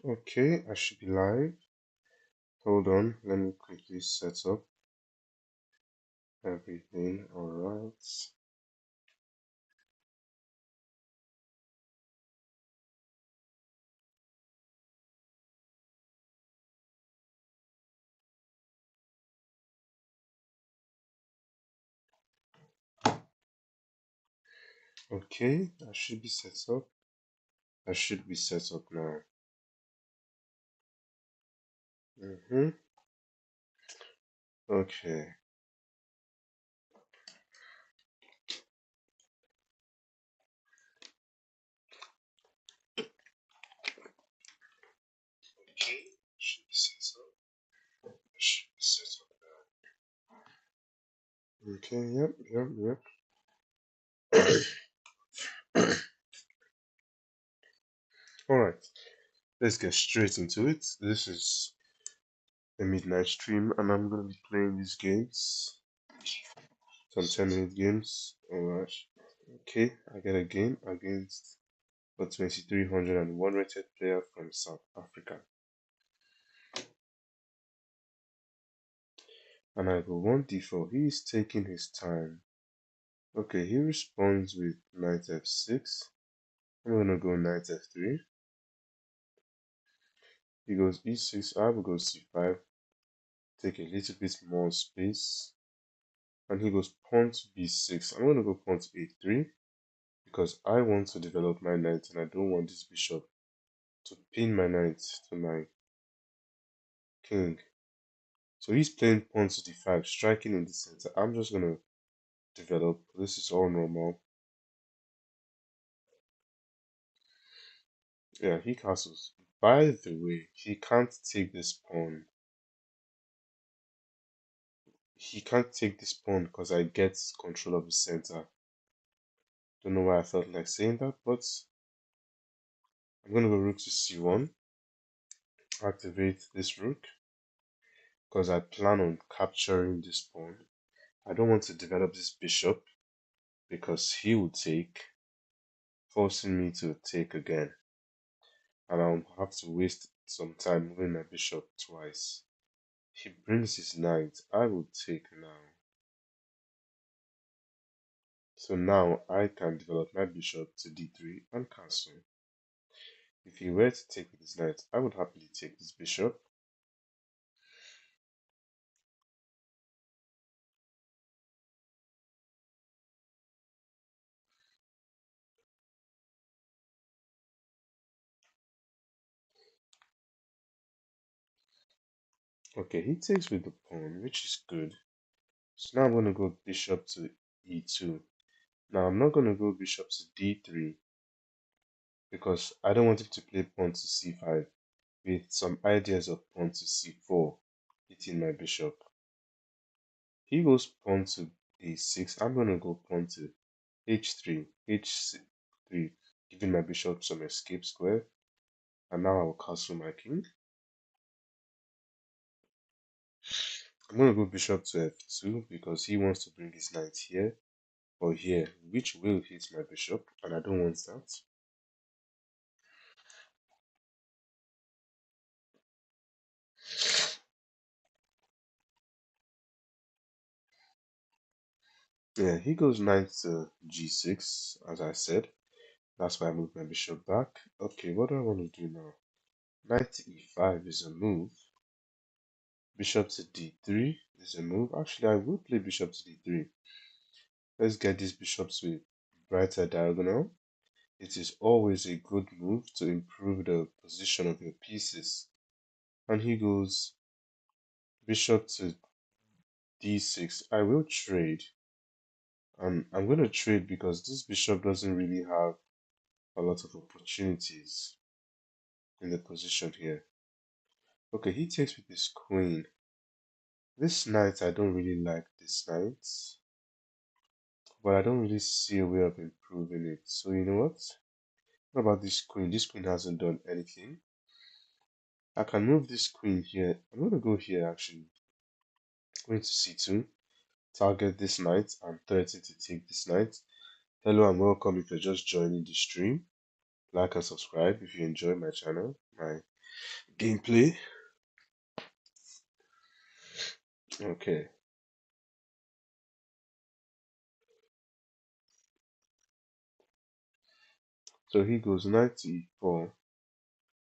Okay, I should be live. Hold on, let me quickly set up everything. Alright. Okay, I should be set up. I should be set up now. Mm-hmm. Okay. Okay, should be set up. I should be set up now. Okay, yep. Alright, let's get straight into it. This is the midnight stream, and I'm gonna be playing these games. Some 10-minute games. Alright. Okay, I get a game against a 2301 rated player from South Africa. And I go 1d4. He is taking his time. Okay, he responds with knight f6. I'm gonna go knight f3. He goes e6. I will go c5. Take a little bit more space. And he goes pawn to b6. I'm gonna go pawn to a3 because I want to develop my knight and I don't want this bishop to pin my knight to my king. So he's playing pawn to d5, striking in the center. I'm just gonna develop. This is all normal. Yeah, he castles. By the way, he can't take this pawn. He can't take this pawn because I get control of the center. Don't know why I felt like saying that, but I'm gonna go rook to c1. Activate this rook because I plan on capturing this pawn. I don't want to develop this bishop because he will take, forcing me to take again. And I'll have to waste some time moving my bishop twice. He brings his knight. I will take now. So now I can develop my bishop to d3 and castle. If he were to take with his knight, I would happily take this bishop. Okay, he takes with the pawn, which is good. So now I'm going to go bishop to e2. Now I'm not going to go bishop to d3 because I don't want him to play pawn to c5 with some ideas of pawn to c4 hitting my bishop. He goes pawn to a6. I'm going to go pawn to h3, h3, giving my bishop some escape square. And now I will castle my king. I'm going to go bishop to f2 because he wants to bring his knight here or here, which will hit my bishop, and I don't want that. Yeah, he goes knight to g6, as I said. That's why I moved my bishop back. Okay, what do I want to do now? Knight to e5 is a move. Bishop to d3 is a move. Actually, I will play bishop to d3. Let's get these bishops with brighter diagonal. It is always a good move to improve the position of your pieces. And he goes bishop to d6. I will trade. And I'm going to trade because this bishop doesn't really have a lot of opportunities in the position here. Okay, he takes with his queen. This knight, I don't really like this knight. But I don't really see a way of improving it. So you know what? What about this queen? This queen hasn't done anything. I can move this queen here. I'm going to go here actually. Queen to c2. Target this knight. I'm threatening to take this knight. Hello and welcome if you're just joining the stream. Like and subscribe if you enjoy my channel. My Gameplay. Okay, so he goes knight to e4,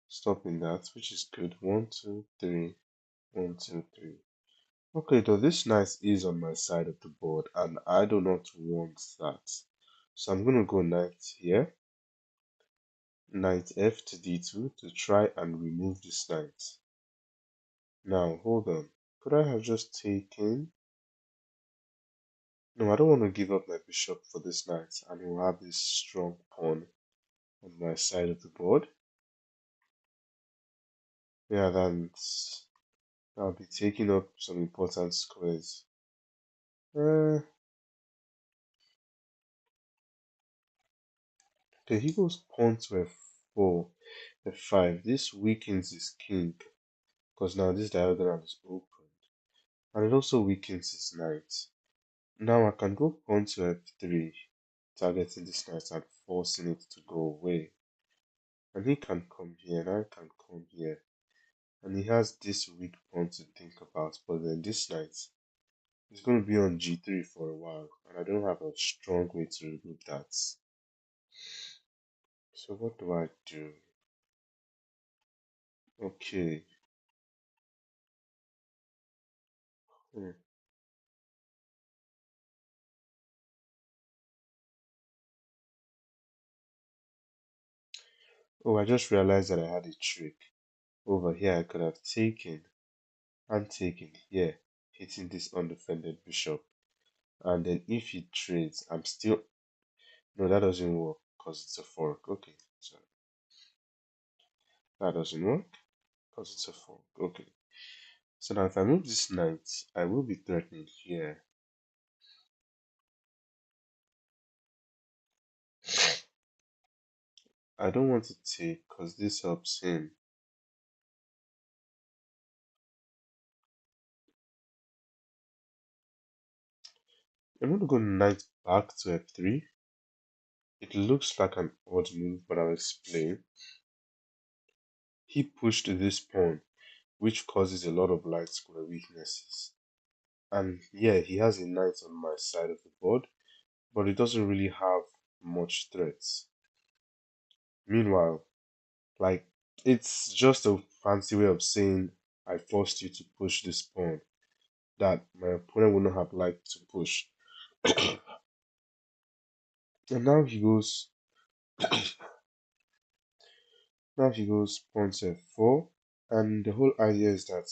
stopping that, which is good. One, two, three. One, two, three. Okay, though this knight is on my side of the board, and I do not want that. So I'm gonna go knight here, knight f to d2 to try and remove this knight. Now, hold on. Could I have just taken? No, I don't want to give up my bishop for this knight, and we'll have this strong pawn on my side of the board. Yeah, then I'll be taking up some important squares. Okay, he goes pawn to f4, f5. This weakens his king, because now this diagonal is open. And it also weakens his knight. Now I can go pawn to f3, targeting this knight and forcing it to go away. And he can come here, and I can come here. And he has this weak pawn to think about, but then this knight is going to be on g3 for a while, and I don't have a strong way to remove that. So what do I do? Okay. Hmm. Oh, I just realized that I had a trick. Over here, I could have taken and taken here, hitting this undefended bishop. And then if he trades, I'm still... No, that doesn't work because it's a fork. Okay, so that doesn't work because it's a fork. Okay. So now if I move this knight, I will be threatening here. I don't want to take because this helps him. I'm going to go knight back to f3. It looks like an odd move, but I'll explain. He pushed this pawn, which causes a lot of light square weaknesses. And yeah, he has a knight on my side of the board, but it doesn't really have much threats. Meanwhile, like, it's just a fancy way of saying I forced you to push this pawn that my opponent would not have liked to push. And now he goes pawn to f4, and the whole idea is that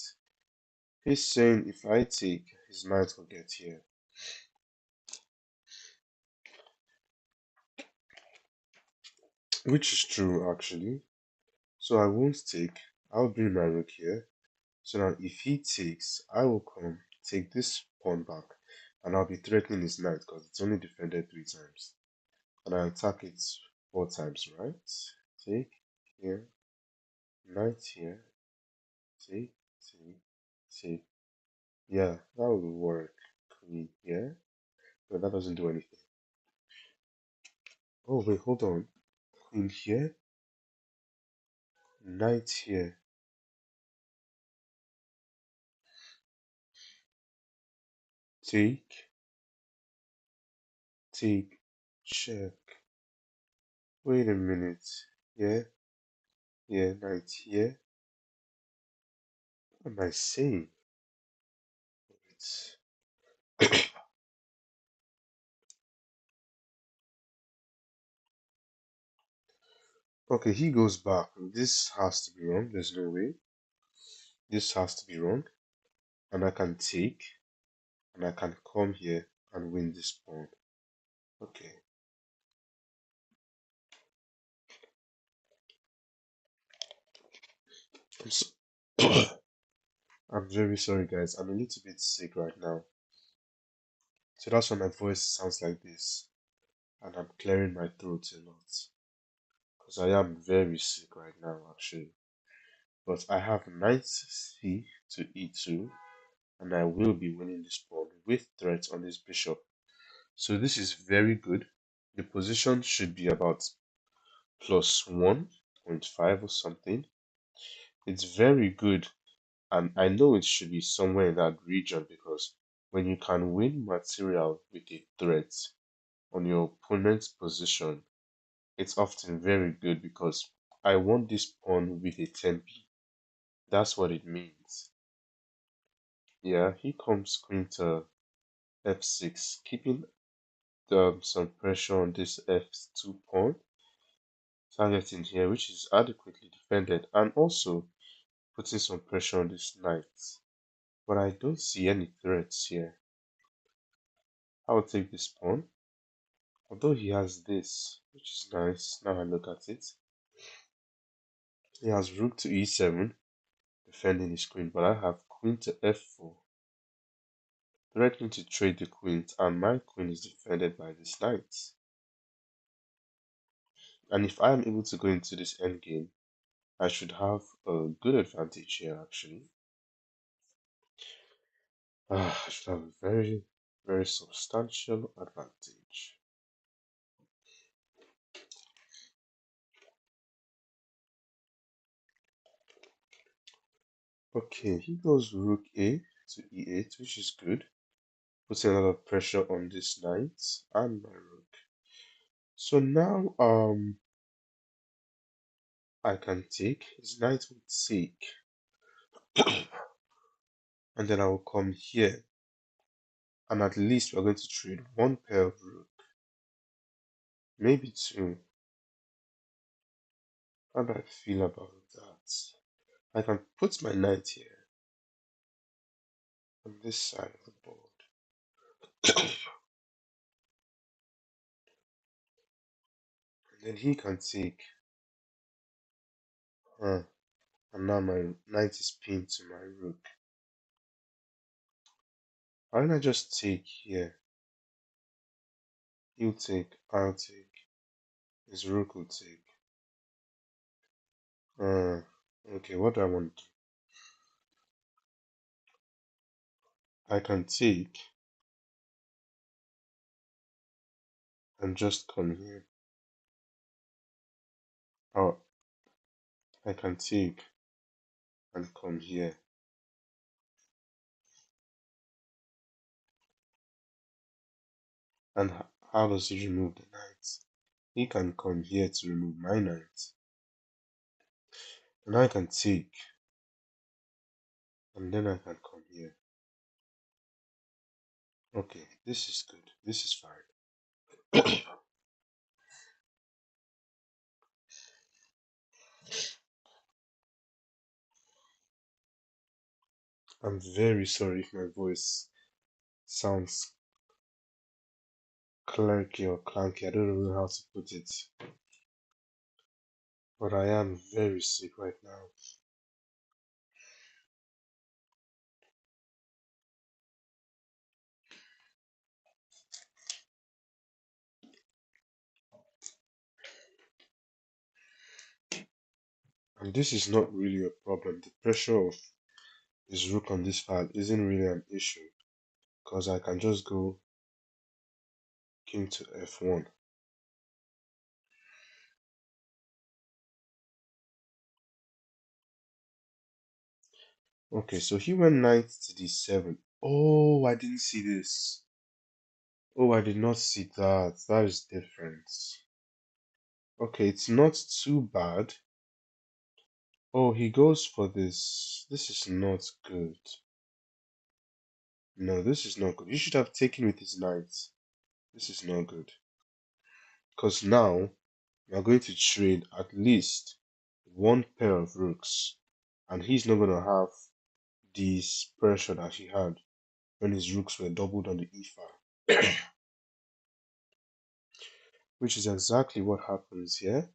he's saying if I take, his knight will get here. Which is true actually. So I won't take, I'll bring my rook here. So now if he takes, I will come, take this pawn back, and I'll be threatening his knight because it's only defended 3 times. And I attack it 4 times, right? Take here, knight here, take, take, take. Yeah, that will work. Queen here, but that doesn't do anything. Oh wait, hold on. Queen here, knight here, take, take, check. Wait a minute. Yeah, yeah, knight here. What am I saying? It's okay, he goes back. This has to be wrong. There's no way. This has to be wrong. And I can take, and I can come here and win this pawn. Okay. I'm so I'm very sorry, guys. I'm a little bit sick right now. So that's why my voice sounds like this. And I'm clearing my throat a lot. Because I am very sick right now, actually. But I have knight c to e2. And I will be winning this pawn with threats on this bishop. So this is very good. The position should be about plus 1.5 or something. It's very good, and I know it should be somewhere in that region because when you can win material with a threat on your opponent's position, it's often very good because I want this pawn with a tempi. That's what it means. Yeah, he comes queen to f6, keeping some pressure on this f2 pawn, targeting here, which is adequately defended, and also putting some pressure on this knight. But I don't see any threats here. I'll take this pawn, although he has this, which is nice. Now I look at it. He has rook to e7, defending his queen, but I have queen to f4, threatening to trade the queens, and my queen is defended by this knight. And if I am able to go into this endgame, I should have a good advantage here, actually. I should have a very, very substantial advantage. Okay, he goes rook a to e8, which is good. Putting a lot of pressure on this knight and my rook. So now, I can take his knight will take, and then I will come here, and at least we're going to trade one pair of rook, maybe two. How do I feel about that? I can put my knight here on this side of the board, and then he can take, and now my knight is pinned to my rook. Why don't I just take here? He'll take, I'll take, his rook will take. Okay, what do I want to do? I can take and just come here. Or I can take and come here. And how does he remove the knight? He can come here to remove my knight. And I can take, and then I can come here. Okay, this is good. This is fine. I'm very sorry if my voice sounds clerky or clanky. I don't know how to put it. But I am very sick right now. And this is not really a problem. The pressure of his rook on this file isn't really an issue. Because I can just go king to f1. Okay, so he went knight to d7. Oh, I didn't see this. Oh, I did not see that. That is different. Okay, it's not too bad. Oh, he goes for this. This is not good. No, this is not good. You should have taken with his knight. This is not good. Because now, we are going to trade at least one pair of rooks. And he's not going to have this pressure that he had when his rooks were doubled on the e file. Which is exactly what happens here.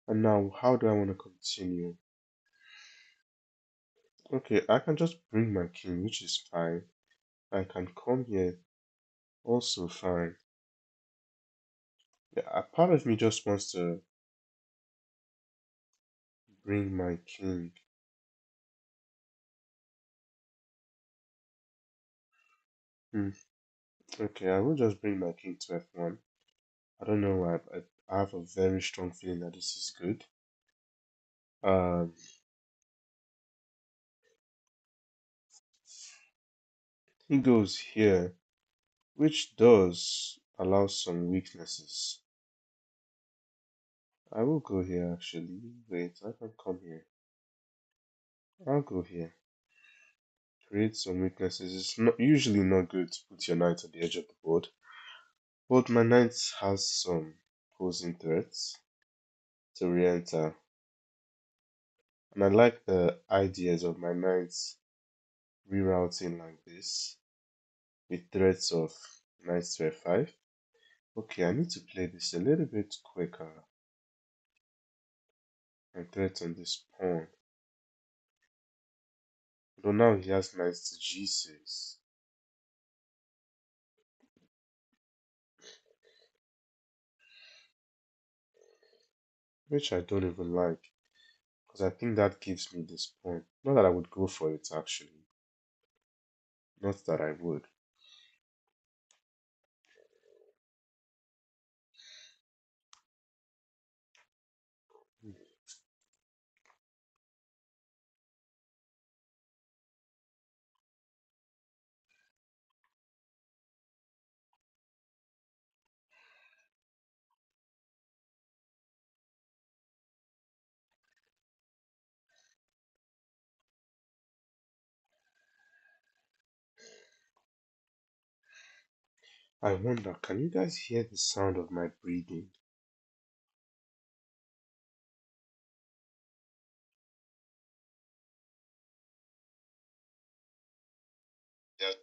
And now, how do I want to continue? Okay, I can just bring my king, which is fine. I can come here, also fine. Yeah, a part of me just wants to bring my king. Hmm. Okay, I will just bring my king to f1. I don't know why, but I have a very strong feeling that this is good. Um, He goes here, which does allow some weaknesses. I will go here actually. Wait, I can come here. I'll go here. Create some weaknesses. It's not usually not good to put your knight at the edge of the board, but my knight has some posing threats to re-enter. And I like the ideas of my knights rerouting like this with threats of knight to f5. Okay, I need to play this a little bit quicker and threat on this pawn. Though now he has knight to g6. Which I don't even like, because I think that gives me this pawn. Not that I would go for it actually. Not that I would. I wonder, can you guys hear the sound of my breathing? That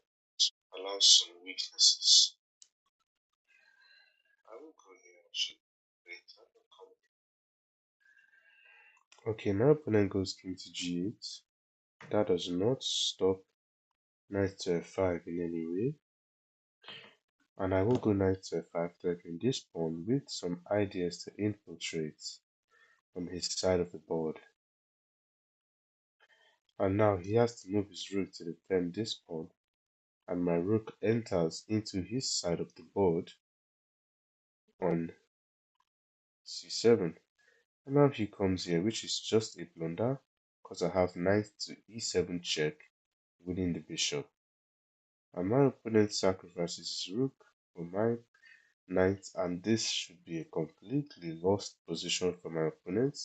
allows some weaknesses. I will go here actually. Wait, I will come. Okay, my opponent goes king to g8. That does not stop knight to f5 in any way. And I will go knight to f5, threatening this pawn with some ideas to infiltrate on his side of the board. And now he has to move his rook to defend this pawn, and my rook enters into his side of the board on c7. And now he comes here, which is just a blunder, because I have knight to e7 check, winning the bishop. And my opponent sacrifices his rook for my knight, and this should be a completely lost position for my opponent,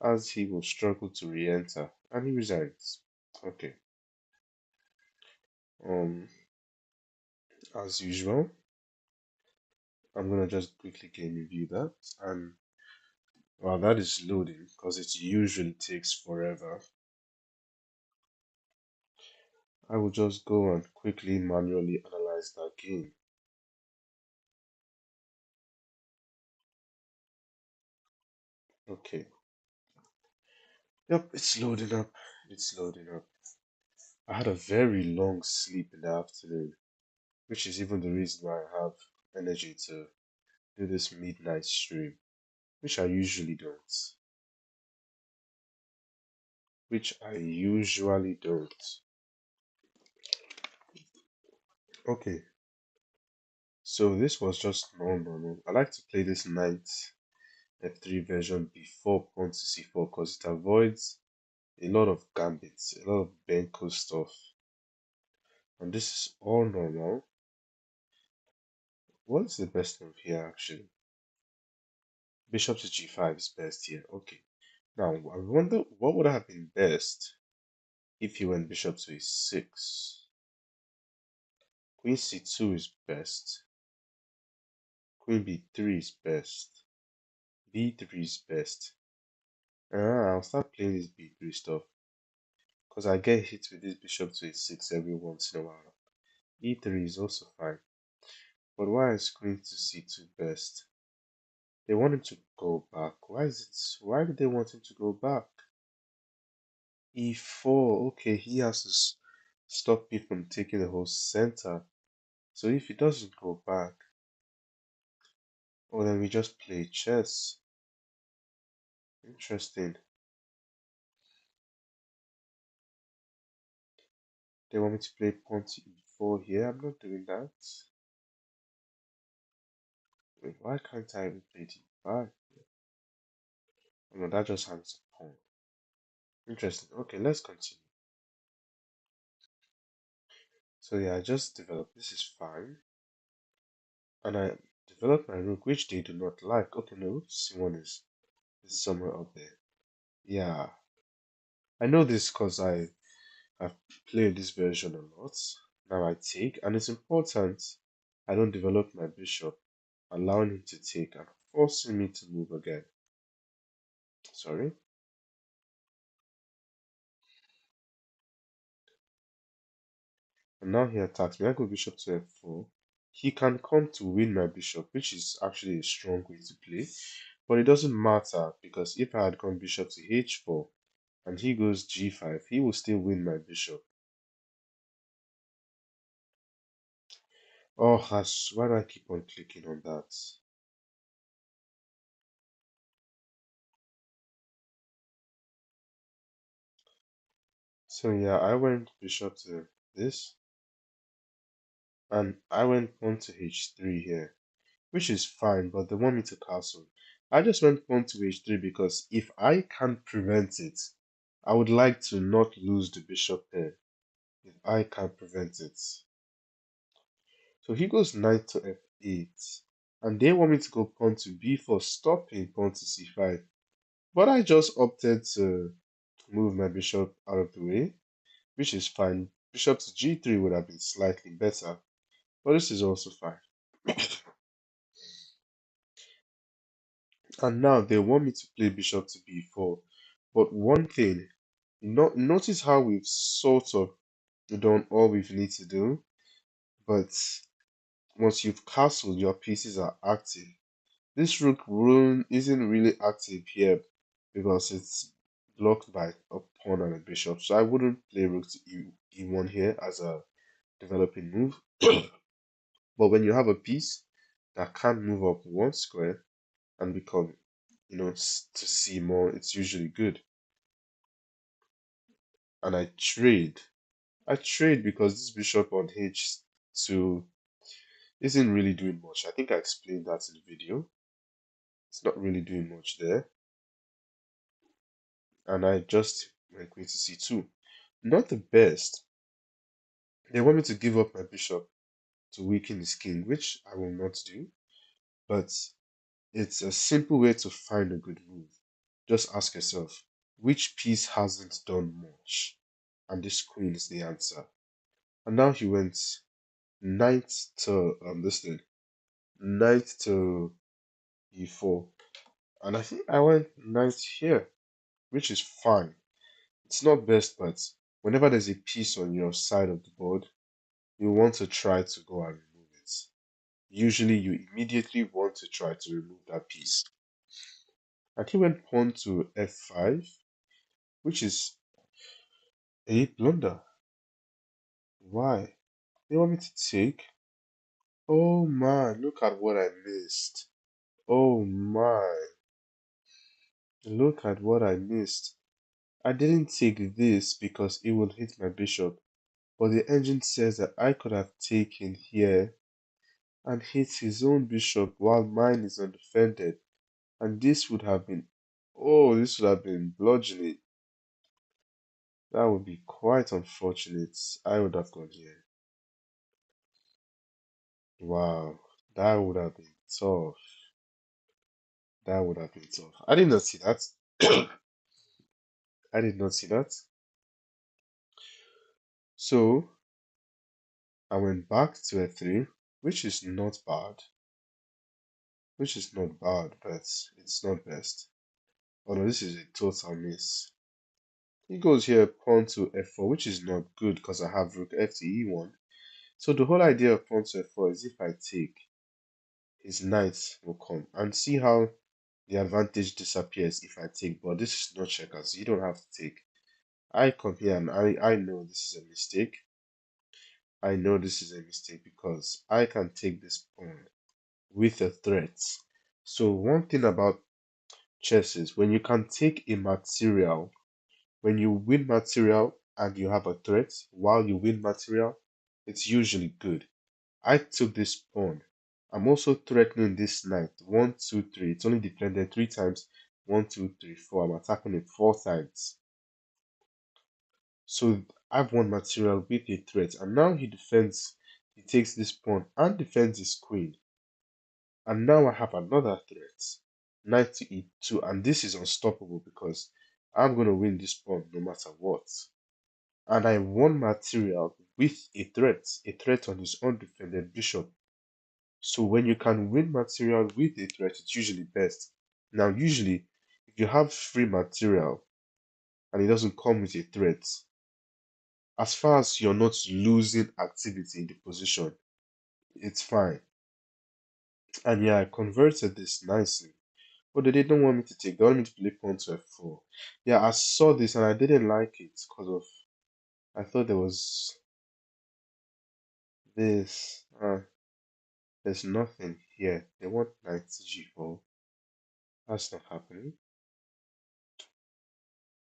as he will struggle to re-enter, and he resigns. Okay. As usual, I'm gonna just quickly game review that, and while that is loading, because it usually takes forever, I will just go and quickly manually analyze that game. Okay. Yep, it's loading up. It's loading up. I had a very long sleep in the afternoon, which is even the reason why I have energy to do this midnight stream, which I usually don't. Which I usually don't. Okay, so this was just normal. I like to play this knight f3 version before pawn to c4 because it avoids a lot of gambits, a lot of Benko stuff. And this is all normal. What's the best move here actually? Bishop to g5 is best here. Okay. Now I wonder what would have been best if he went bishop to e6. Queen c2 is best. Queen b3 is best. b3 is best. I'll start playing this b3 stuff because I get hit with this bishop to a6 every once in a while. e3 is also fine. But why is queen to c2 best? They want him to go back. Why do they want him to go back? e4. Okay, he has to stop me from taking the whole center. So if he doesn't go back, oh, then we just play chess. Interesting. They want me to play pawn to e4 here. I'm not doing that. Wait, why can't I even play d5? Oh, no, that just hangs a pawn. Interesting. Okay, let's continue. So yeah, I just developed. This is fine. And I developed my rook, which they do not like. Okay, no, C1 is somewhere up there. Yeah, I know this because I've played this version a lot. Now I take, and it's important I don't develop my bishop, allowing him to take and forcing me to move again. Sorry. And now he attacks me. I go bishop to f4. He can come to win my bishop, which is actually a strong way to play. But it doesn't matter because if I had gone bishop to h4 and he goes g5, he will still win my bishop. Oh, why do I keep on clicking on that? So yeah, I went bishop to this, and I went pawn to h3 here, which is fine, but they want me to castle. I just went pawn to h3 because if I can prevent it, I would like to not lose the bishop there. If I can prevent it. So he goes knight to f8, and they want me to go pawn to b4, stopping pawn to c5. But I just opted to move my bishop out of the way, which is fine. Bishop to g3 would have been slightly better, but this is also fine. And now they want me to play bishop to b4. But one thing, notice how we've sort of done all we need to do, but once you've castled, your pieces are active. This rook rune isn't really active here because it's blocked by a pawn and a bishop. So I wouldn't play rook to e1 here as a developing move. But when you have a piece that can move up one square and become, to see more, it's usually good. And I trade. I trade because this bishop on h2 isn't really doing much. I think I explained that in the video. It's not really doing much there. And I just went queen to c2. Not the best. They want me to give up my bishop to weaken his king, which I will not do. But it's a simple way to find a good move. Just ask yourself, which piece hasn't done much? And this queen is the answer. And now he went knight to this thing, knight to e4. And I think I went knight here, which is fine. It's not best, but whenever there's a piece on your side of the board, you want to try to go and remove it. Usually you immediately want to try to remove that piece. And he went pawn to f5, which is a blunder. Why? They want me to take? Oh my, look at what I missed. Oh my, look at what I missed. I didn't take this because it would hit my bishop, but the engine says that I could have taken here and hit his own bishop while mine is undefended, and this would have been, oh, this would have been bludgeoning. That would be quite unfortunate. I would have gone here. Wow, that would have been tough. That would have been tough. I did not see that. I did not see that. So I went back to f3, which is not bad. Which is not bad, but it's not best. Oh no, this is a total miss. He goes here, pawn to f4, which is not good because I have rook f to e1. So the whole idea of pawn to f4 is if I take, his knight will come. And see how the advantage disappears if I take, but this is not checkers. You don't have to take. I come here and I know this is a mistake. I know this is a mistake because I can take this pawn with a threat. So one thing about chess is when you can take a material, when you win material and you have a threat while you win material, it's usually good. I took this pawn. I'm also threatening this knight. One, two, three. It's only defended three times. One, two, three, four. I'm attacking it four times. So I have one material with a threat, and now he defends. He takes this pawn and defends his queen. And now I have another threat, knight to e2, and this is unstoppable because I'm going to win this pawn no matter what. And I won material with a threat on his undefended bishop. So when you can win material with a threat, it's usually best. Now, usually, if you have free material and it doesn't come with a threat, as far as you're not losing activity in the position, it's fine. And yeah, I converted this nicely. But they didn't want me to take. They wanted me to play pawn to f4. Yeah, I saw this and I didn't like it because of. I thought there was this. There's nothing here. They want knight to g4. That's not happening.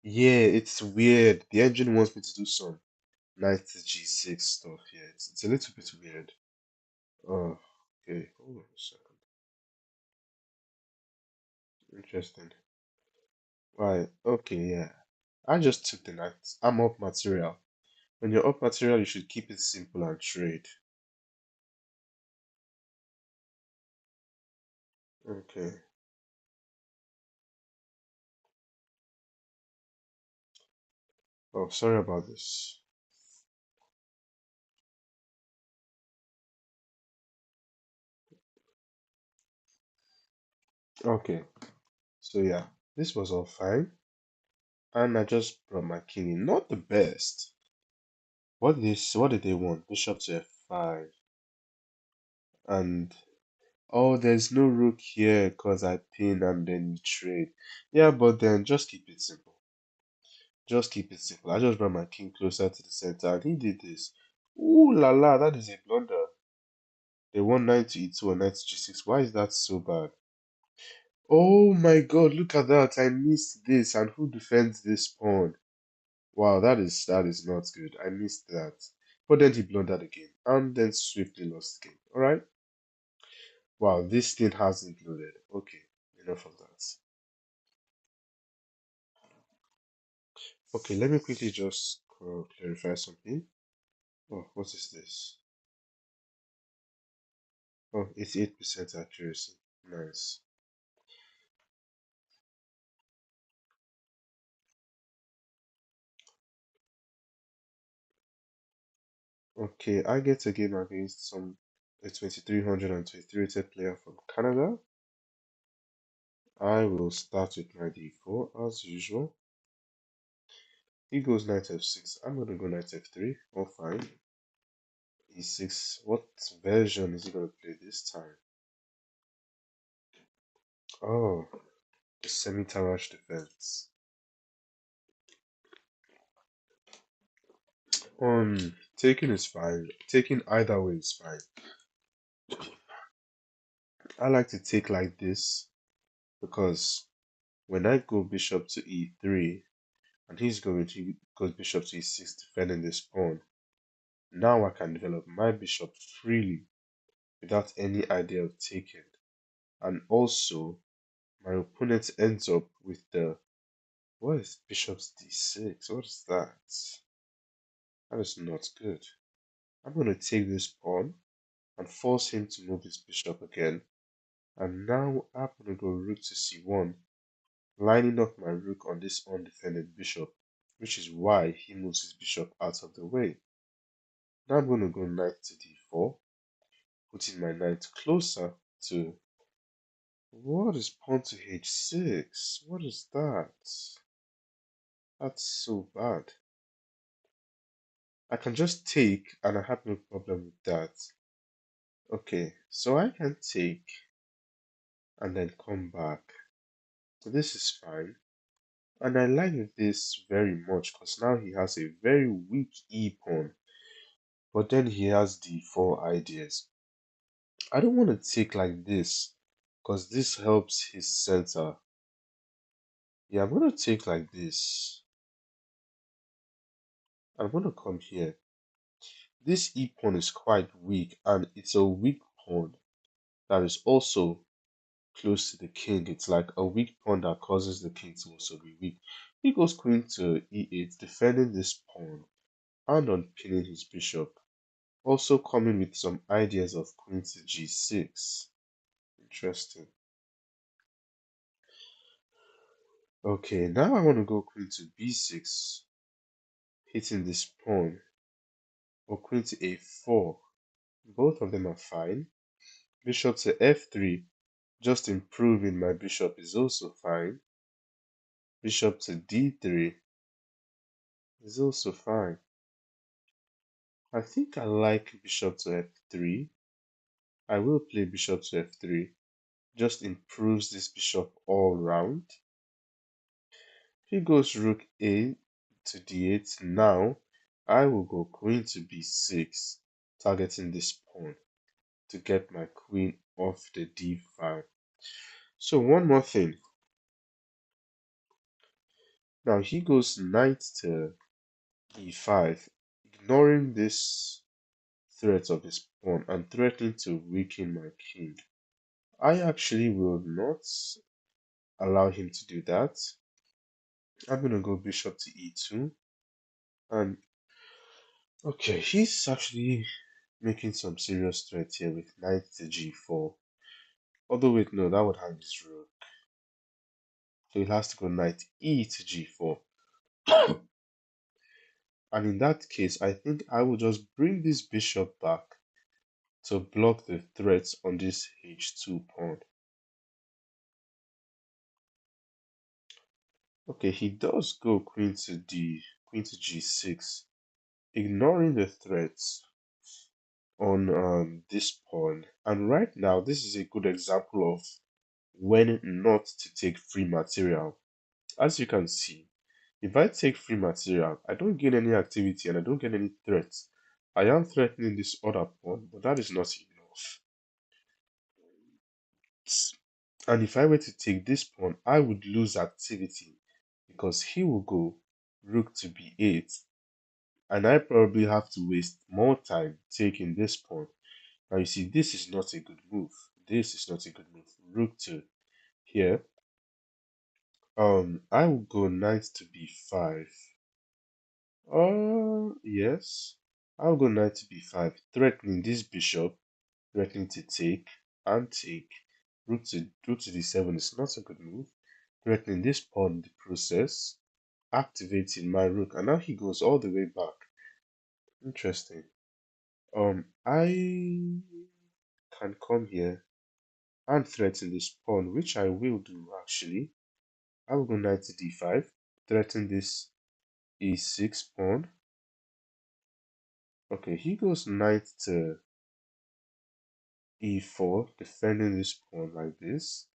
Yeah, it's weird. The engine wants me to do some knight to g6 stuff here. It's a little bit weird. Oh, okay. Hold on a second. Interesting. Right. Okay, yeah. I just took the knight. I'm up material. When you're up material, you should keep it simple and trade. Okay. Oh, sorry about this. Okay. So yeah, this was all fine. And I just brought my king in. Not the best. What did they want? Bishop to f5. And oh, there's no rook here because I pin and then you trade. Yeah, but then just keep it simple. Just keep it simple. I just brought my king closer to the center and he did this. Ooh la la, that is a blunder. They want knight to e2 or knight to g6. Why is that so bad? Oh my god, look at that. I missed this. And who defends this pawn? Wow, that is not good. I missed that. But then he blundered again and then swiftly lost the game. Alright? Wow, this thing hasn't loaded. Okay, enough of that. Okay, let me quickly just clarify something. Oh, what is this? Oh, 88% accuracy. Nice. Okay, I get a game against a 2323 rated player from Canada. I will start with my d4 as usual. He goes knight f6. I'm gonna go knight f3. All fine. e6. What version is he gonna play this time? Oh, the semi-Tarrasch defense. Taking is fine. Taking either way is fine. I like to take like this because when I go bishop to e3 and he's going to go bishop to e6 defending this pawn, now I can develop my bishop freely without any idea of taking. And also, my opponent ends up with the what is bishop's d6? What is that? That is not good. I'm going to take this pawn and force him to move his bishop again. And now I'm going to go rook to c1, lining up my rook on this undefended bishop, which is why he moves his bishop out of the way. Now I'm going to go knight to d4, putting my knight closer to... What is pawn to h6? What is that? That's so bad. I can just take and I have no problem with that. Okay, so I can take and then come back. So this is fine. And I like this very much because now he has a very weak e-pawn. But then he has d4 ideas. I don't want to take like this because this helps his center. Yeah, I'm going to take like this. I'm going to come here. This e-pawn is quite weak and it's a weak pawn that is also close to the king. It's like a weak pawn that causes the king to also be weak. He goes queen to e8, defending this pawn. and on pinning his bishop. Also coming with some ideas of queen to g6. Interesting. Okay, now I want to go queen to b6, hitting this pawn, or queen to a4. Both of them are fine. Bishop to f3, just improving my bishop, is also fine. Bishop to d3 is also fine. I think I like bishop to f3. I will play bishop to f3. Just improves this bishop all round. He goes rook a to d8. Now I will go queen to b6, targeting this pawn to get my queen off the d file. So one more thing. Now he goes knight to e5, ignoring this threat of his pawn and threatening to weaken my king. I actually will not allow him to do that. I'm gonna go bishop to e2, and okay, he's actually making some serious threats here with knight to g4. Although wait, no, that would hang his rook. So he has to go knight e to g4. And in that case, I think I will just bring this bishop back to block the threats on this h2 pawn. Okay, he does go queen to g6, ignoring the threats on this pawn. And right now, this is a good example of when not to take free material. As you can see, if I take free material, I don't gain any activity and I don't get any threats. I am threatening this other pawn, but that is not enough. And if I were to take this pawn, I would lose activity because he will go rook to b8, and I probably have to waste more time taking this pawn. Now you see, this is not a good move. This is not a good move. Rook to here. I will go knight to b5. Yes. I'll go knight to b5, threatening this bishop, threatening to take and take. Rook to d7 is not a good move. Threatening this pawn in the process, activating my rook, and now he goes all the way back. Interesting. I can come here and threaten this pawn, which I will do actually. I will go knight to d5, threaten this e6 pawn. Okay, he goes knight to e4, defending this pawn like this,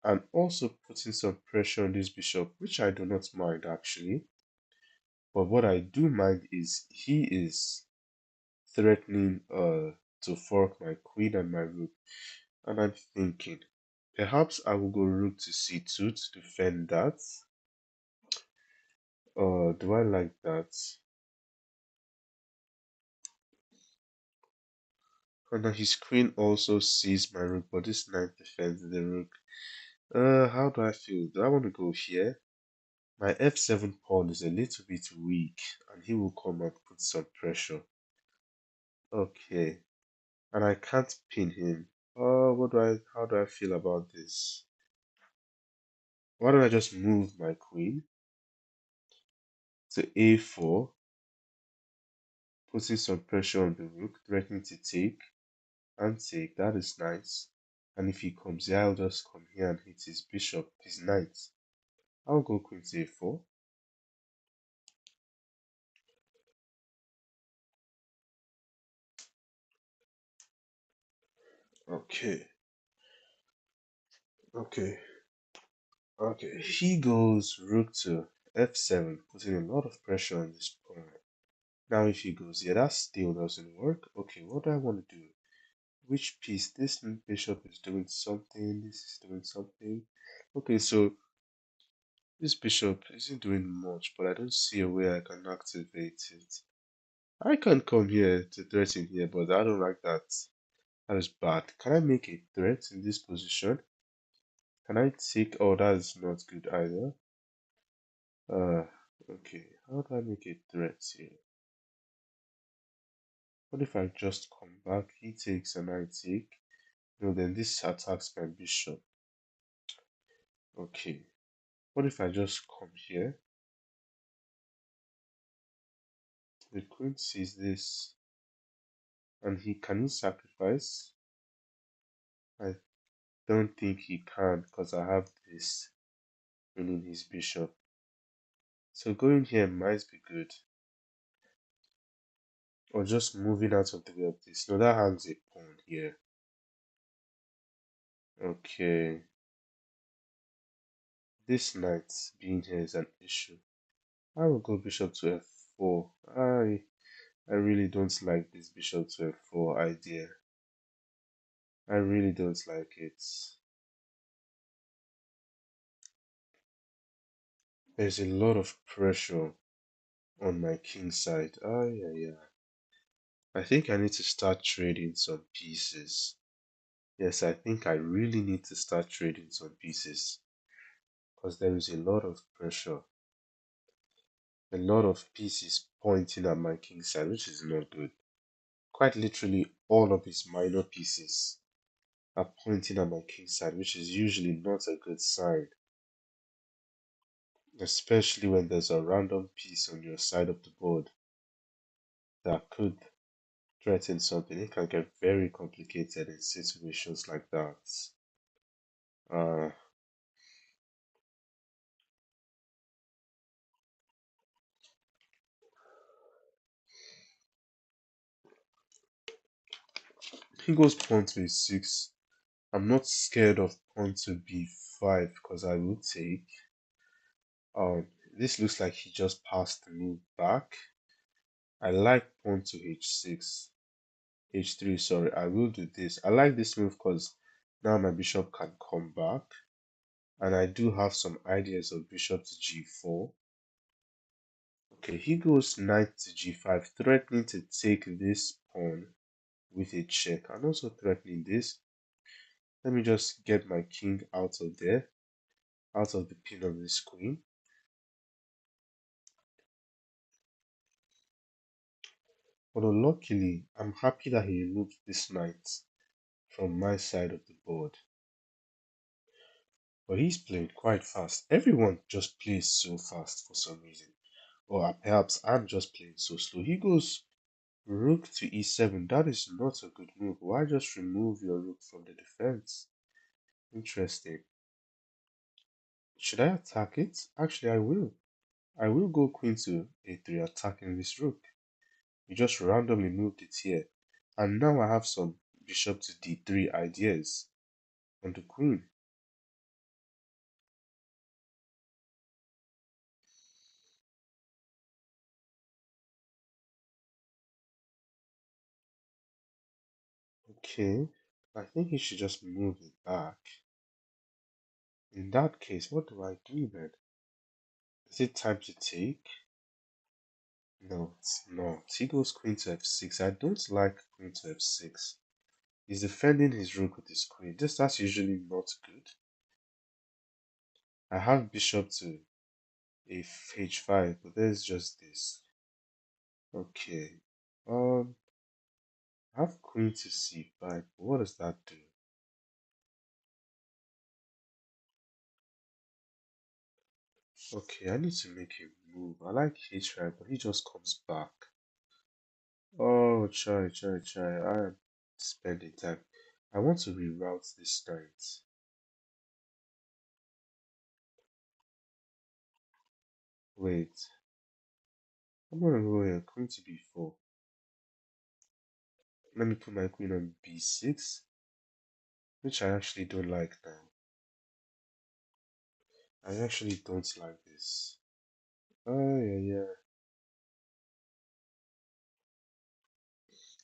and also putting some pressure on this bishop, which I do not mind actually. But what I do mind is he is threatening to fork my queen and my rook, and I'm thinking perhaps I will go rook to c2 to defend that. Do I like that? And now his queen also sees my rook, but this knight defends the rook. How do I feel? Do I want to go here? My f7 pawn is a little bit weak, and he will come and put some pressure. Okay, and I can't pin him. How do I feel about this? Why don't I just move my queen to a4, putting some pressure on the rook, threatening to take and take. That is nice. And if he comes here, I'll just come here and hit his bishop, his knight. I'll go queen to a4. Okay, okay, okay. He goes rook to f7, putting a lot of pressure on this pawn. Now if he goes, yeah, that still doesn't work. Okay, what do I want to do? Which piece? This bishop is doing something, this is doing something. Okay, so this bishop isn't doing much, but I don't see a way I can activate it. I can come here to threaten here, but I don't like that. That is bad. Can I make a threat in this position? Can I take? Oh, that is not good either. Okay. How do I make a threat here? What if I just come back? He takes and I take. No, then this attacks my bishop. Okay. What if I just come here? The queen sees this, and he can he sacrifice? I don't think he can because I have this meaning his bishop. So going here might be good. Or just moving out of the way of this. No, that hangs a pawn here. Okay. This knight being here is an issue. I will go bishop to f4. I really don't like this bishop to f4 idea. I really don't like it. There's a lot of pressure on my king side. Yeah. I think I need to start trading some pieces. Yes, I think I really need to start trading some pieces because there is a lot of pressure, a lot of pieces pointing at my king side, which is not good. Quite literally, all of his minor pieces are pointing at my king side, which is usually not a good sign, especially when there's a random piece on your side of the board that could threaten something. It can get very complicated in situations like that. Uh, he goes pawn to a6. I'm not scared of pawn to b5 because I will take. This looks like he just passed the move back. I like pawn to h6, h3. Sorry, I will do this. I like this move because now my bishop can come back, and I do have some ideas of bishop to g4. Okay, he goes knight to g5, threatening to take this pawn with a check, and also threatening this. Let me just get my king out of there, out of the pin of this queen. But luckily, I'm happy that he removed this knight from my side of the board. But he's playing quite fast. Everyone just plays so fast for some reason. Or perhaps I'm just playing so slow. He goes rook to e7. That is not a good move. Why just remove your rook from the defense? Interesting. Should I attack it? Actually, I will. I will go queen to a3 attacking this rook. You just randomly moved it here. And now I have some bishop to d3 ideas on the queen. Okay, I think he should just move it back. In that case, what do I do then? Is it time to take? No, it's not. He goes queen to f6. I don't like queen to f6. He's defending his rook with his queen. That's usually not good. I have bishop to h5, but there's just this. Okay. I have queen to c5, but what does that do? Okay, I need to make him move. I like h5, but he just comes back. Oh, try. I am spending time. I want to reroute this knight. Wait, I'm gonna go here, queen to b4. Let me put my queen on b6, which I actually don't like now. I actually don't like this. Oh, yeah.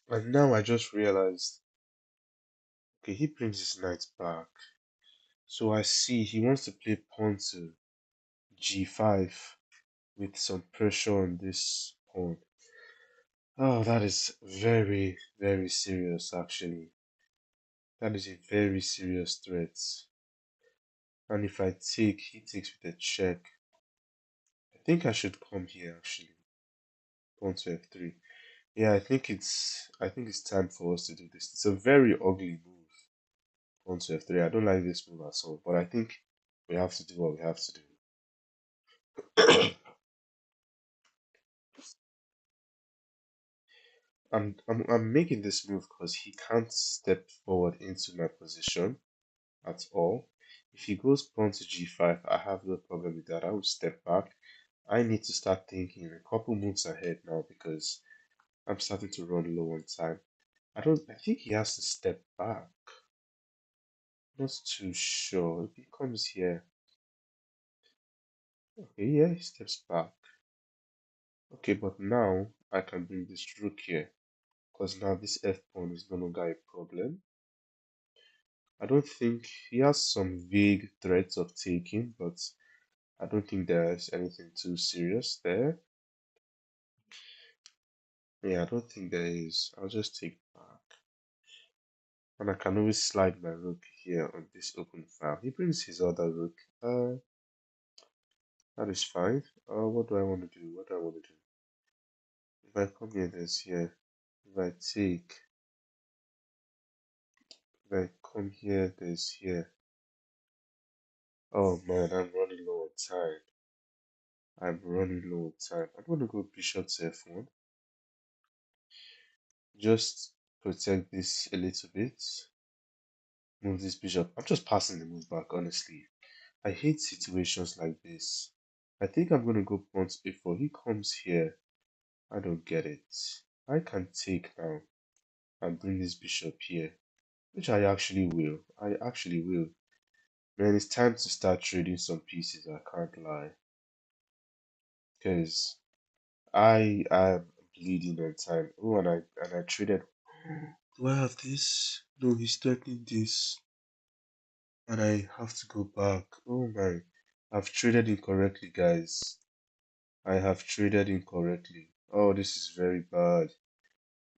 And now I just realized, okay, he brings his knight back. So I see he wants to play pawn to g5 with some pressure on this pawn. Oh, that is very, very serious, actually. That is a very serious threat. And if I take, he takes with a check. I think I should come here, actually. Pawn to f3. Yeah, I think it's time for us to do this. It's a very ugly move. Pawn to f3. I don't like this move at all, but I think we have to do what we have to do. I'm making this move because he can't step forward into my position at all. If he goes pawn to g5, I have no problem with that. I will step back. I need to start thinking a couple moves ahead now because I'm starting to run low on time. I think he has to step back. Not too sure. If he comes here, okay, yeah, he steps back. Okay, but now I can bring this rook here because now this f pawn is no longer a problem. I don't think he has some vague threats of taking, but I don't think there's anything too serious there. Yeah, I don't think there is. I'll just take back. And I can always slide my rook here on this open file. He brings his other rook. That is fine. What do I want to do? What do I want to do? If I come here, there's here. If I take, if I come here, there's here. Oh man, I'm running low on time. I'm running low on time. I'm gonna go bishop to f1. Just protect this a little bit. Move this bishop. I'm just passing the move back, honestly. I hate situations like this. I think I'm gonna go pawn to a4. He comes here. I don't get it. I can take now and bring this bishop here, which I actually will. I actually will. Man, it's time to start trading some pieces. I can't lie, because I am bleeding on time. Oh, and I traded. Do I have this? No, he's threatening this, and I have to go back. Oh my, I've traded incorrectly, guys. I have traded incorrectly. Oh, this is very bad.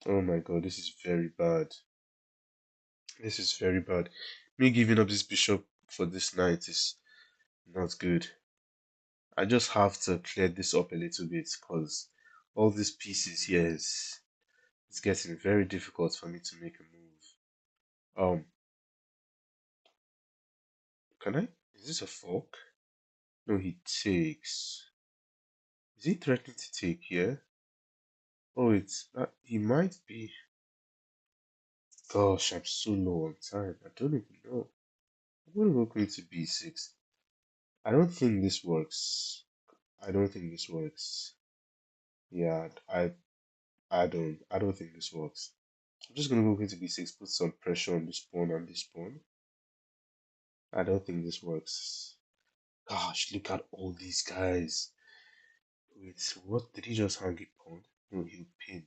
Oh my god, this is very bad. This is very bad. Me giving up this bishop for this knight is not good. I just have to clear this up a little bit because all these pieces here is it's getting very difficult for me to make a move. Can I? Is this a fork? No, he takes. Is he threatening to take here? Oh, it's he might be. Gosh, I'm so low on time. I don't even know. I'm gonna go queen to b6. I don't think this works. I don't think this works. Yeah, I don't think this works. I'm just gonna go queen to b6, put some pressure on this pawn and this pawn. I don't think this works. Gosh, look at all these guys. Wait, what did he just hang a pawn? No, he'll pin.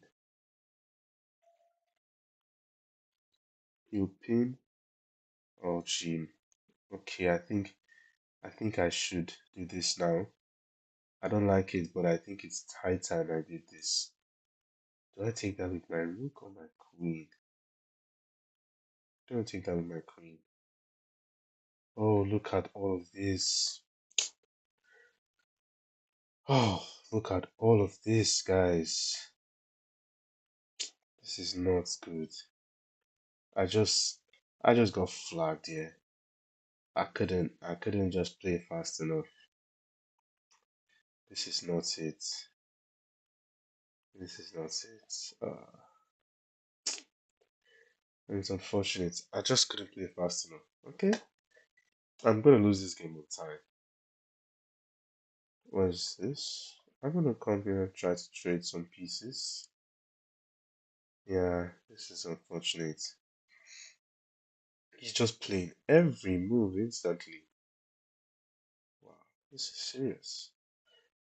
He'll pin. Oh, gee. Okay, I think I should do this now. I don't like it, but I think it's high time I did this. Do I take that with my rook or my queen? Don't take that with my queen. Oh, look at all of this. Oh, look at all of this, guys. This is not good. I just I just got flagged here. I couldn't just play fast enough. This is not it. This is not it. And it's unfortunate. I just couldn't play fast enough. Okay. I'm gonna lose this game on time. What is this? I'm gonna come here and try to trade some pieces. Yeah, this is unfortunate. He's just playing every move instantly. Wow, this is serious.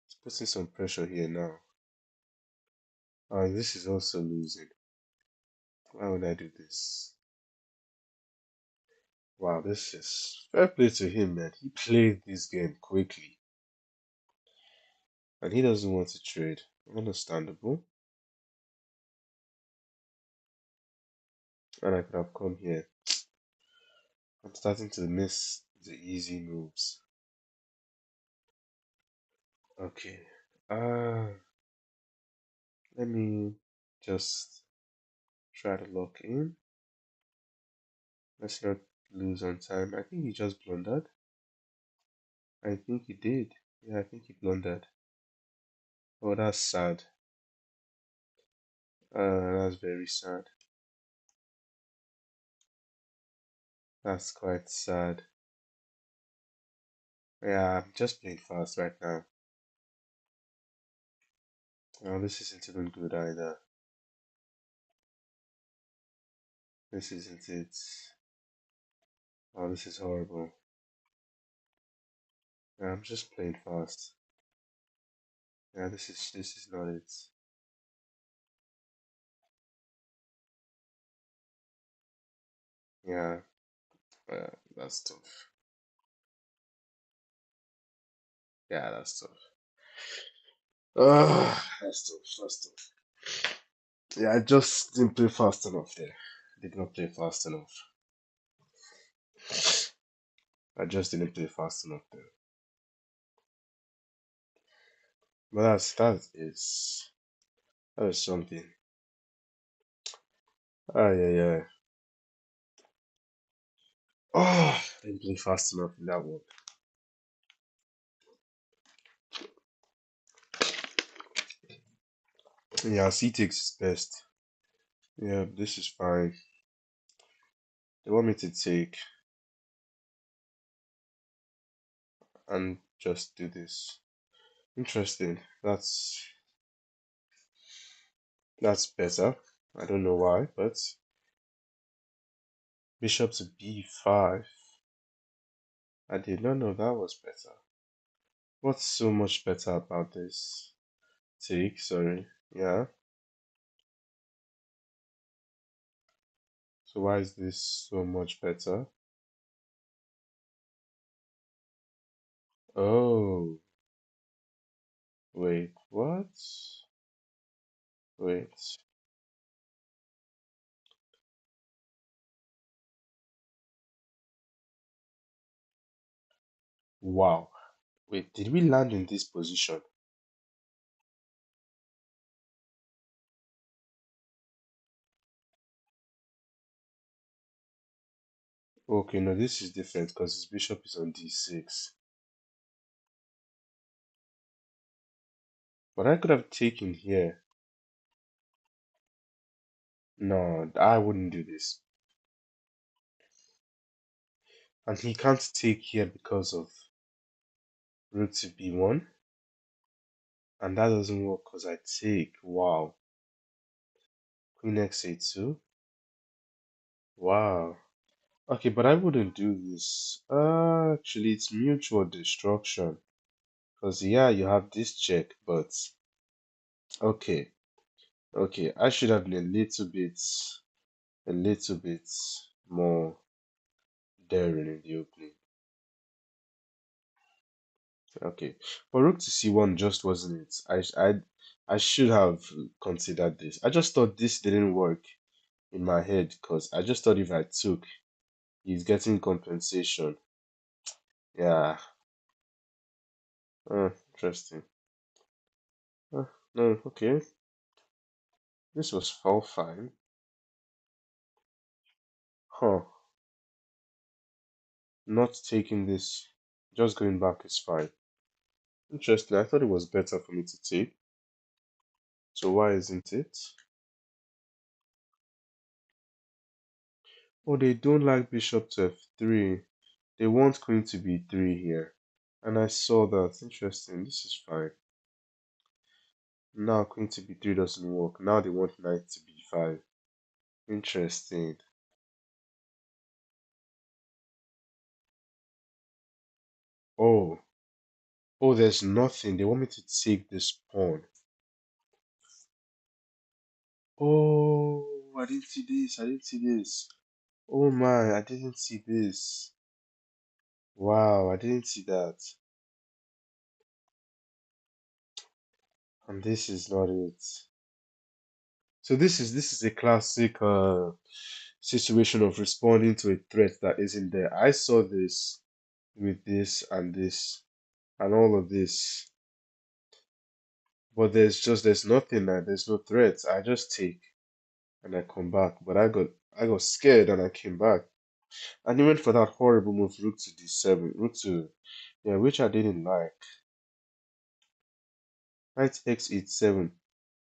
It's putting some pressure here now. And this is also losing. Why would I do this? Wow, this is fair play to him, man. He played this game quickly. And he doesn't want to trade. Understandable. And I could have come here. I'm starting to miss the easy moves. Okay. Uh let me Just try to lock in. Let's not lose on time. I think he just blundered. I think he did. Yeah, I think he blundered. Oh, that's sad. That's very sad. That's quite sad. Yeah, I'm just playing fast right now. Oh, this isn't even good either. This isn't it. Oh, this is horrible. Yeah, I'm just playing fast. Yeah, this is not it. Yeah, that's tough. Yeah, that's tough. That's tough. That's tough. Yeah, I just didn't play fast enough there. Did not play fast enough. I just didn't play fast enough there. But that is something. Ah, yeah, yeah. Oh, didn't play fast enough in that one. Yeah, C takes is best. Yeah, this is fine. They want me to take and just do this. Interesting. That's better. I don't know why, but bishop to b5. I did not know that was better. What's so much better about this? Take, sorry. Yeah. So why is this so much better? Oh, wait, what? Wait. Wow. Wait, did we land in this position? Okay, no, this is different because his bishop is on d6. But I could have taken here. No, I wouldn't do this. And he can't take here because of rook to b1. And that doesn't work because I take. Wow. Queen x8 Wow. Okay, but I wouldn't do this. Actually, it's mutual destruction. Because, yeah, you have this check, but... Okay. Okay, I should have been a little bit more daring in the opening. Okay, but rook to c1 just wasn't it. I should have considered this. I just thought this didn't work in my head because I just thought if I took, he's getting compensation. Yeah. Interesting. No, okay. This was all fine. Huh. Not taking this. Just going back is fine. Interesting. I thought it was better for me to take. So why isn't it? Oh, they don't like bishop to f3. They want queen to b3 here. And I saw that. Interesting. This is fine. Now queen to b3 doesn't work. Now they want knight to b5. Interesting. Oh. Oh, there's nothing. They want me to take this pawn. Oh, I didn't see this. I didn't see this. Oh my, I didn't see this. Wow, I didn't see that. And this is not it. So this is a classic situation of responding to a threat that isn't there. I saw this with this and all of this. But there's nothing, there's no threats. I just take and I come back. But I got scared and I came back. And he went for that horrible move, rook to d7, rook to, yeah, which I didn't like. Knight x8-7.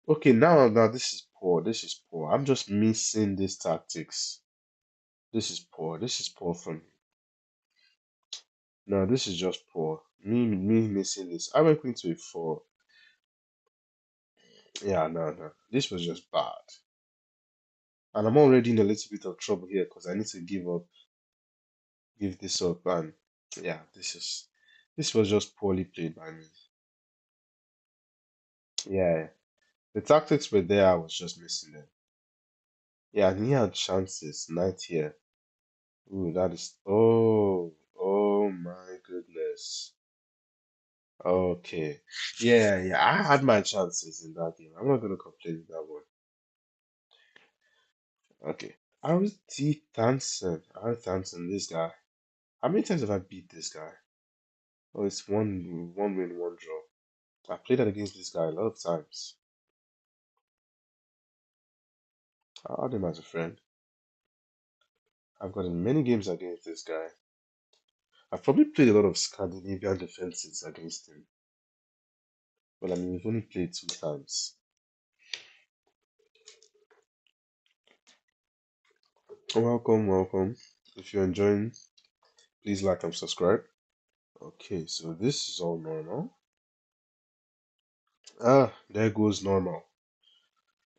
Okay, now this is poor. This is poor. I'm just missing these tactics. This is poor. This is poor for me. No, this is just poor. Me missing this. I went queen to a4. Yeah, no. This was just bad. And I'm already in a little bit of trouble here because I need to give this up, and yeah, this was just poorly played by me. Yeah, the tactics were there, I was just missing them. Yeah, and he had chances. Knight here. Ooh, that is, oh my goodness. Okay. Yeah, I had my chances in that game. I'm not gonna complain with that one. Okay. RT Thompson. RT Thompson, this guy. How many times have I beat this guy? Oh, it's one win, one draw. I played that against this guy a lot of times. I had him as a friend. I've gotten many games against this guy. I've probably played a lot of Scandinavian defenses against him. Well, I mean, we've only played 2 times. Welcome. If you're enjoying, please like and subscribe. Okay, so this is all normal. Ah, there goes normal.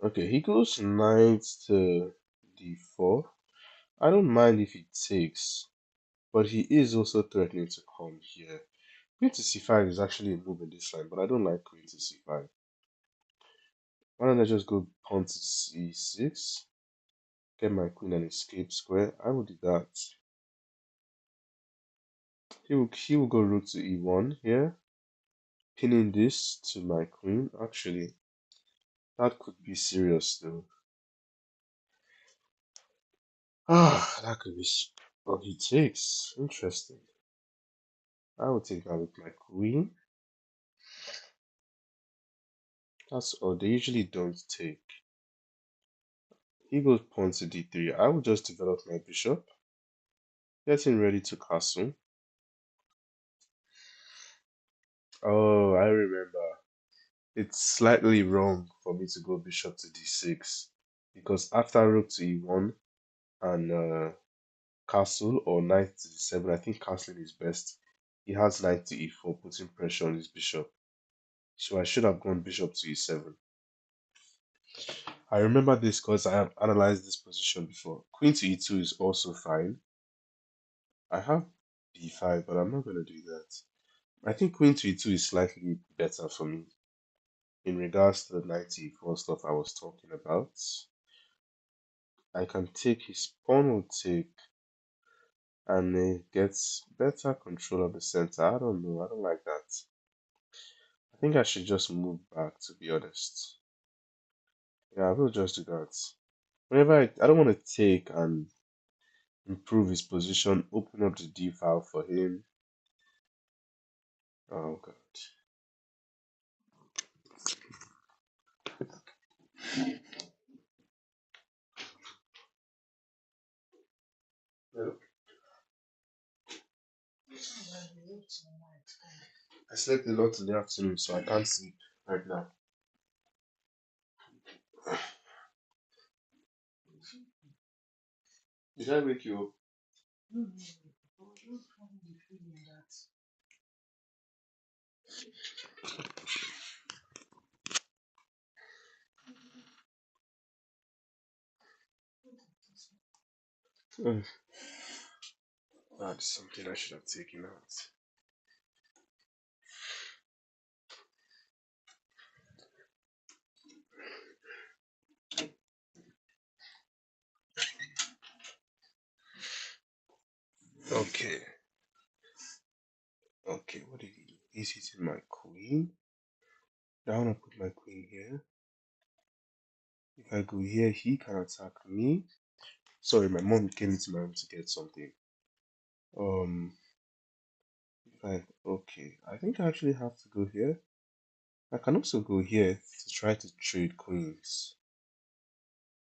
Okay, he goes knight to d4. I don't mind if he takes, but he is also threatening to come here. Queen to c5 is actually a move in this line, but I don't like queen to c5. Why don't I just go pawn to c6, get my queen and escape square? I will do that. He will go rook to e1 here, pinning this to my queen. Actually, that could be serious though. Ah, that could be. Oh, he takes. Interesting. I will take that with my queen. That's all. They usually don't take. He goes pawn to d3. I will just develop my bishop, getting ready to castle. Oh, I remember. It's slightly wrong for me to go bishop to d6 because after rook to e1 and castle or knight to d7, I think castling is best. He has knight to e4, putting pressure on his bishop. So I should have gone bishop to e7. I remember this because I have analyzed this position before. Queen to e2 is also fine. I have b5, but I'm not going to do that. I think queen to e2 is slightly better for me in regards to the knight to e4 stuff I was talking about. I can take his pawn will take and it gets better control of the center. I don't know. I don't like that. I think I should just move back, to be honest. Yeah, I will just do that. Whenever I don't want to take and improve his position, open up the D file for him. Oh god. Well, I slept a lot in the afternoon, so I can't sleep right now. Did I wake you up? Ugh, that's something I should have taken out. Okay. Okay, what did he do? He's hitting my queen. I want to put my queen here. If I go here, he can attack me. Sorry, my mom came into my room to get something. If I okay, I think I actually have to go here. I can also go here to try to trade queens.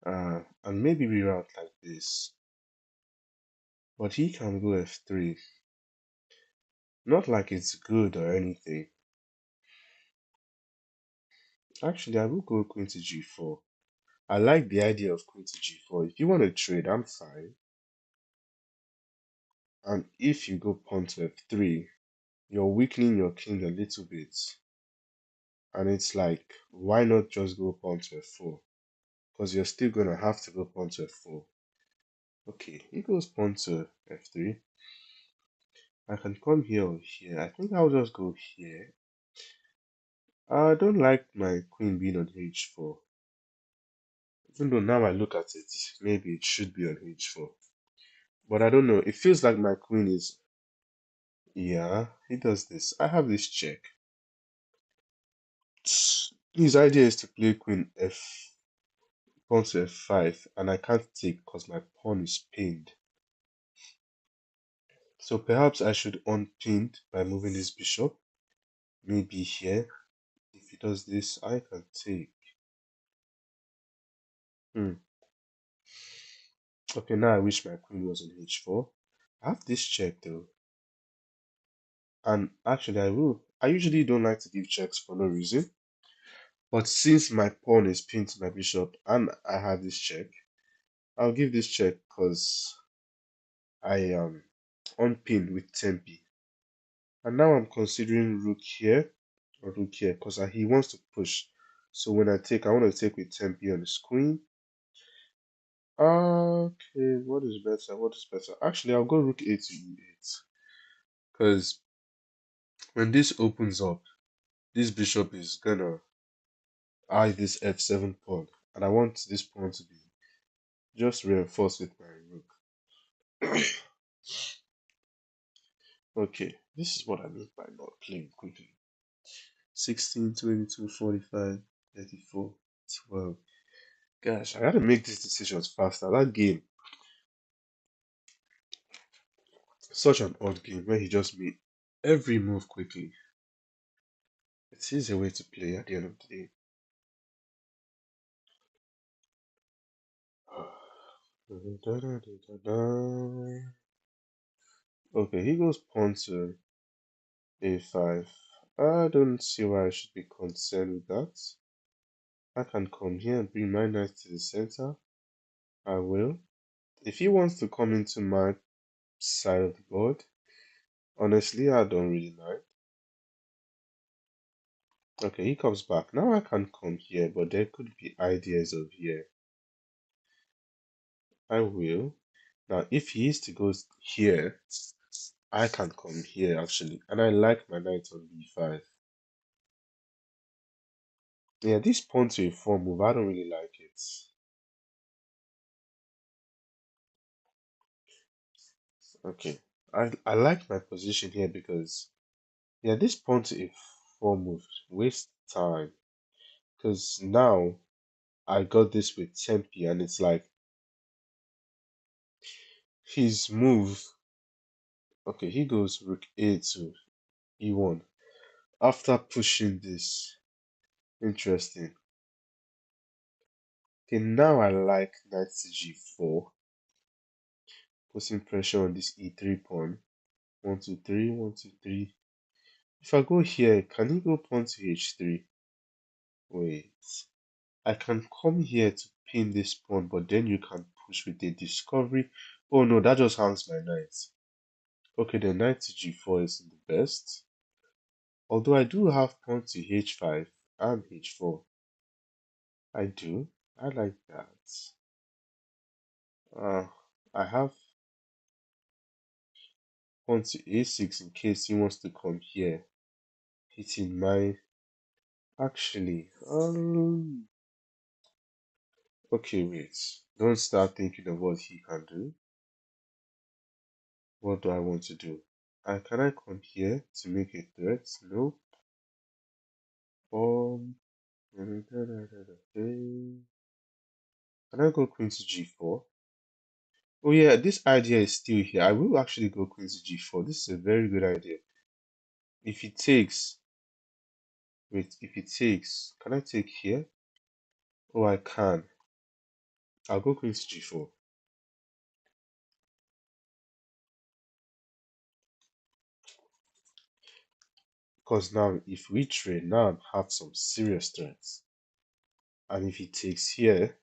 And maybe reroute like this. But he can go f3. Not like it's good or anything. Actually, I will go queen to g4. I like the idea of queen to g4. If you want to trade, I'm fine. And if you go pawn to f3, you're weakening your king a little bit. And it's like, why not just go pawn to f4? Because you're still going to have to go pawn to f4. Okay, he goes pawn to f3. I can come here or here. I think I'll just go here. I don't like my queen being on h4. Even though now I look at it, maybe it should be on h4. But I don't know. It feels like my queen is... Yeah, he does this. I have this check. His idea is to play queen f, pawn to f5, and I can't take because my pawn is pinned. So perhaps I should unpin by moving this bishop. Maybe here. If he does this, I can take. Okay, now I wish my queen was on h4. I have this check though. And actually I usually don't like to give checks for no reason. But since my pawn is pinned to my bishop and I have this check, I'll give this check because I am unpinned with tempi. And now I'm considering rook here or rook here because he wants to push. So when I take, I want to take with tempi on his queen. Okay, what is better? What is better? Actually, I'll go rook a to e8 because when this opens up, this bishop is gonna eye this f7 pawn, and I want this pawn to be just reinforced with my rook. Okay, this is what I mean by not playing quickly. 16, 22, 45, 34, 12. Gosh, I gotta make these decisions faster. That game, such an odd game where he just made every move quickly. It is a way to play at the end of the day. Okay, he goes pawn to a5. I don't see why I should be concerned with that. I can come here and bring my knight to the center. I will. If he wants to come into my side of the board, honestly, I don't really mind. Okay, he comes back. Now I can come here, but there could be ideas of here. I will. Now, if he is to go here, I can come here actually. And I like my knight on b5. Yeah, this pawn to a4 move, I don't really like it. Okay, I like my position here because, yeah, this pawn to a4 move wastes time. Because now I got this with tempi and it's like his move. Okay, he goes rook a to e1 after pushing this. Interesting. Okay, now I like knight to g4, putting pressure on this e3 pawn. 1, 2, 3, 1, 2, 3. If I go here, can he go pawn to h3? Wait, I can come here to pin this pawn, but then you can push with a discovery. Oh no, that just hangs my knight. Okay, the knight to g4 is the best. Although I do have pawn to h5 and h4. I do. I like that. I have pawn to a6 in case he wants to come here. Hitting my... Actually, okay, wait. Don't start thinking of what he can do. What do I want to do? Can I come here to make a threat? Nope. Um, can I go queen to g4? Oh yeah, this idea is still here. I will actually go queen to g4. This is a very good idea. If he takes, Wait, if he takes, can I take here? Oh, I can. I'll go queen to g4. Because now, if we trade, now I have some serious threats. And if he takes here,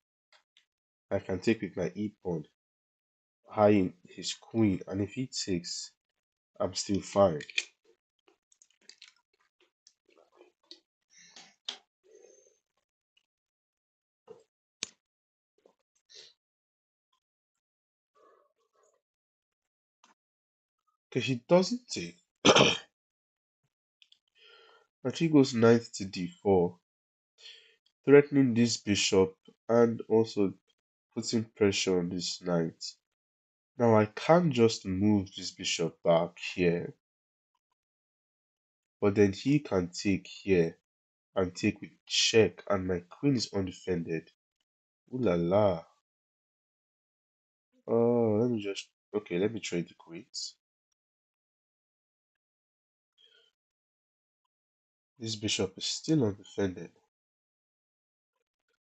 I can take with my e pawn, high in his queen. And if he takes, I'm still fine. If he doesn't take, and he goes knight to d4, threatening this bishop and also putting pressure on this knight. Now I can't just move this bishop back here, but then he can take here and take with check, and my queen is undefended. Ooh la la. Oh, let me trade the queens. This bishop is still undefended.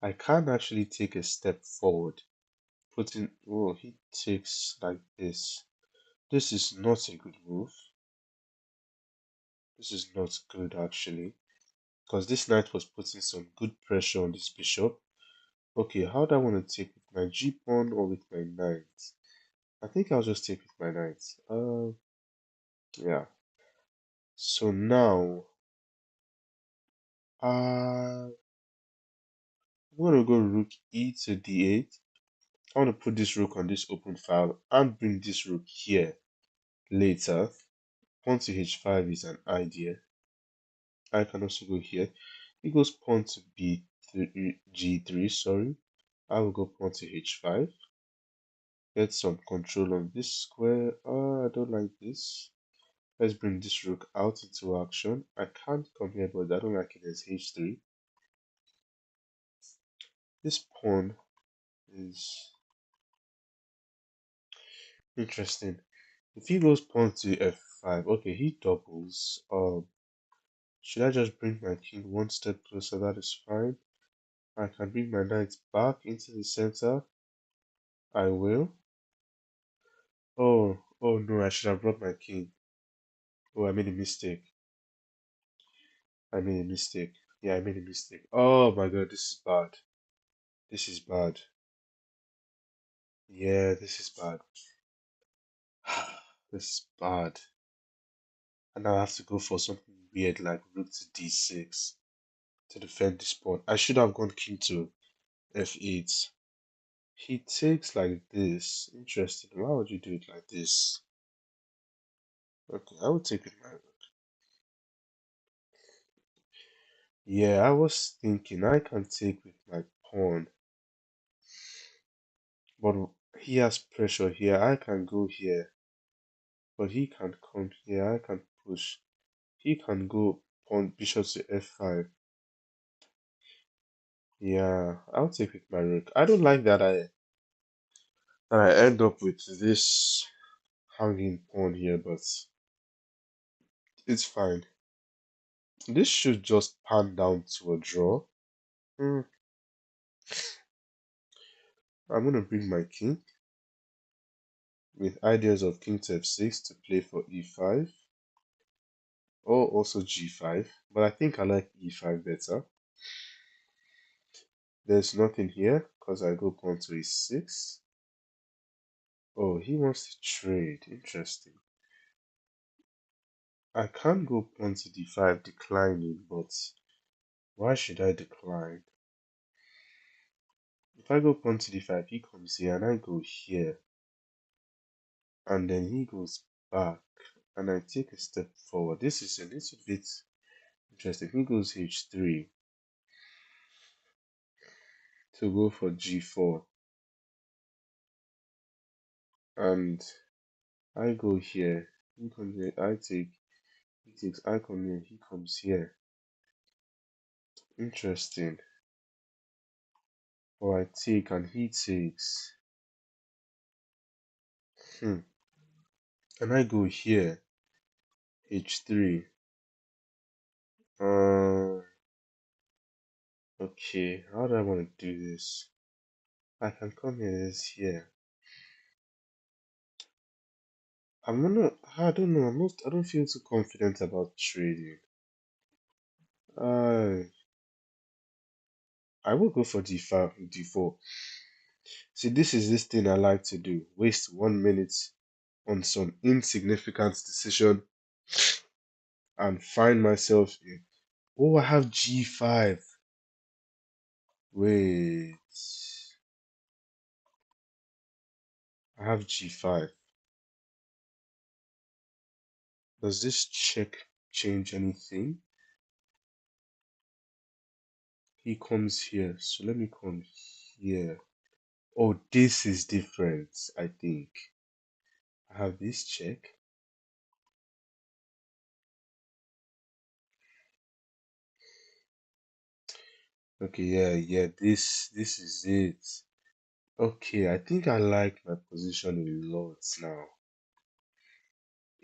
I can't actually take a step forward. Oh, he takes like this. This is not a good move. This is not good actually, because this knight was putting some good pressure on this bishop. Okay, how do I want to take with my g pawn or with my knight? I think I'll just take with my knight. Yeah. So now, I'm gonna go rook e to d8. I want to put this rook on this open file and bring this rook here later. Pawn to h5 is an idea. I can also go here. He goes pawn to g3, sorry. I will go pawn to h5. Get some control on this square. I don't like this. Let's bring this rook out into action. I can't come here, but I don't like it as h3. This pawn is interesting. If he goes pawn to f5, okay, he doubles. Should I just bring my king one step closer? That is fine. I can bring my knight back into the center. I will. Oh no, I should have brought my king. Oh, I made a mistake. I made a mistake. Yeah, I made a mistake. Oh my god, this is bad. This is bad. Yeah, this is bad. This is bad. And now I have to go for something weird like rook to d6 to defend this pawn. I should have gone king to f8. He takes like this. Interesting. Why would you do it like this? Okay, I will take with my rook. Yeah, I was thinking I can take with my pawn, but he has pressure here. I can go here, but he can come here. I can push. He can go pawn bishop to f5. Yeah, I'll take with my rook. I don't like that I end up with this hanging pawn here, but it's fine. This should just pan down to a draw. Hmm, I'm gonna bring my king with ideas of king to f6 to play for e5 or also g5, but I think I like e5 better. There's nothing here because I go pawn to e6. Oh, he wants to trade. Interesting. I can't go pawn to d5 declining, but why should I decline? If I go pawn to d5, he comes here and I go here. And then he goes back and I take a step forward. This is a little bit interesting. He goes h3 to go for g4. And I go here. He comes here. I take. He takes. I come here. He comes here. Interesting. Or I take and he takes. Hmm. And I go here. h3. Okay, how do I want to do this? I can come here, this here. I'm gonna, I don't know, I don't feel too confident about trading. Uh, I will go for D5, D4. See, this is this thing I like to do. Waste 1 minute on some insignificant decision and find myself in. Oh, I have G5. Wait. I have G5. Does this check change anything? He comes here, so let me come here. Oh, this is different, I think. I have this check. Okay, yeah, this is it. Okay, I think I like my position a lot now.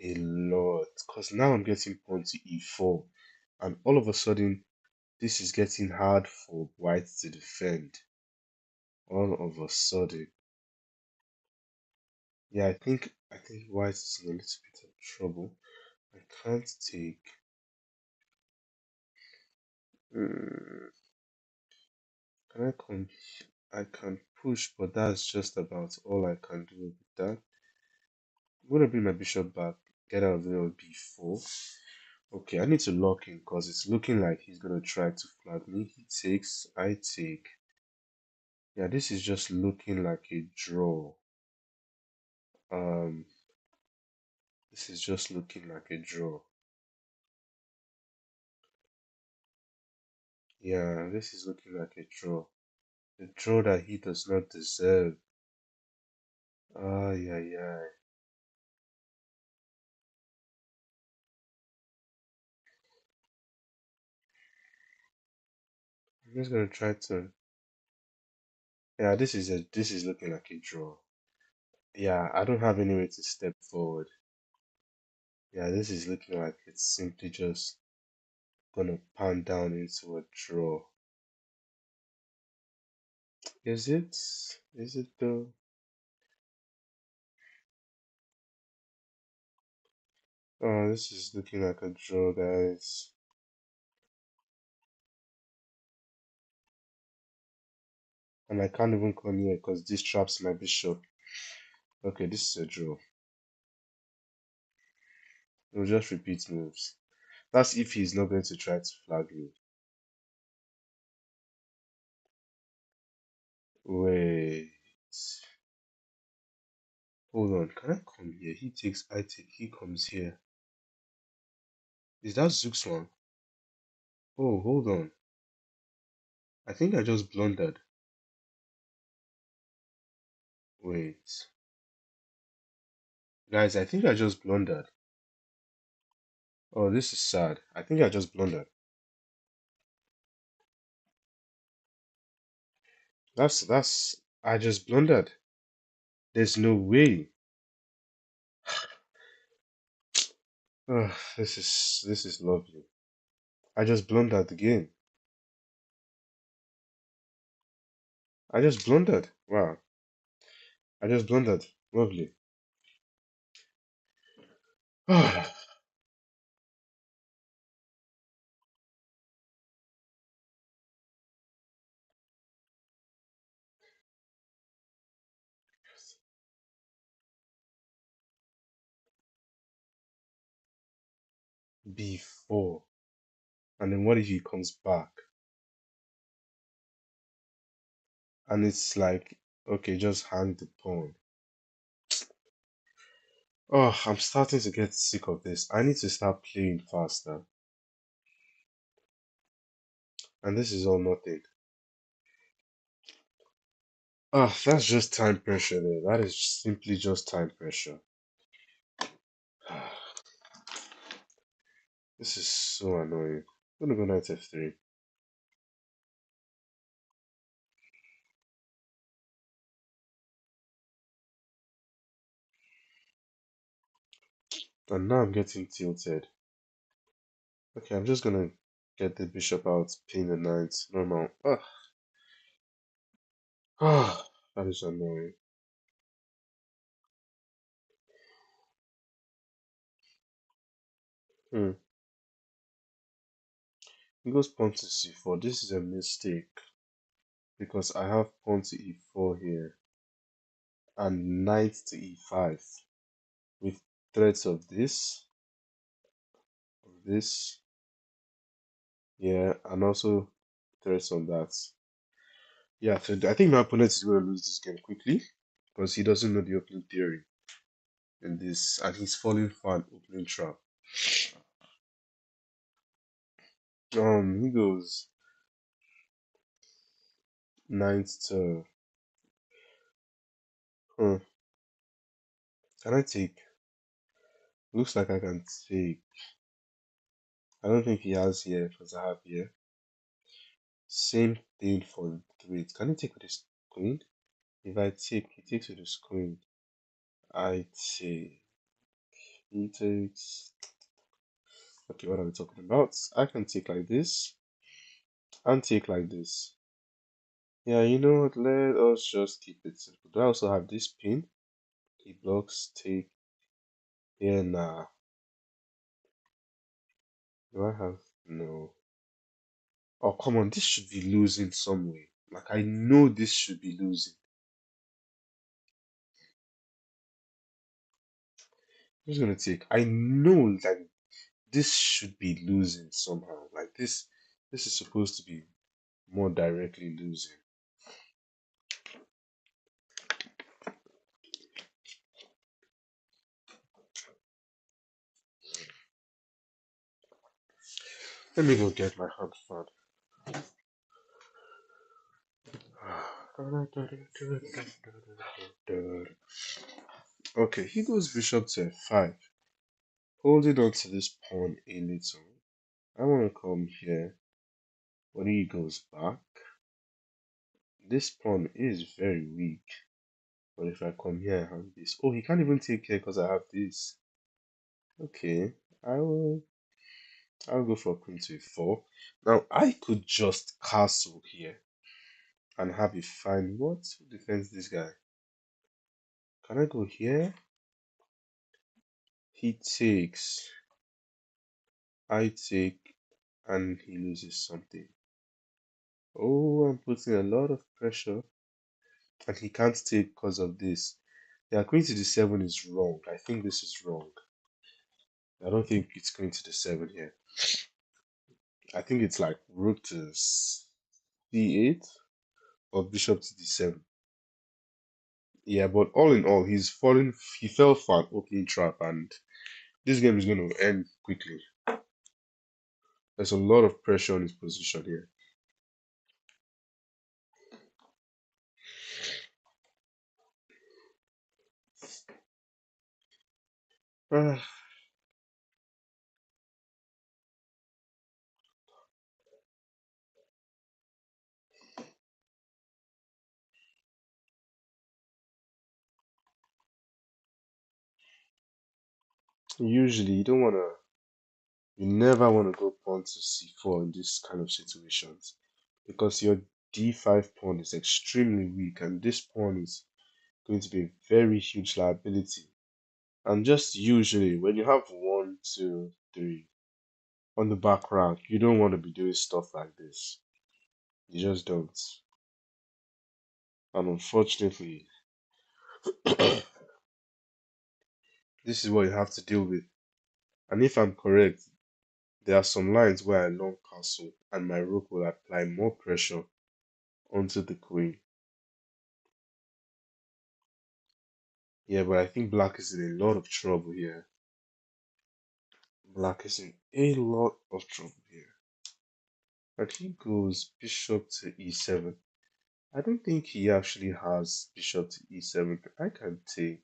A lot. Because now I'm getting pawn to e4. And all of a sudden, this is getting hard for white to defend. All of a sudden. Yeah, I think white is in a little bit of trouble. I can't take. Mm, can I come? I can push, but that's just about all I can do with that. I'm gonna bring my bishop back, get out of there on b4. Okay, I need to lock in because it's looking like he's gonna try to flag me. He takes, I take. Yeah, this is just looking like a draw. Um, this is just looking like a draw. Yeah, this is looking like a draw. A draw that he does not deserve. Ah, yeah, yeah. I'm just gonna try to. Yeah, this is looking like a draw. Yeah, I don't have any way to step forward. Yeah, this is looking like it's simply just gonna pan down into a draw. Is it? Is it though? Oh, this is looking like a draw, guys. And I can't even come here because this traps my bishop. Okay, this is a draw. We'll just repeat moves. That's if he's not going to try to flag me. Wait. Hold on. Can I come here? He takes, I take. He comes here. Is that Zook's one? Oh, hold on. I think I just blundered. Wait. Guys, I think I just blundered. Oh, this is sad. I think I just blundered. I just blundered. There's no way. Oh, this is lovely. I just blundered again. I just blundered. Wow. I just blundered. Lovely. B4. And then what if he comes back? And it's like, okay, just hang the pawn. Oh, I'm starting to get sick of this. I need to start playing faster. And this is all nothing. Ah, that's just time pressure there. That is simply just time pressure. This is so annoying. I'm gonna go knight f3. And now I'm getting tilted. Okay, I'm just gonna Get the bishop out, pin the knight, normal. Ah, that is annoying. Hmm. He goes pawn to c4. This is a mistake because I have pawn to e4 here and knight to e5 with threats of this, yeah, and also threats on that. Yeah, so I think my opponent is going to lose this game quickly because he doesn't know the opening theory in this, and he's falling for an opening trap. He goes knight to. Huh, can I take? Looks like I can take. I don't think he has here because I have here. Same thing for three. Can he take with his queen? If I take, he takes with his queen. I take. He takes. Okay, what are we talking about? I can take like this and take like this. Yeah, you know what? Let us just keep it simple. Do I also have this pin? He blocks, take. Yeah, nah. Do I have? No. Oh, come on. This should be losing some way. Like, I know this should be losing. I'm just gonna take. I know that this should be losing somehow. Like, this is supposed to be more directly losing. Let me go get my hand fan. Okay, he goes bishop to f5, holding on to this pawn a little. I want to come here, but he goes back. This pawn is very weak, but if I come here, I have this. Oh, he can't even take care because I have this. Okay, I will. I'll go for queen to e4. Now I could just castle here and have a fine. What? Who defends this guy? Can I go here? He takes. I take, and he loses something. Oh, I'm putting a lot of pressure, and he can't take because of this. Yeah, queen to the 7 is wrong. I think this is wrong. I don't think it's queen to the 7 here. I think it's like rook to c8 or bishop to d7. Yeah, but all in all, he fell for an opening trap, and this game is going to end quickly. There's a lot of pressure on his position here. Ah, usually, you never want to go pawn to c4 in this kind of situations because your d5 pawn is extremely weak, and this pawn is going to be a very huge liability. And just usually, when you have one, two, three on the back rank, you don't want to be doing stuff like this. You just don't. And unfortunately, this is what you have to deal with. And if I'm correct, there are some lines where I long castle and my rook will apply more pressure onto the queen. Yeah, but I think black is in a lot of trouble here. Black is in a lot of trouble here. And he goes bishop to e7. I don't think he actually has bishop to e7. I can take.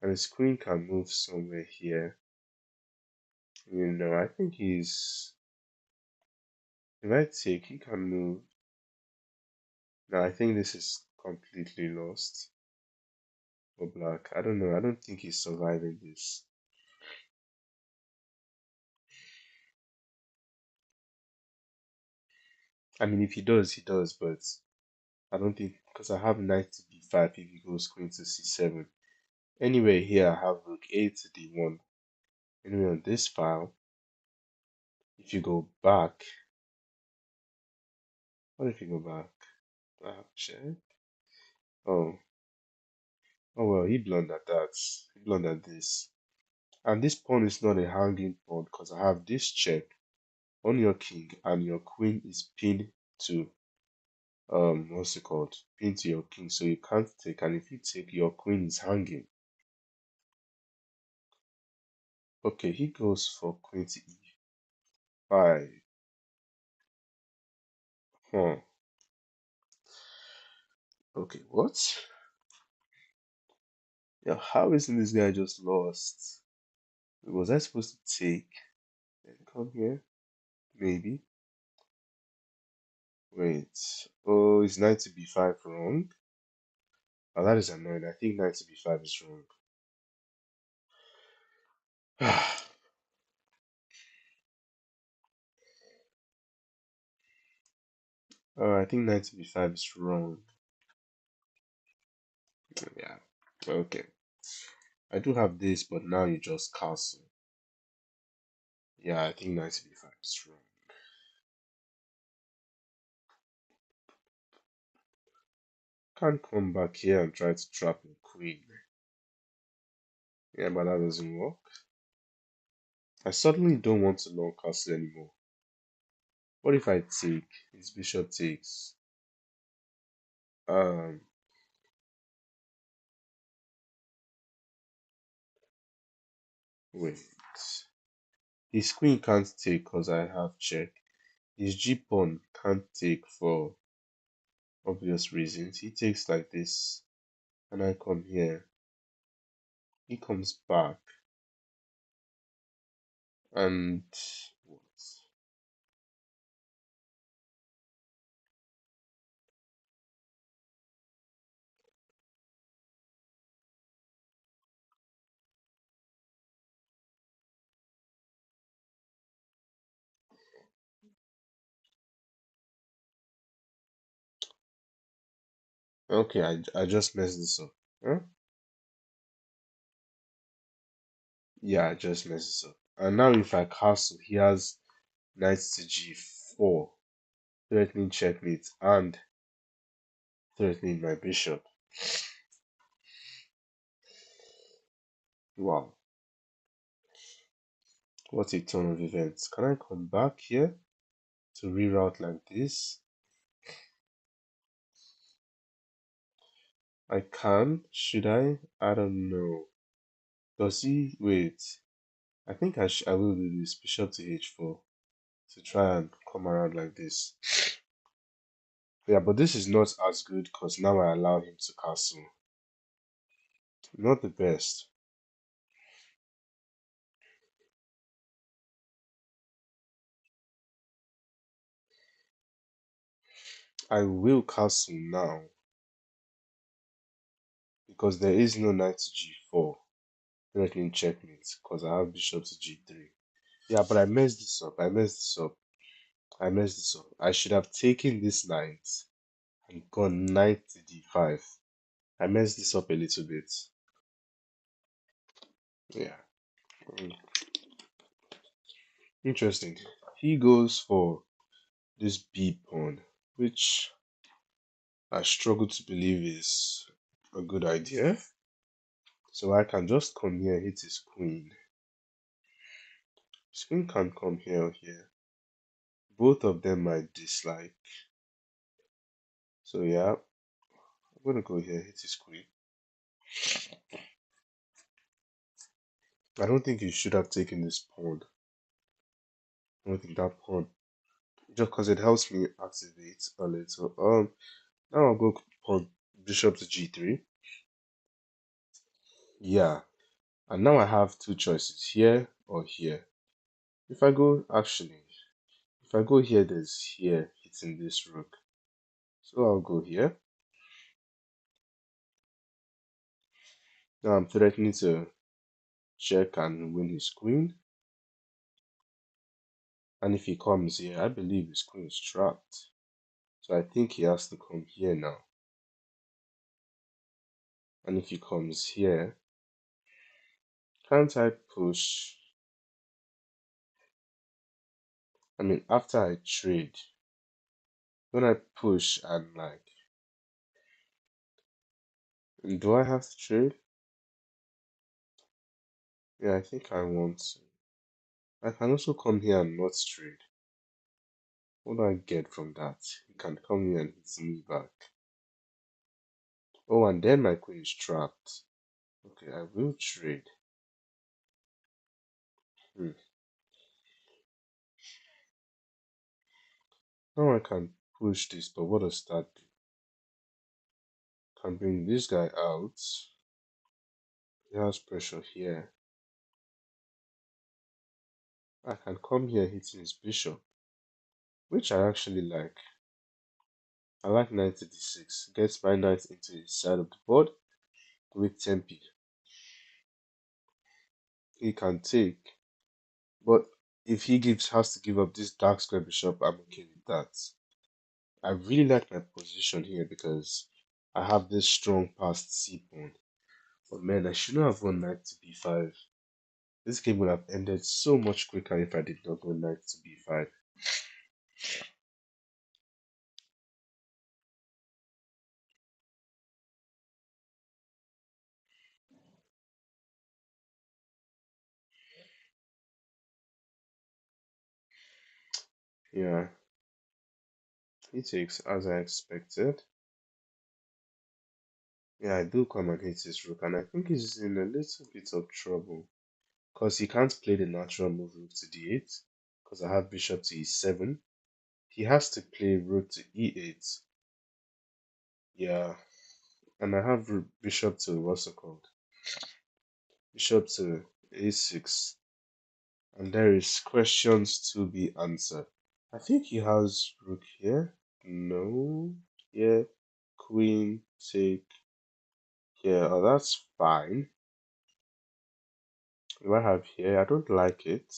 And his queen can move somewhere here. You know, I think he's. If I take, he can move. Now, I think this is completely lost for black. I don't know. I don't think he's surviving this. I mean, if he does, he does, but I don't think because I have knight to b5 if he goes queen to c7. Anyway, here I have rook a to d1. Anyway, on this file, if you go back, what if you go back? I have check. Oh, oh well, he blundered that. He blundered this. And this pawn is not a hanging pawn because I have this check on your king and your queen is pinned to what's it called? Pinned to your king, so you can't take. And if you take, your queen is hanging. Okay, he goes for queen to e5. Huh. Okay, what? Yeah, how isn't this guy just lost? Was I supposed to take and come here? Maybe. Wait. Oh, is knight to b5 wrong? Oh, that is annoying. I think knight to b5 is wrong. Oh, I think knight to b5 is wrong. Yeah. Okay. I do have this, but now you just castle. Yeah, I think knight to b5 is wrong. Can't come back here and try to trap your queen. Yeah, but that doesn't work. I suddenly don't want to long castle anymore. What if I take? His bishop takes. Um, wait. His queen can't take because I have check. His g pawn can't take for obvious reasons. He takes like this, and I come here. He comes back, and what? Okay, I just messed this up. Huh? Yeah, I just messed this up. And now if I castle, he has knight to g4, threatening checkmate and threatening my bishop. Wow, what a turn of events. Can I come back here to reroute like this? I can. Should I? I don't know. Does he? Wait. I think I will do this. Bishop to h4 to try and come around like this. Yeah, but this is not as good because now I allow him to castle. Not the best. I will castle now because there is no knight to g4 threatening checkmate because I have bishop to g3. Yeah, but I messed this up. I messed this up. I messed this up. I should have taken this knight and gone knight to d5. I messed this up a little bit. Yeah. Mm. Interesting. He goes for this b pawn, which I struggle to believe is a good idea. So I can just come here and hit his queen. His queen can come here or here. Both of them might dislike. So yeah, I'm gonna go here, hit his queen. I don't think he should have taken this pawn. I don't think that pawn, just because it helps me activate a little. Now I'll go pawn bishop to g3. Yeah, and now I have two choices, here or here. If I go, actually, if I go here, there's here hitting this rook. So I'll go here. Now I'm threatening to check and win his queen. And if he comes here, I believe his queen is trapped. So I think he has to come here now. And if he comes here, can't I push? I mean, after I trade, when I push and like, do I have to trade? Yeah, I think I want to. I can also come here and not trade. What do I get from that? He can come here and hit me back. Oh, and then my queen is trapped. Okay, I will trade. Hmm. Now I can push this, but what does that do? Can bring this guy out. He has pressure here. I can come here hitting his bishop, which I actually like. I like knight to d6. Gets my knight into his side of the board with tempi. He can take, but if he has to give up this dark square bishop, I'm okay with that. I really like my position here because I have this strong passed c pawn. But man, I shouldn't have won knight to b5. This game would have ended so much quicker if I did not go knight to b5. Yeah, he takes as I expected. Yeah, I do come and hit his rook, and I think he's in a little bit of trouble. Because he can't play the natural move rook to d8, because I have bishop to e7. He has to play rook to e8. Yeah, and I have bishop to, what's it called? Bishop to a6. And there is questions to be answered. I think he has rook here. No. Yeah. Queen, take. Yeah, oh, that's fine. What I have here, I don't like it.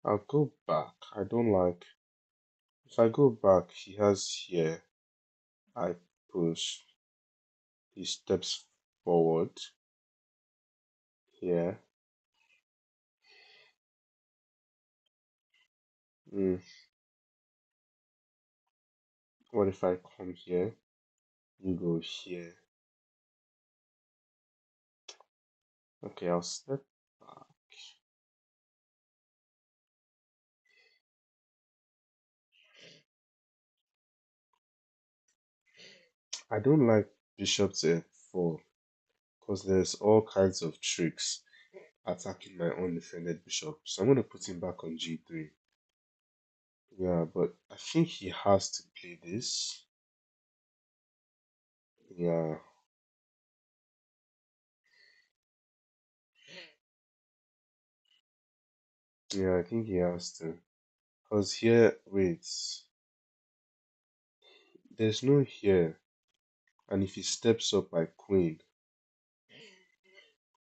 I'll go back. I don't like. If I go back, he has here. I push. He steps forward. Here. Mm. What if I come here? You go here. Okay, I'll step back. I don't like bishop to f4 because there's all kinds of tricks attacking my undefended bishop. So I'm going to put him back on g3. Yeah, but I think he has to play this. Yeah. Yeah, I think he has to. Because here, wait, there's no here. And if he steps up by queen,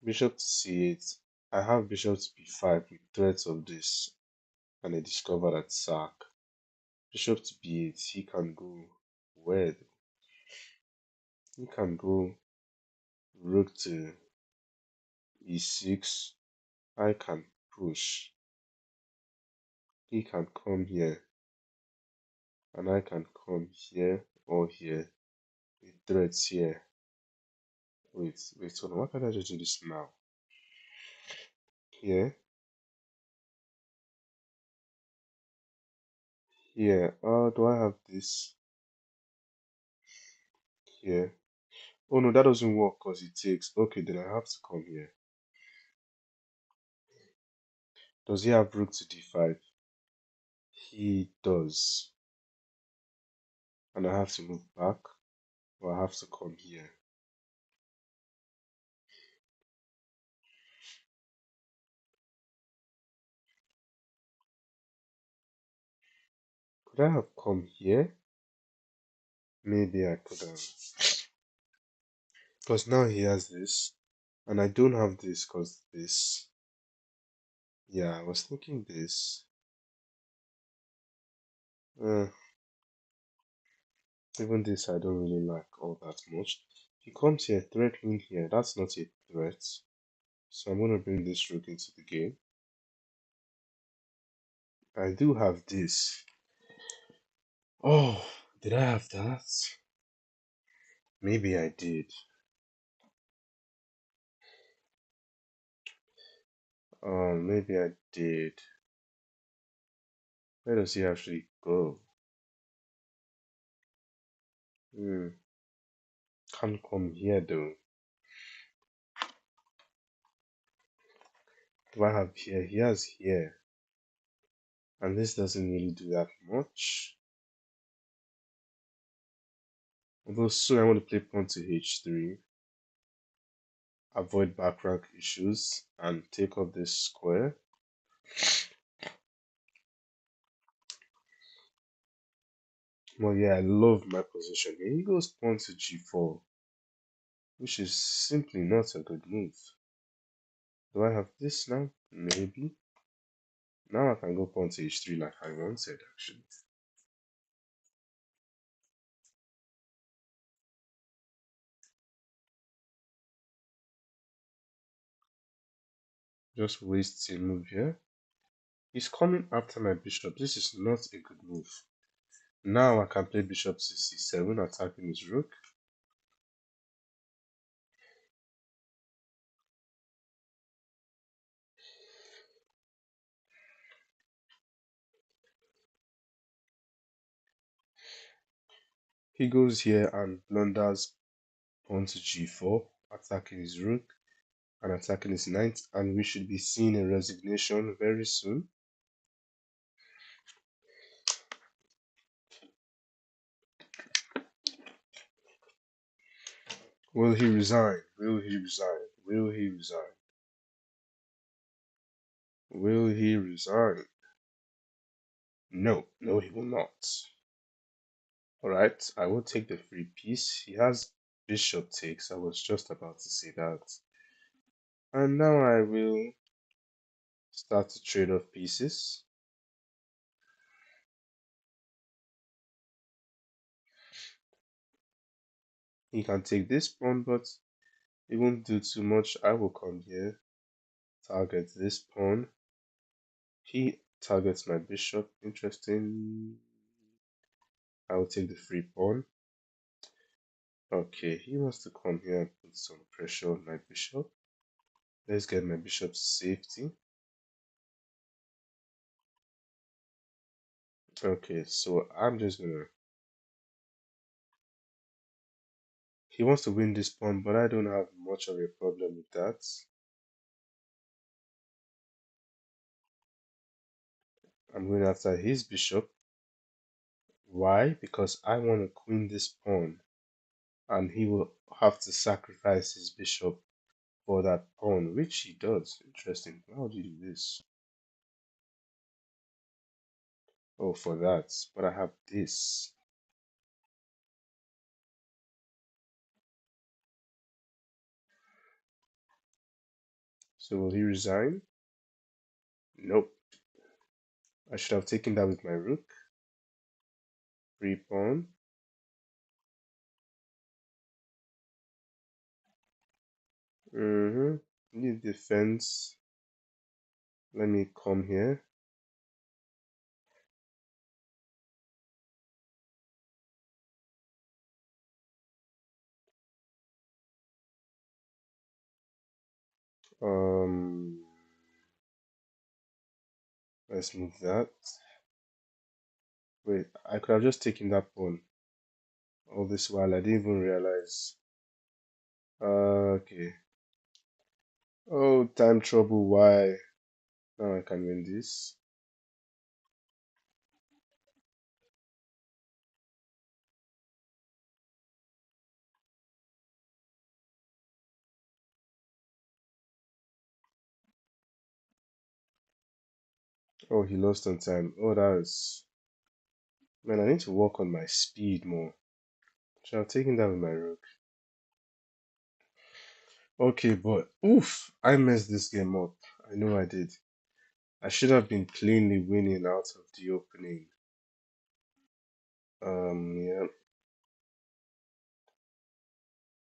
bishop to c8, I have bishop to b5 with threats of this. And I discover that sack. Bishop to b8, he can go where? He can go rook to e6. I can push. He can come here. And I can come here or here with threats here. Wait, hold on. Why can't I just do this now? Here, here. Do I have this here? Oh no, that doesn't work because it takes. Okay, then I have to come here. Does he have rook to d5? He does. And I have to move back, or I have to come here. Could I have come here? Maybe I could have. Because now he has this, and I don't have this because this. Yeah, I was thinking this. Uh, Even this I don't really like all that much. He comes here threatening here. That's not a threat. So I'm gonna bring this rook into the game. I do have this. Oh, did I have that? Maybe I did. Maybe I did. Where does he actually go? Hmm. Can't come here though. Do I have here? He has here. And this doesn't really do that much. Although soon I want to play pawn to h3. Avoid back rank issues and take up this square. Well, yeah, I love my position here. He goes pawn to g4, which is simply not a good move. Do I have this now? Maybe. Now I can go pawn to h3 like I wanted, actually. Just waste a move here. He's coming after my bishop. This is not a good move. Now I can play bishop to c7, attacking his rook. He goes here and blunders pawn to g4, attacking his rook and attacking his knight, and we should be seeing a resignation very soon. Will he resign? Will he resign? Will he resign? Will he resign? No, no, he will not. Alright, I will take the free piece. He has bishop takes. I was just about to say that. And now I will start to trade off pieces. He can take this pawn, but it won't do too much. I will come here, target this pawn. He targets my bishop. Interesting. I will take the free pawn. Okay, he wants to come here and put some pressure on my bishop. Let's get my bishop to safety. Okay, so I'm just gonna... He wants to win this pawn, but I don't have much of a problem with that. I'm going after his bishop. Why? Because I want to queen this pawn, and he will have to sacrifice his bishop for that pawn, which he does. Interesting. How do you do this? Oh, for that. But I have this. So will he resign? Nope. I should have taken that with my rook. Free pawn. Need defense. Let me come here. Um, let's move that. Wait, I could have just taken that pawn all this while. I didn't even realize. Okay. Oh, time trouble. Why? Now I can win this. Oh, he lost on time. Oh, that is... Man, I need to work on my speed more. Should have taken that with my rook. Okay, but oof, I messed this game up. I know I did. I should have been cleanly winning out of the opening. Yeah,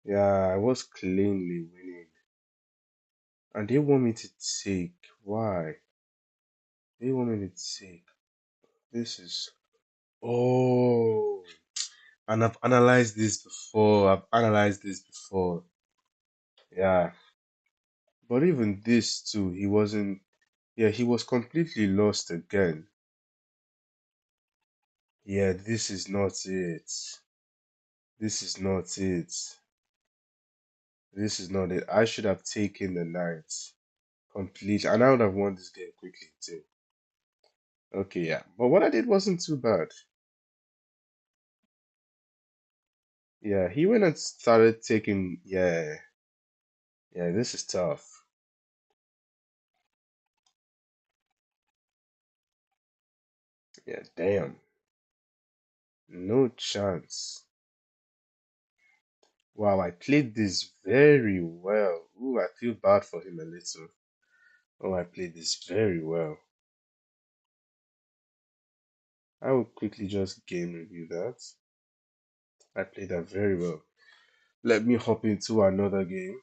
yeah, I was cleanly winning, and they want me to take. Why? They want me to take. This is. Oh, and I've analyzed this before. I've analyzed this before. Yeah, but even this too, he wasn't. Yeah, he was completely lost again. Yeah, this is not it. This is not it. This is not it. I should have taken the knight completely, and I would have won this game quickly too. Okay, yeah. But what I did wasn't too bad. Yeah, he went and started taking. Yeah, yeah, this is tough. Yeah, damn. No chance. Wow, I played this very well. Ooh, I feel bad for him a little. Oh, I played this very well. I will quickly just game review that. I played that very well. Let me hop into another game.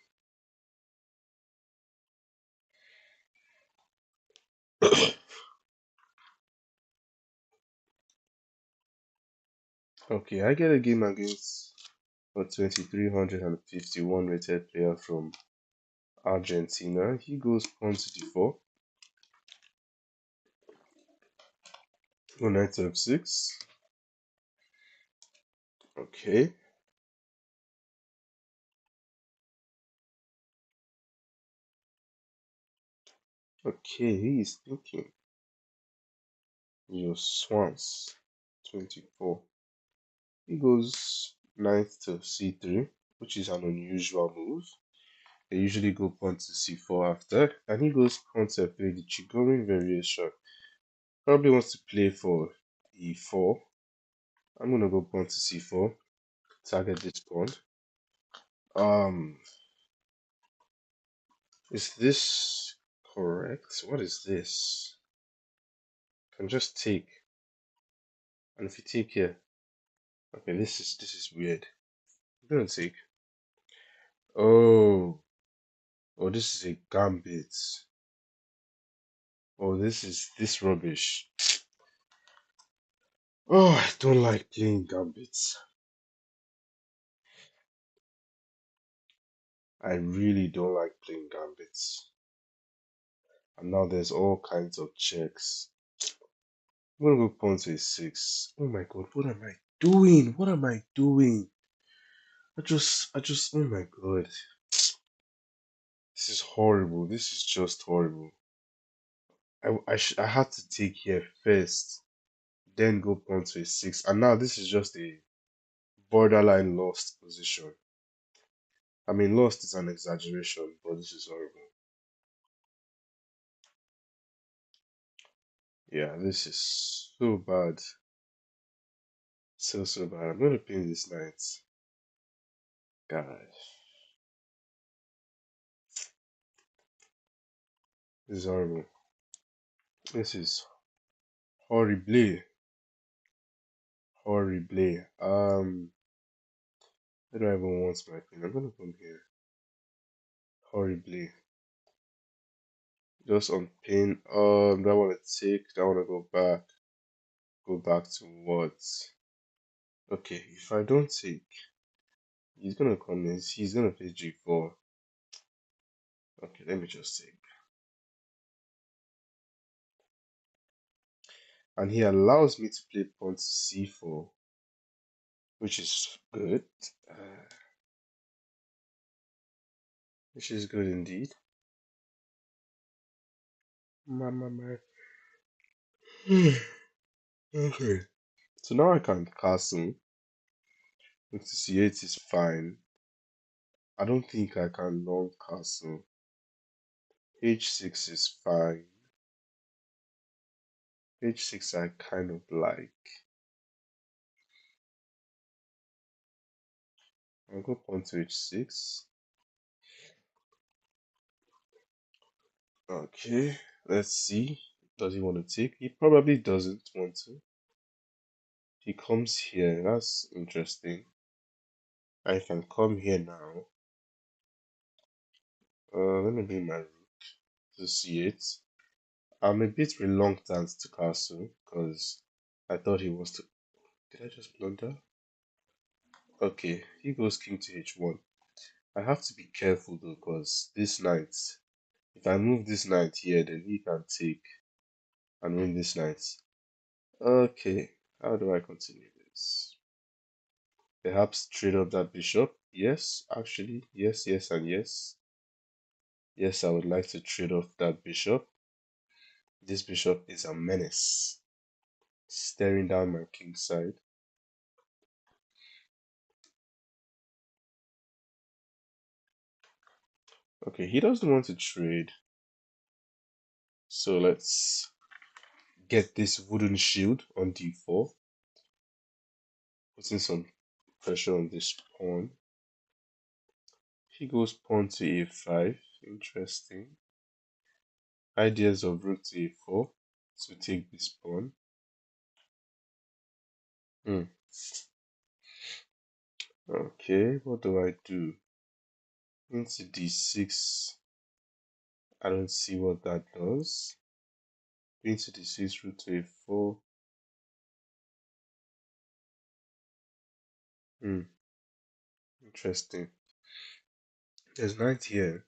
Okay, I get a game against a 2351 rated player from Argentina. He goes pawn to d4, go knight to f6. Okay, okay, he is thinking. Your swans 24. He goes knight to c3, which is an unusual move. They usually go pawn to c4 after, and he goes pawn to f3, the Chigorin variation. Probably wants to play for e4. I'm gonna go pawn to c4, target this pawn. Um, is this correct? What is this? Can just take, and if you take here, okay, this is weird. I'm gonna take. Oh, oh, this is a gambit. Oh, this rubbish. Oh, I don't like playing gambits. I really don't like playing gambits. And now there's all kinds of checks. I'm gonna go pawn to a6. Oh my god, what am I doing? What am I doing? Oh my god. This is horrible. This is just horrible. I had to take here first, then go pawn to a6. And now this is just a borderline lost position. I mean, lost is an exaggeration, but this is horrible. Yeah, this is so bad. So bad. I'm gonna pin this knight. Gosh, this is horrible. This is horrible. Horrible. I don't even want my pin. I'm gonna come here. Horribly. Just on pin. Do I wanna take? Do I wanna go back? Go back to what? Okay, if I don't take, he's gonna come in. He's gonna play g4. Okay, let me just take. And he allows me to play pawn to c4, which is good. Uh, which is good indeed. My. Okay. So now I can castle. Rook to c8 is fine. I don't think I can long castle. h6 is fine. h6 I kind of like. I'll go pawn to h6. Okay, let's see. Does he want to take? He probably doesn't want to. He comes here. That's interesting. I can come here now. Let me bring my rook to see it. I'm a bit reluctant to castle because I thought he was to. Did I just blunder? Okay, he goes king to h1. I have to be careful though, because this knight, if I move this knight here, then he can take and win this knight. Okay, how do I continue this? Perhaps trade up that bishop? Yes, actually, yes, yes, and yes. Yes, I would like to trade off that bishop. This bishop is a menace, staring down my king side. Okay, he doesn't want to trade. So let's get this wooden shield on d4, putting some pressure on this pawn. He goes pawn to a5. Interesting. Ideas of rook to a4 to take this pawn. Hmm. Okay, what do I do? Into d6. I don't see what that does. Into d6, rook to a4. Hmm. Interesting. There's knight here.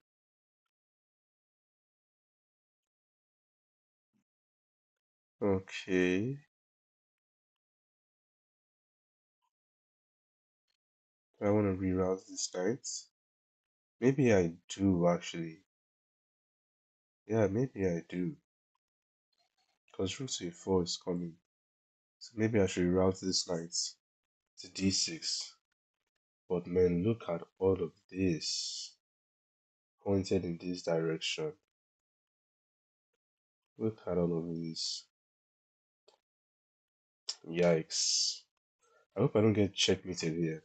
Okay. I want to reroute this knight. Maybe I do actually. Yeah, maybe I do. Because rook to a4 is coming. So maybe I should route this knight to d6. But man, look at all of this pointed in this direction. Look at all of this. Yikes. I hope I don't get checkmated here.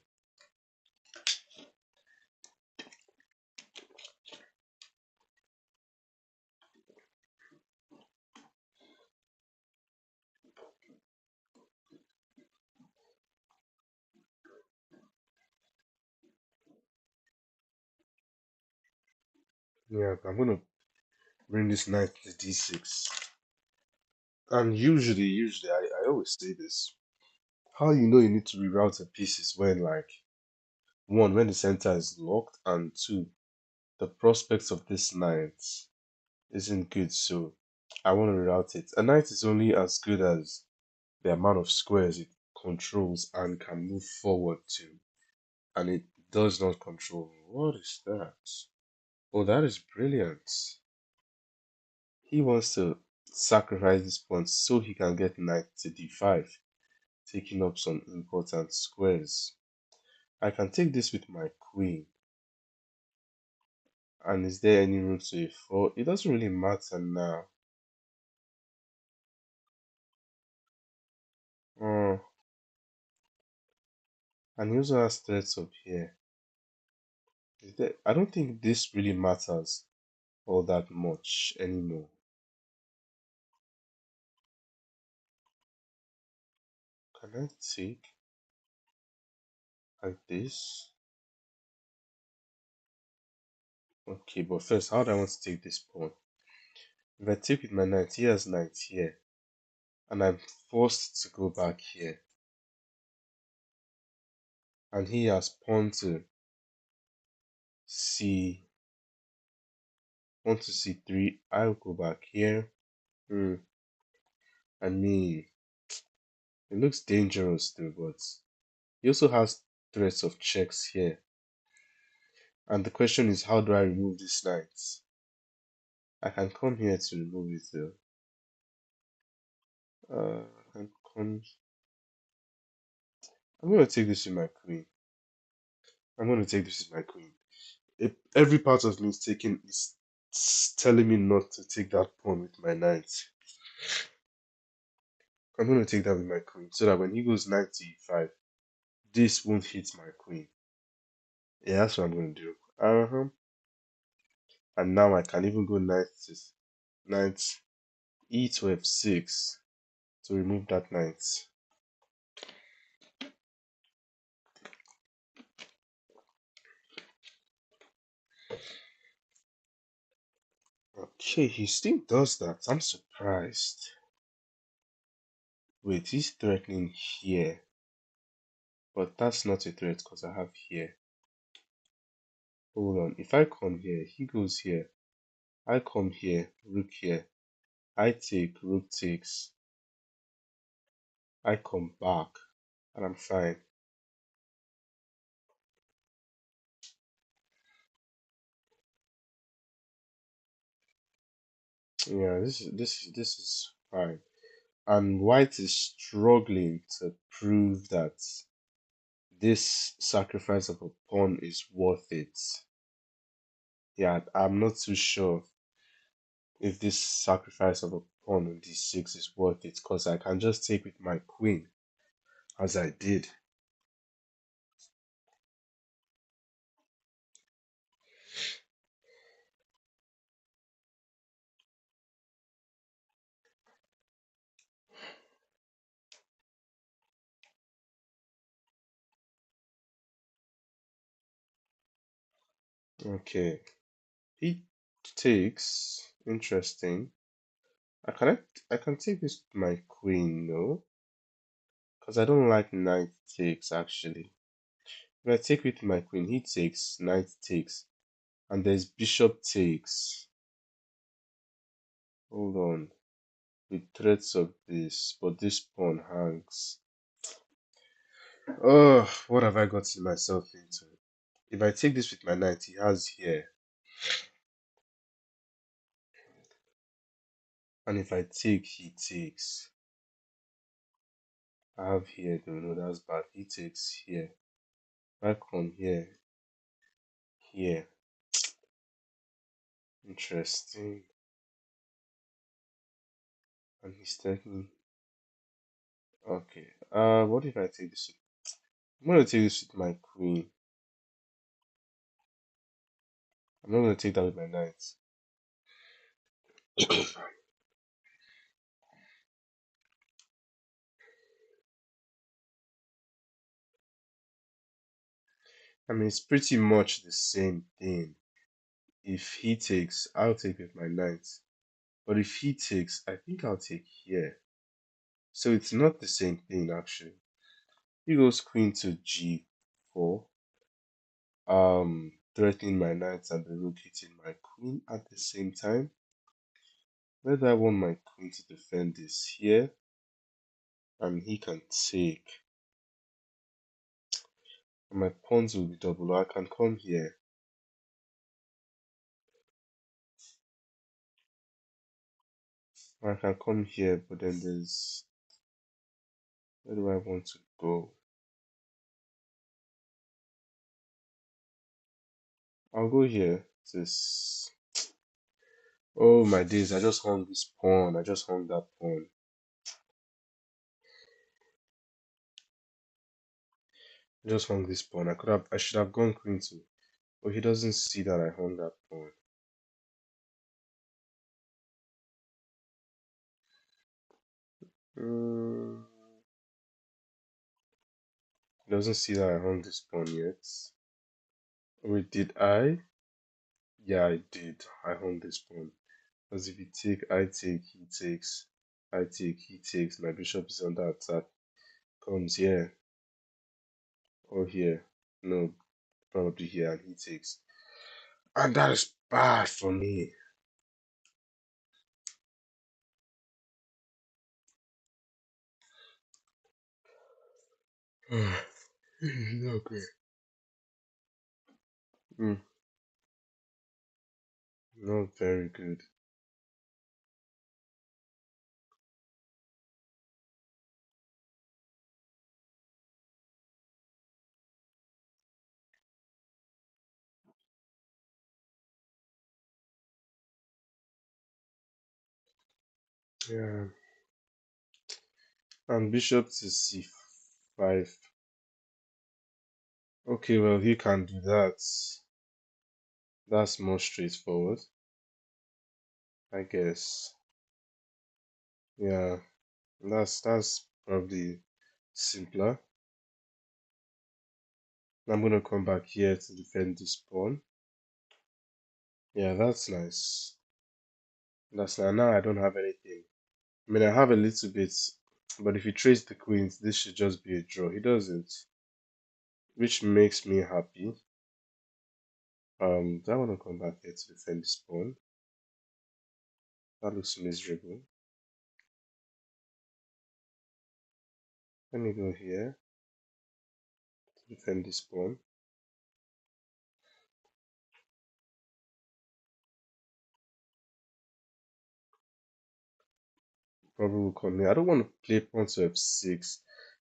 Yeah, I'm gonna bring this knight to d6. And usually, I always say this. How you know you need to reroute a piece is when, like, one, when the center is locked, and two, the prospects of this knight isn't good, so I want to reroute it. A knight is only as good as the amount of squares it controls and can move forward to, and it does not control. What is that? Oh, that is brilliant. He wants to sacrifice this pawn so he can get knight to d5, taking up some important squares. I can take this with my queen. And is there any rook to a4? It doesn't really matter now. Oh, and he also has threats up here. I don't think this really matters all that much anymore. Can I take like this? Okay, but first, how do I want to take this pawn? If I take with my knight, he has knight here, and I'm forced to go back here, and he has pawn to c, pawn to c3. I'll go back here. I mean, it looks dangerous too, but he also has threats of checks here. And the question is, how do I remove this knight? I can come here to remove it though. I can come. I'm gonna take this with my queen. I'm gonna take this with my queen. Every part of me is taking is telling me not to take that pawn with my knight. I'm gonna take that with my queen so that when he goes knight to e5, this won't hit my queen. Yeah, that's what I'm gonna do. And now I can even go knight e to f6 to remove that knight. Okay, he still does that. I'm surprised. Wait, he's threatening here. But that's not a threat because I have here. Hold on. If I come here, he goes here. I come here, rook here. I take, rook takes. I come back, and I'm fine. Yeah, this is fine. And white is struggling to prove that this sacrifice of a pawn is worth it. Yeah, I'm not too sure if this sacrifice of a pawn on d6 is worth it because I can just take with my queen as I did. Okay, he takes. Interesting. I can take this with my queen, no? Because I don't like knight takes actually. If I take with my queen, he takes, knight takes, and there's bishop takes. Hold on. With threats of this, but this pawn hangs. Oh, what have I gotten myself into? If I take this with my knight, he has here. And if I take, he takes. I have here, though, no, that's bad. He takes here. I come here, here. Interesting. And he's taking. Okay. What if I take this? I'm gonna take this with my queen. I'm not gonna take that with my knight. I mean, it's pretty much the same thing. If he takes, I'll take with my knight. But if he takes, I think I'll take here. So it's not the same thing actually. He goes queen to g4, threatening my knight and the rook hitting my queen at the same time. Whether I want my queen to defend this here, and he can take, and my pawns will be double. I can come here. I can come here, but then there's, where do I want to go? I'll go here. This. Oh my days! I just hung this pawn. I just hung that pawn. I just hung this pawn. I should have gone queen two. But he doesn't see that I hung that pawn. Mm, he doesn't see that I hung this pawn yet. Wait, did I? Yeah, I did. I hung this pawn. Because if you take, I take, he takes. I take, he takes. My bishop is under attack. Comes here. Or here. No, probably here. And he takes. And that is bad for me. Okay. Mm, not very good. Yeah. And bishop to c5. Okay, well, he can do that. That's more straightforward, I guess. Yeah, that's probably simpler. I'm gonna come back here to defend this pawn. Yeah, that's nice. That's now I don't have anything. I mean, I have a little bit, but if he trades the queens, this should just be a draw. He doesn't, which makes me happy. Do I want to come back here to defend this pawn? That looks miserable. Let me go here to defend this pawn. Probably will come here. I don't want to play pawn to f6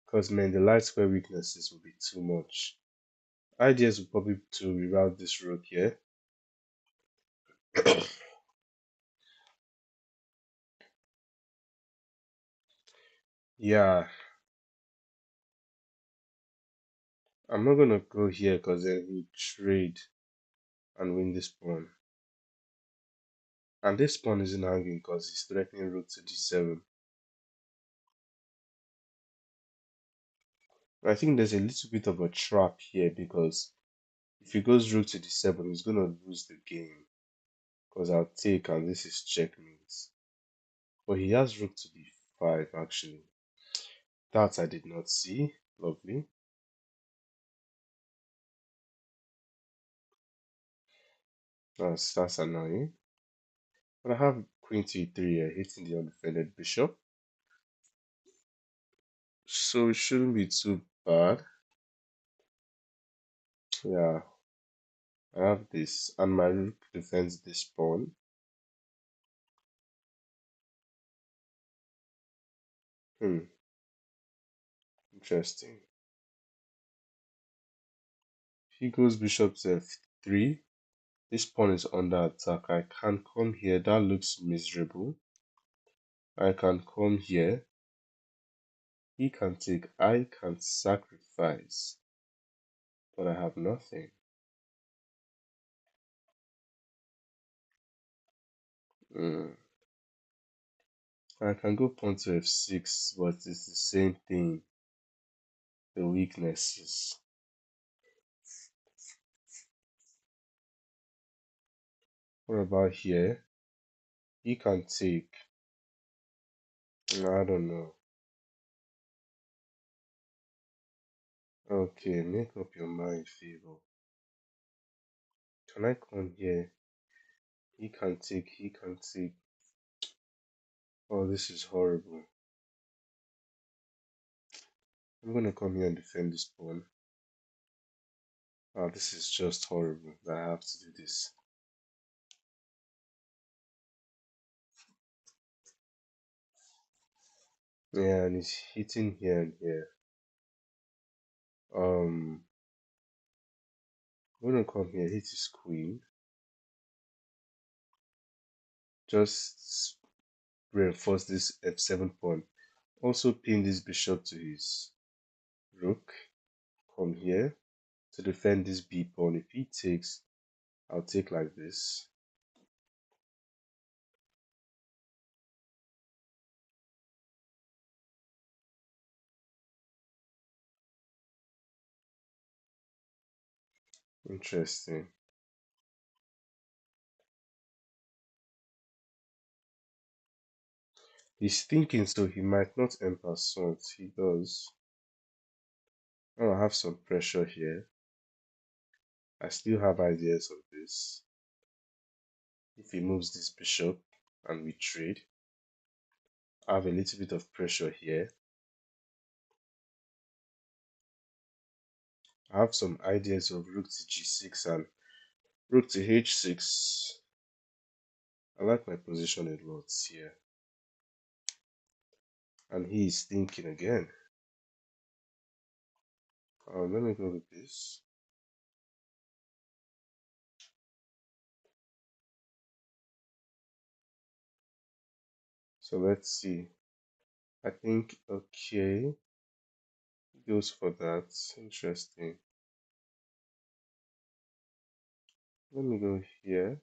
because, man, the light square weaknesses will be too much. Ideas will probably to reroute this rook here. Yeah, I'm not gonna go here because then he'll trade and win this pawn. And this pawn isn't hanging because he's threatening rook to d7. I think there's a little bit of a trap here because if he goes rook to d7, he's gonna lose the game because I'll take and this is checkmate. But he has rook to d5 actually. That I did not see. Lovely. That's annoying. But I have queen to e3 here, hitting the undefended bishop. So it shouldn't be too bad. Yeah, I have this, and my rook defends this pawn. Interesting. He goes bishop to f3. This pawn is under attack. I can come here. That looks miserable. I can come here. He can take. I can sacrifice. But I have nothing. I can go pawn to f6, but it's the same thing. The weaknesses. What about here? He can take. I don't know. Okay, make up your mind, Favor. Can I come here? He can take. He can take. Oh, this is horrible. I'm gonna come here and defend this pawn. Oh, this is just horrible that I have to do this. Yeah, and he's hitting here and here. I'm gonna come here, hit his queen. Just reinforce this f7 pawn. Also pin this bishop to his rook. Come here to defend this b pawn. If he takes, I'll take like this. Interesting. He's thinking so he might not en passant. He does. Oh, I have some pressure here. I still have ideas of this. If he moves this bishop and we trade, I have a little bit of pressure here. I have some ideas of rook to g6 and rook to h6. I like my position a lot here. And he is thinking again. Let me go with this. So let's see. I think, okay, he goes for that. Interesting. Let me go here,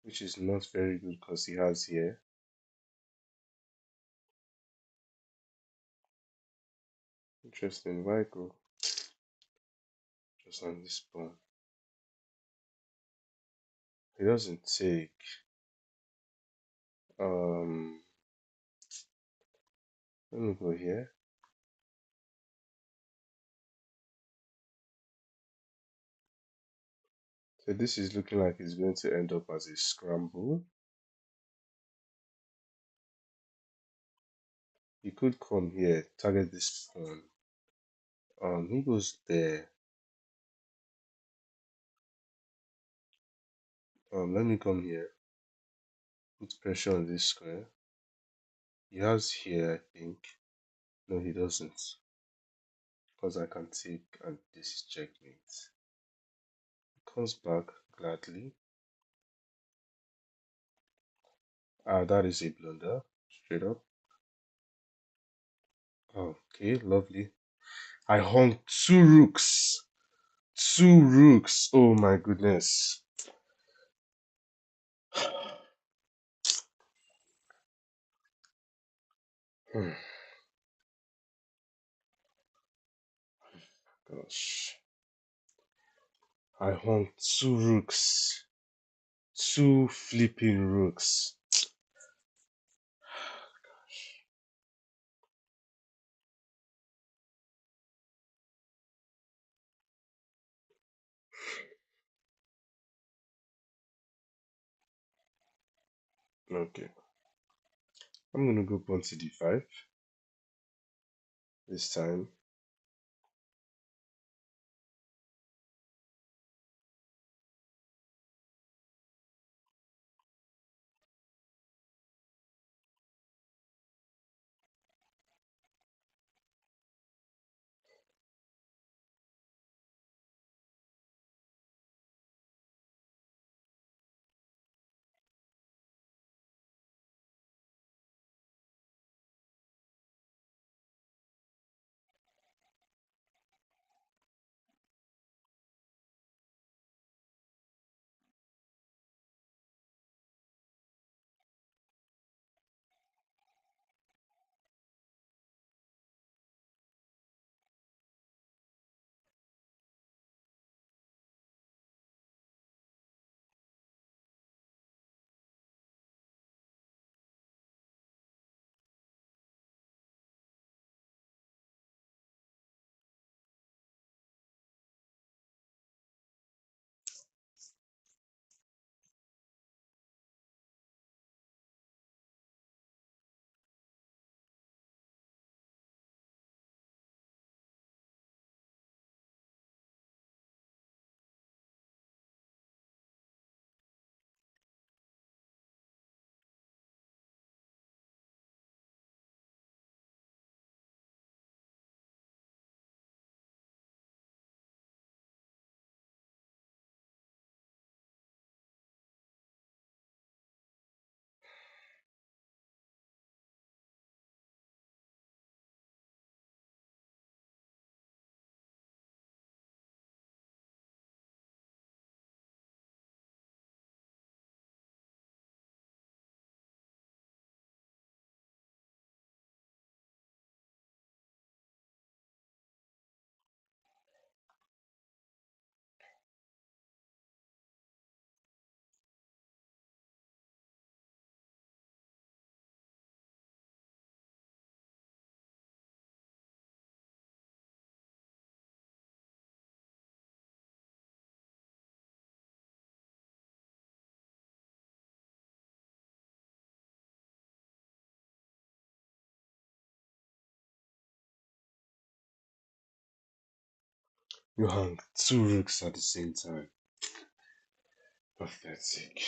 which is not very good because he has here. Interesting. Why go just on this pawn? He doesn't take. Um, let me go here. So this is looking like it's going to end up as a scramble. You could come here, target this pawn. He goes there. Let me come here. Put pressure on this square. He has here, I think. No, he doesn't. Because I can take, and this is checkmate. Comes back gladly. That is a blunder. Straight up. Okay, lovely. I hung two rooks. Two rooks. Oh my goodness. Hmm, gosh. I hung two rooks. Two flipping rooks. Okay. I'm gonna go pawn to d5 this time. You hung two rooks at the same time. Pathetic.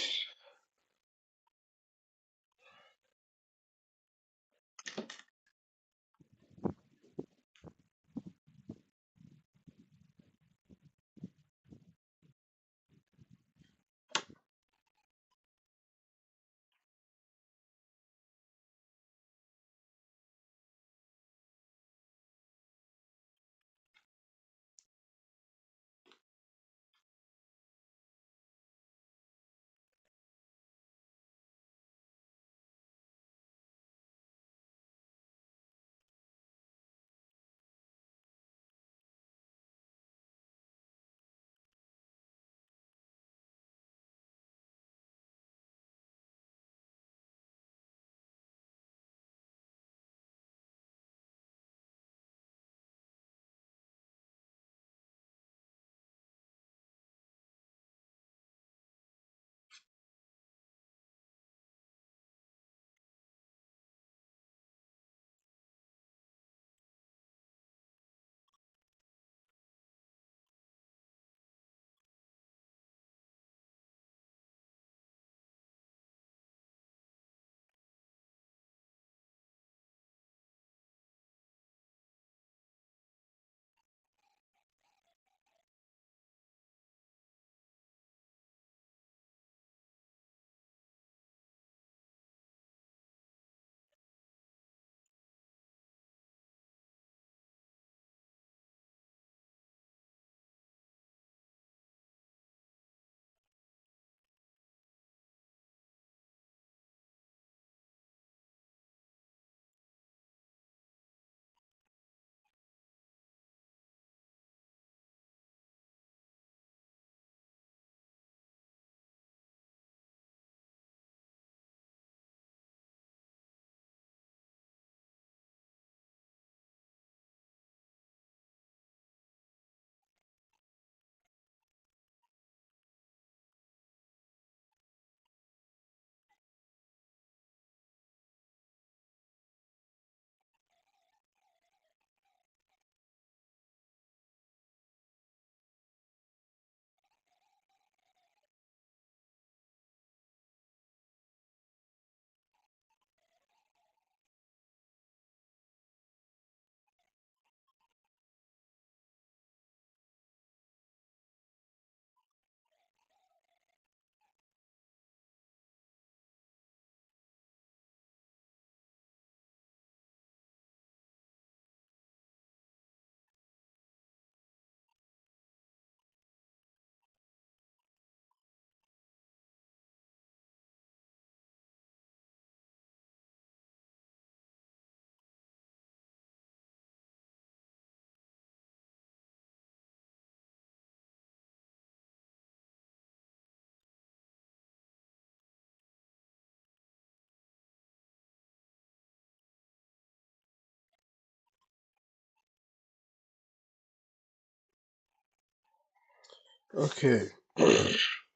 Okay.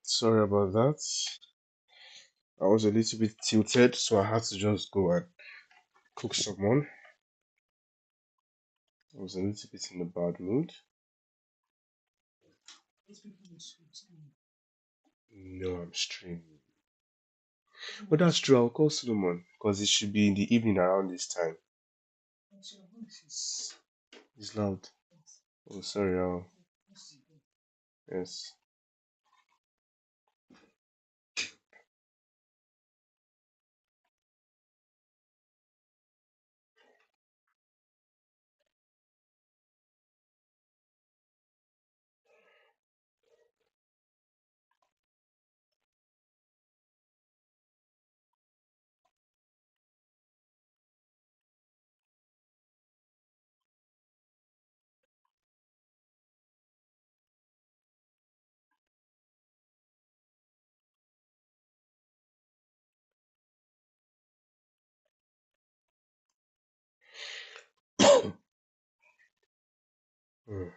Sorry about that. I was a little bit tilted, so I had to just go and cook someone. I was a little bit in a bad mood. No, I'm streaming. But that's true. I'll call Solomon because it should be in the evening around this time. It's loud. Oh, sorry. Yes. Hmm.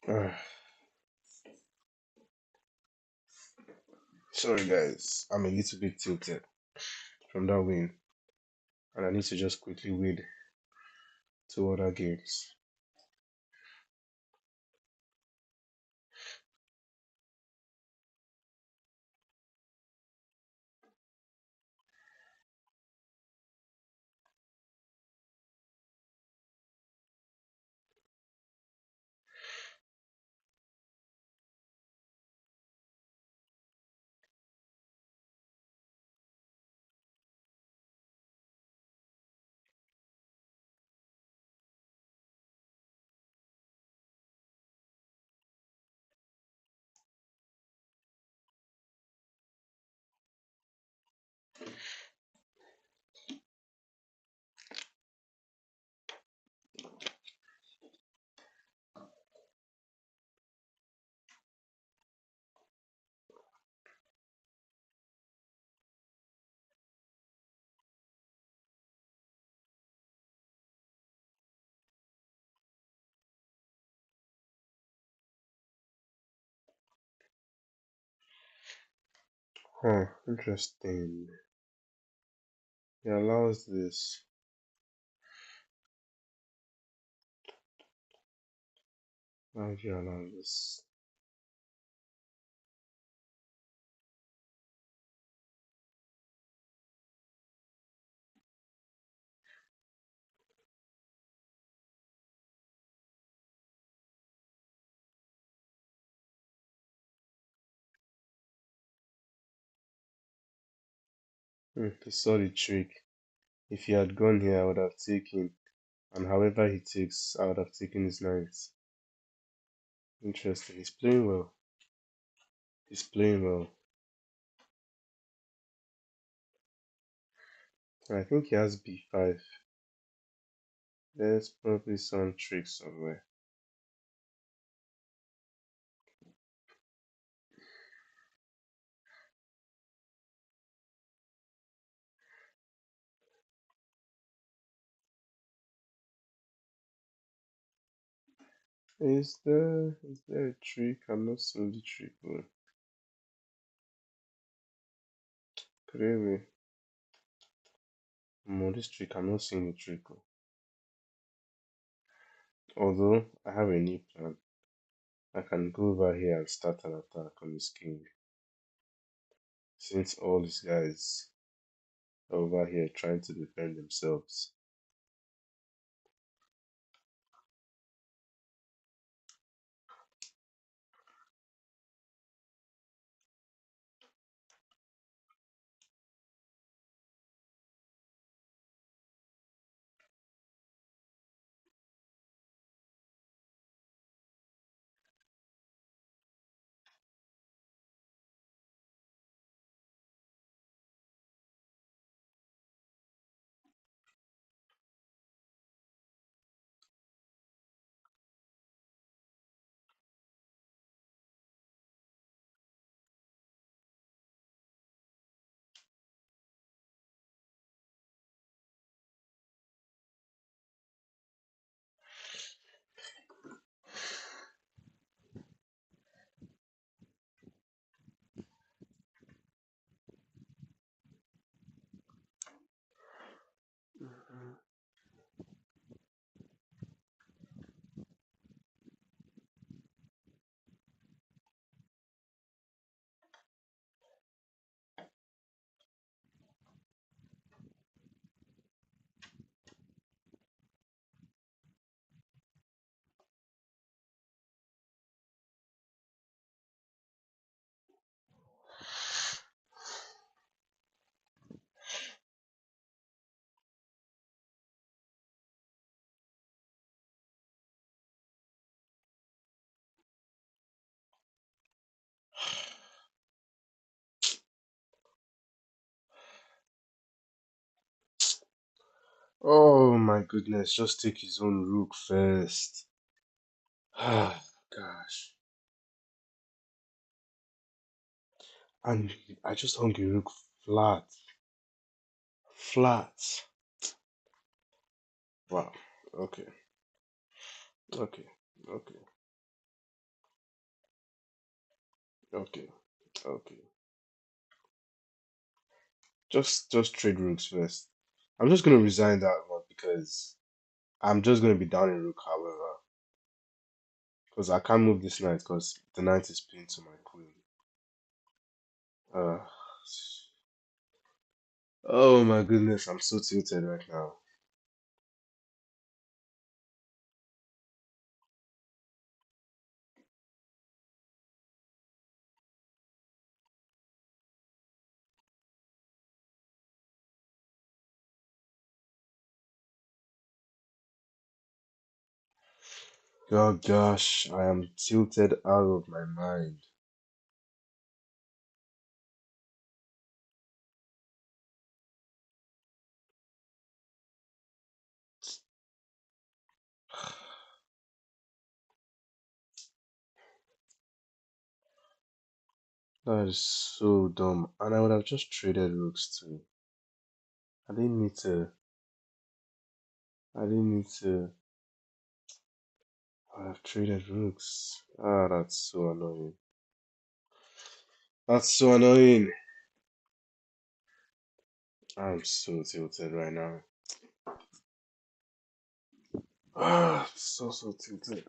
Ah, sorry, guys. I'm a little bit tilted from that win, and I need to just quickly win two other games. Huh, interesting. He allows this. Why would you allow this? He saw the trick. If he had gone here, I would have taken. And however he takes, I would have taken his knights. Interesting. He's playing well. He's playing well. I think he has b5. There's probably some trick somewhere. Is there a trick? I'm not seeing the trick. Oh, clearly. This trick, I'm not seeing the trick. Oh. Although I have a new plan. I can go over here and start an attack on his king. Since all these guys are over here trying to defend themselves. Oh my goodness, just take his own rook first. Ah, gosh. And I just hung a rook flat. Flat. Wow. Okay. Okay. Okay. Okay. Okay. Just trade rooks first. I'm just gonna resign that one because I'm just gonna be down in rook, however. Because I can't move this knight because the knight is pinned to my queen. Uh, oh my goodness, I'm so tilted right now. Oh gosh, I am tilted out of my mind. That is so dumb. And I would have just traded rooks too. I didn't need to. I didn't need to. I would have traded rooks. Ah, that's so annoying. That's so annoying. I'm so tilted right now. Ah, so tilted.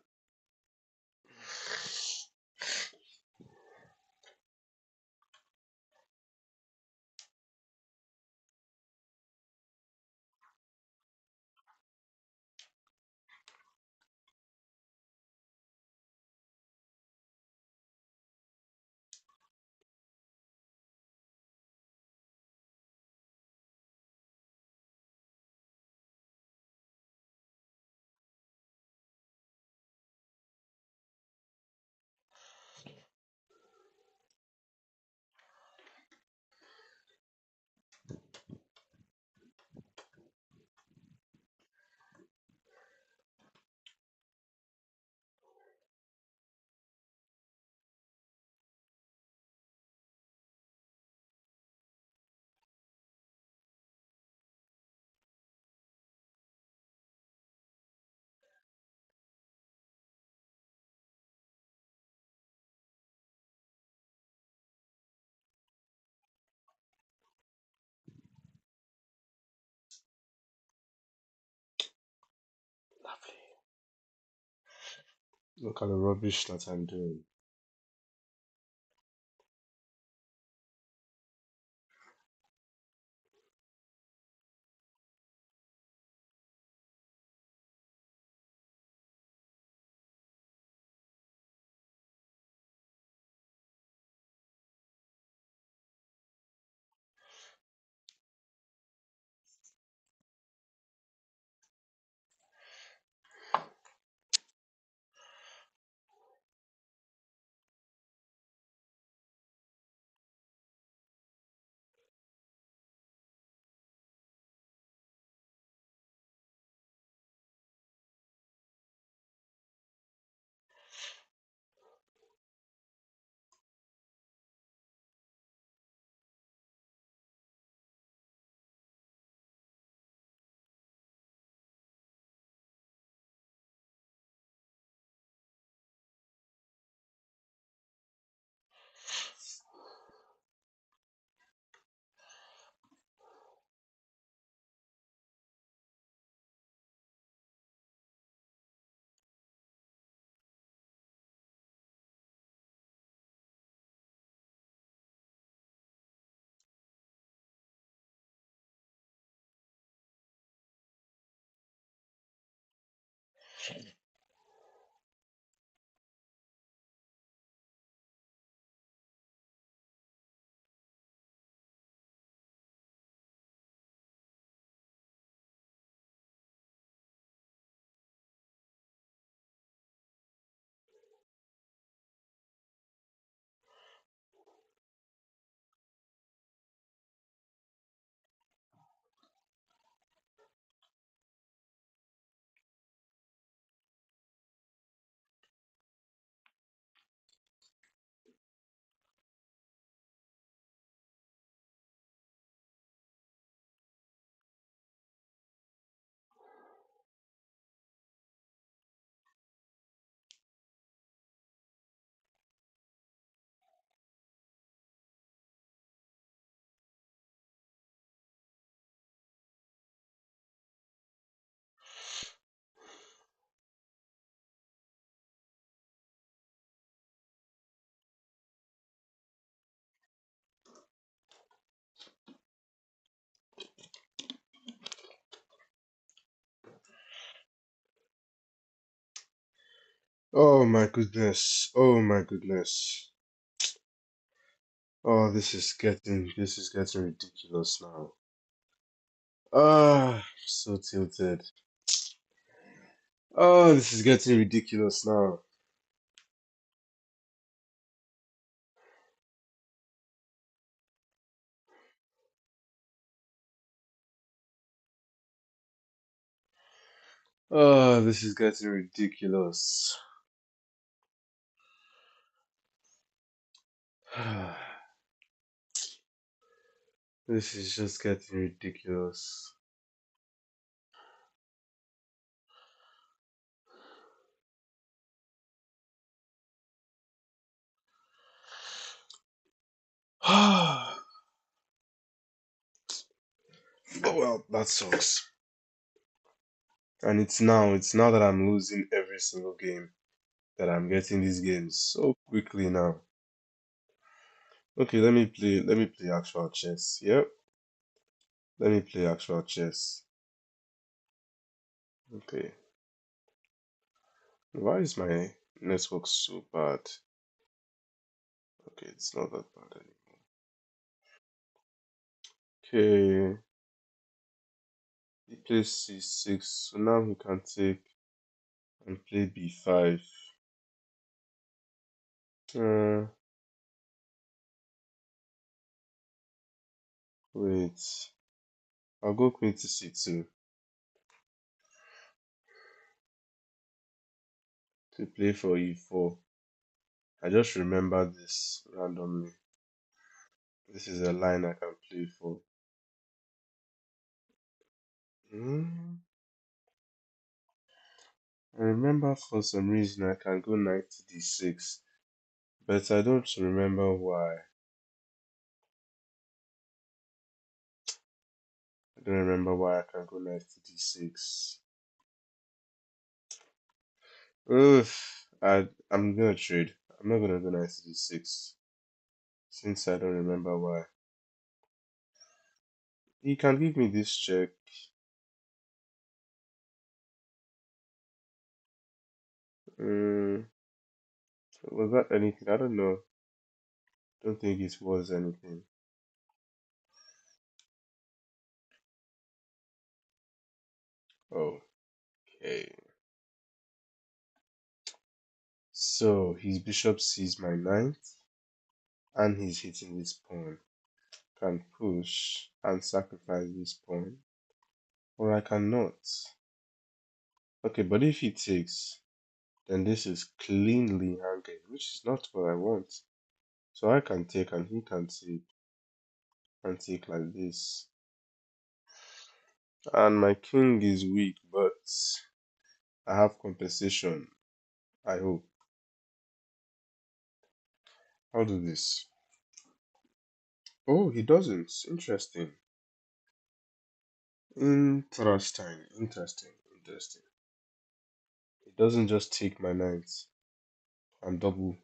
Lovely. Look at the rubbish that I'm doing. Oh my goodness. Oh my goodness. Oh, this is getting ridiculous now. Ah, so tilted. Oh, this is getting ridiculous now. Oh, this is getting ridiculous. This is just getting ridiculous. Oh well, that sucks. And it's now that I'm losing every single game that I'm getting these games so quickly now. Okay, let me play actual chess. Yep, let me play actual chess. Okay. Why is my network so bad? Okay, it's not that bad anymore. Okay, he plays c6, so now he can take and play b5. Uh, wait, I'll go queen to c2 to play for e4. I just remember this randomly. This is a line I can play for. Hmm. I remember for some reason I can go knight to d6, but I don't remember why. I don't remember why I can go knight to d6. Oof, I'm gonna trade. I'm not gonna go knight to d6 since I don't remember why. He can give me this check. Mm, was that anything? I don't know. Don't think it was anything. Okay. So his bishop sees my knight and he's hitting this pawn. Can push and sacrifice this pawn. Or I cannot. Okay, but if he takes, then this is cleanly hanging, which is not what I want. So I can take and he can take and take like this. And my king is weak, but I have compensation, I hope. I'll do this. Oh, he doesn't. Interesting. Interesting. He doesn't just take my knight and double.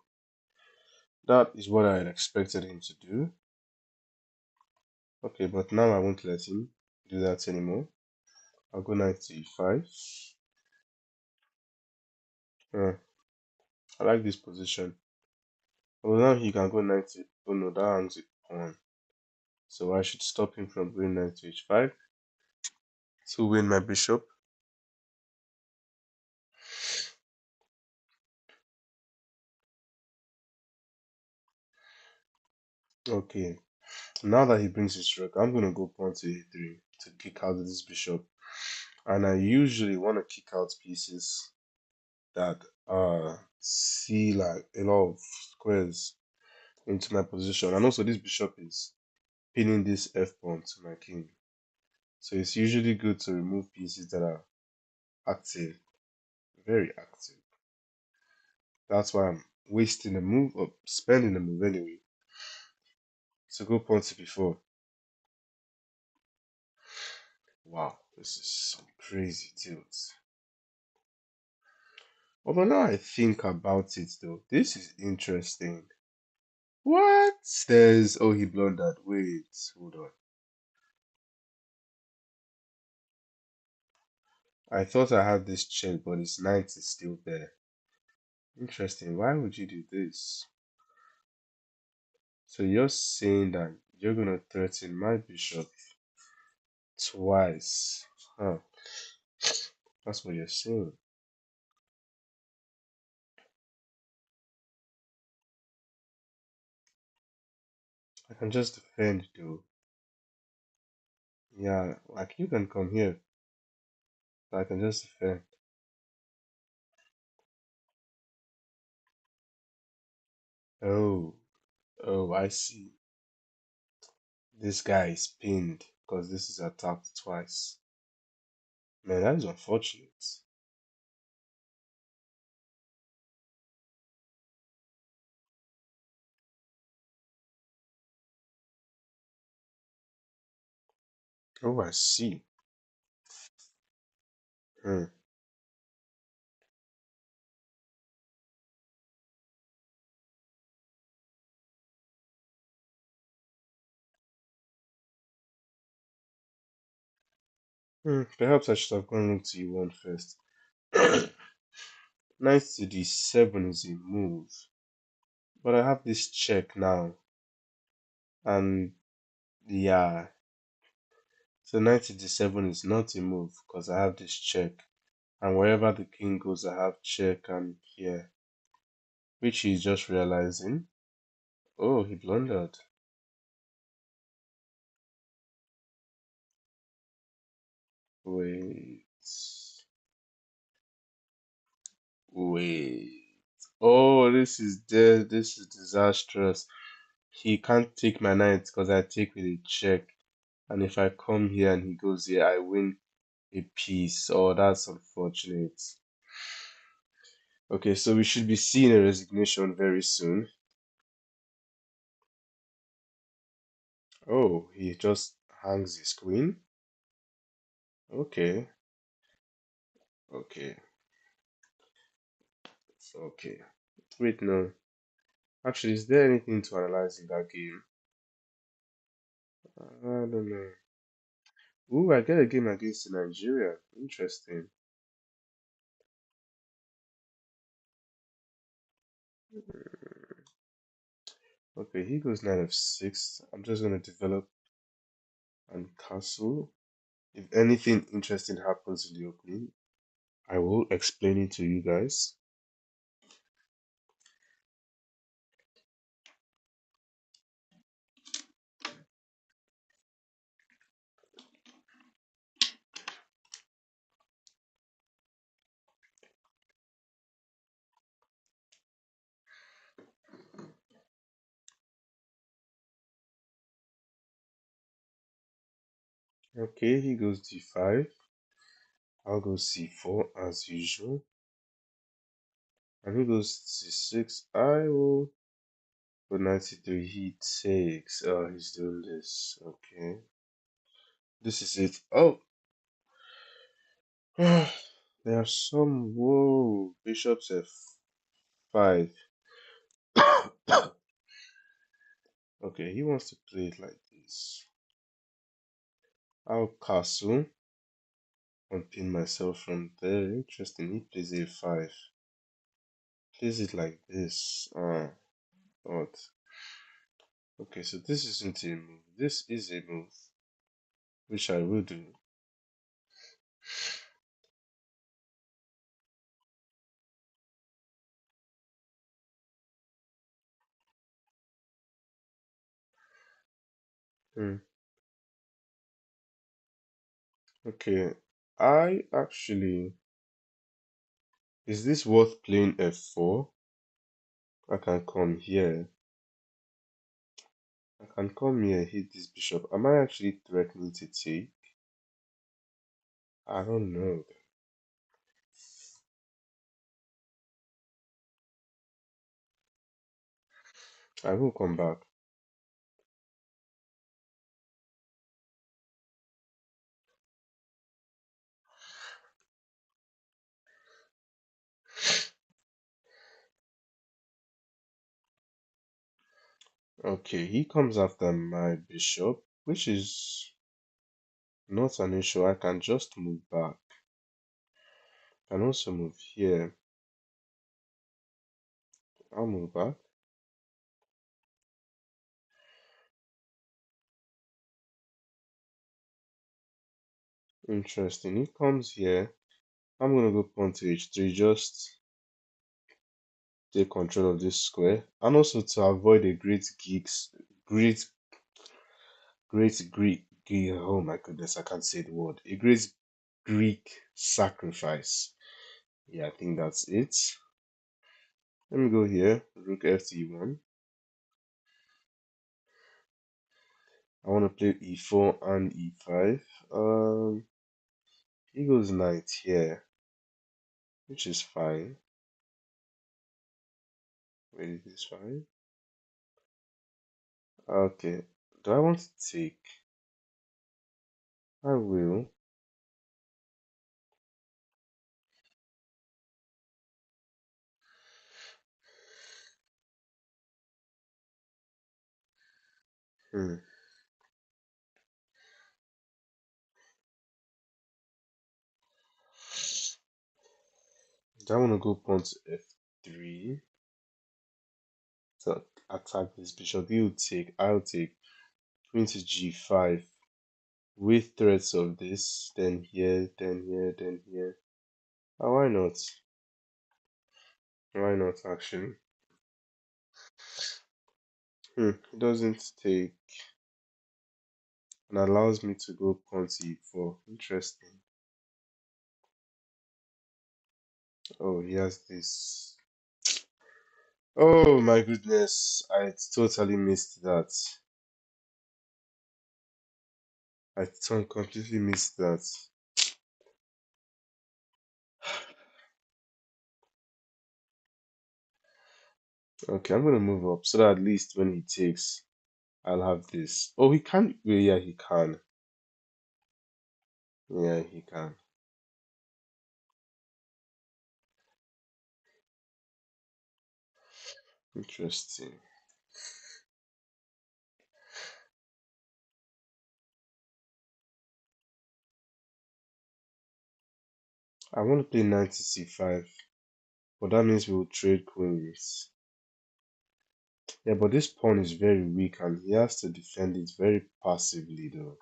That is what I had expected him to do. Okay, but now I won't let him do that anymore. I'll go knight to e5. Uh, I like this position. Well, now he can go knight to... Oh no, that hangs it pawn. So I should stop him from going knight to h5 to win my bishop. Okay, now that he brings his rook, I'm gonna go pawn to a3 to kick out this bishop. And I usually want to kick out pieces that see like a lot of squares into my position. And also this bishop is pinning this f pawn to my king. So it's usually good to remove pieces that are active, very active. That's why I'm wasting a move or spending a move anyway to go pawn to b4. Wow, this is some crazy tilt. Although now I think about it though, this is interesting. What? There's oh he blundered. Wait, hold on. I thought I had this check, but his knight is still there. Interesting. Why would you do this? So you're saying that you're gonna threaten my bishop twice. Huh. That's what you're saying. I can just defend though. Yeah, like you can come here, but I can just defend. Oh, oh, I see. This guy is pinned because this is attacked twice. Man, that is unfortunate. Oh, I see. Hmm. Hmm. Perhaps I should have gone rook to e1 first. Knight to d7 is a move, but I have this check now, and yeah, so knight to d7 is not a move because I have this check, and wherever the king goes, I have check and here, which he's just realizing. Oh, he blundered. Wait, wait. Oh, this is dead. This is disastrous. He can't take my knight because I take with a check. And if I come here and he goes here, I win a piece. Oh, that's unfortunate. Okay, so we should be seeing a resignation very soon. Oh, he just hangs his queen. Okay, okay, okay. Wait, no. Actually, is there anything to analyze in that game? I don't know. Ooh, I get a game against Nigeria. Interesting. Okay, he goes knight f6. I'm just gonna develop and castle. If anything interesting happens in the opening, I will explain it to you guys. Okay, he goes d5. I'll go c4 as usual. And he goes c6. I will go knight c3. He takes. Oh, he's doing this. Okay. This is it. Oh! There are some. Whoa! Bishop's f5. Okay, he wants to play it like this. I'll castle and pin myself from there. Interesting. He plays a5. Plays it like this. Odd. Okay, so this isn't a move. This is a move, which I will do. Hmm. Okay, I actually. Is this worth playing f4? I can come here. I can come here, hit this bishop. Am I actually threatening to take? I don't know. I will come back. Okay, he comes after my bishop, which is not an issue. I can just move back. I can also move here. I'll move back. Interesting. He comes here. I'm gonna go pawn to h3, just take control of this square, and also to avoid a great, Greek. Oh my goodness, I can't say the word. A great Greek sacrifice. Yeah, I think that's it. Let me go here. Rook f to e1. I want to play e4 and e5. He goes knight here, which is fine. Wait, is this fine? Okay. Do I want to take? I will. Hmm. Do I want to go pawn to f3 to attack this bishop? He'll take. I'll take. Queen to g5 with threats of this. Then here. Then here. Then here. Oh, why not? Why not actually? It doesn't take and allows me to go pawn to e4. Interesting. Oh, he has this. Oh my goodness, I totally missed that. Completely missed that. Okay, I'm gonna move up so that at least when he takes, I'll have this. Oh, he can. Well, yeah, he can. Yeah, he can. Interesting. I want to play knight to c5, but that means we'll trade queens. Yeah, but this pawn is very weak and he has to defend it very passively though.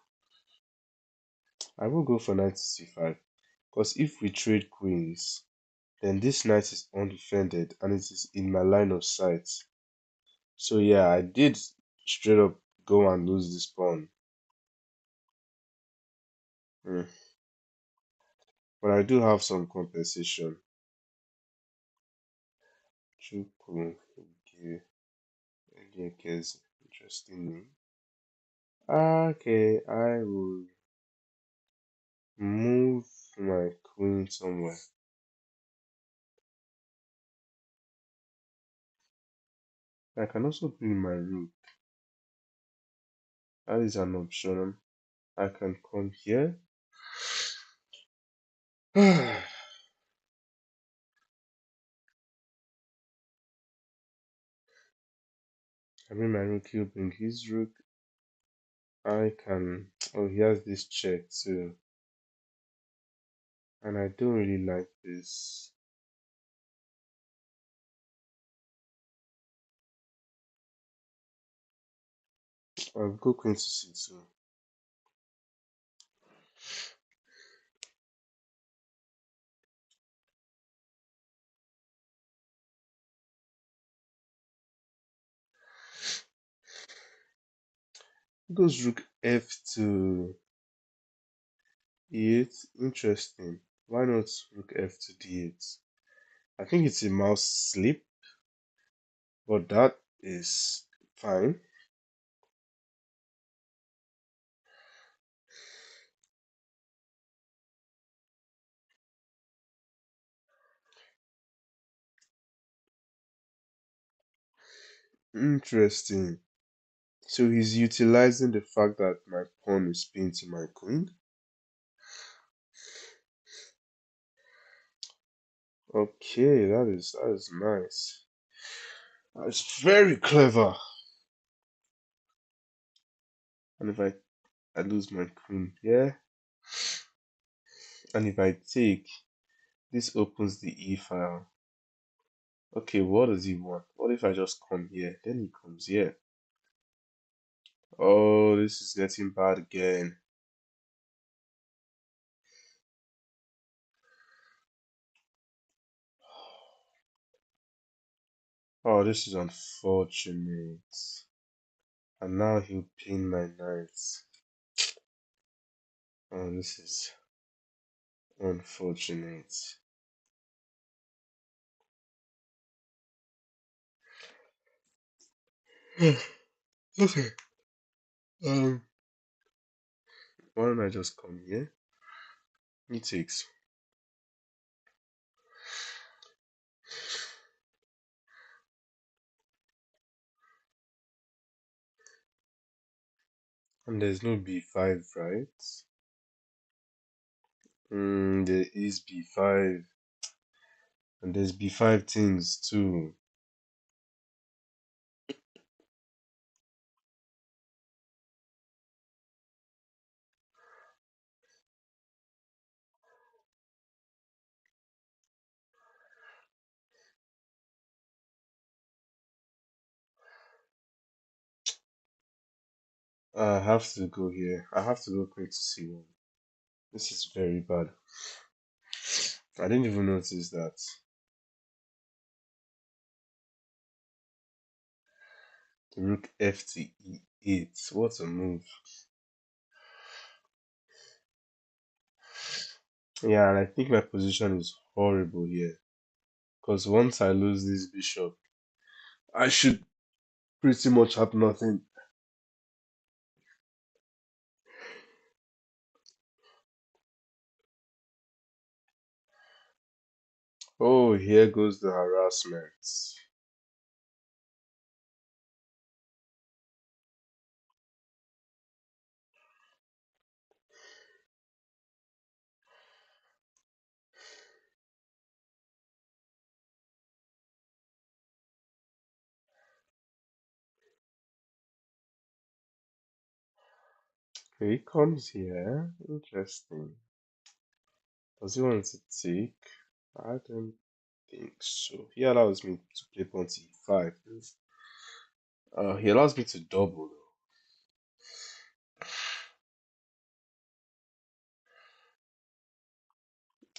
I will go for knight to c5 because if we trade queens, then this knight is undefended and it is in my line of sight. So yeah, I did straight up go and lose this pawn. Hmm. But I do have some compensation. Chuku Ogekeze. Interesting name. Okay, I will move my queen somewhere. I can also bring my rook. That is an option. I can come here. I bring my rook, he'll bring his rook. I can. Oh, he has this check too. And I don't really like this. I'll go queen to c2. Goes rook f to e8. Interesting. Why not rook f to d8? I think it's a mouse slip, but that is fine. Interesting. So he's utilizing the fact that my pawn is pinned to my queen. Okay, that is nice. That's very clever. And if I lose my queen here, and if I take, this opens the e file. Okay, what does he want? What if I just come here? Then he comes here. Oh, this is getting bad again. Oh, this is unfortunate. And now he'll pin my knight. Oh, this is unfortunate. Okay. Um, why don't I just come here? He takes. And there's no b5, right? There is b5. And there's b5 things too. I have to go here. I have to go quick to see one. This is very bad. I didn't even notice that. Rook f to e8. What a move. Yeah, and I think my position is horrible here. Because once I lose this bishop, I should pretty much have nothing. Oh, here goes the harassment. Okay, he comes here. Interesting. Does he want to take? I don't think so. He allows me to play pawn c5. He allows me to double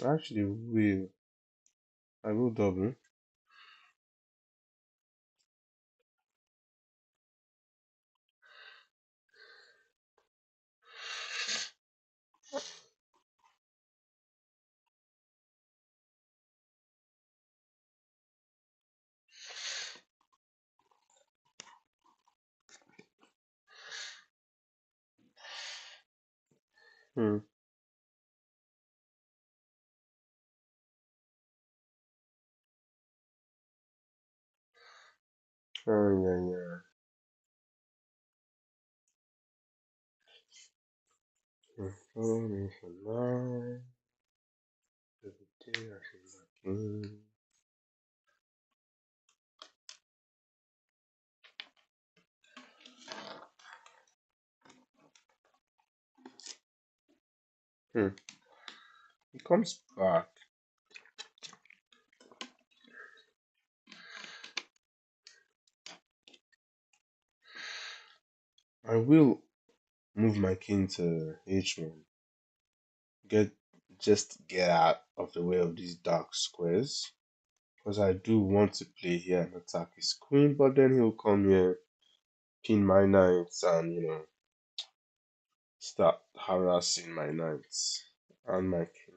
though. I actually will. I will double. Hmm. Oh yeah, yeah. Follow me for life. Every day I feel like Hmm. He comes back. I will move my king to h1. Get get out of the way of these dark squares. Because I do want to play here and attack his queen, but then he'll come here, pin my knights, and start harassing my knights and my king.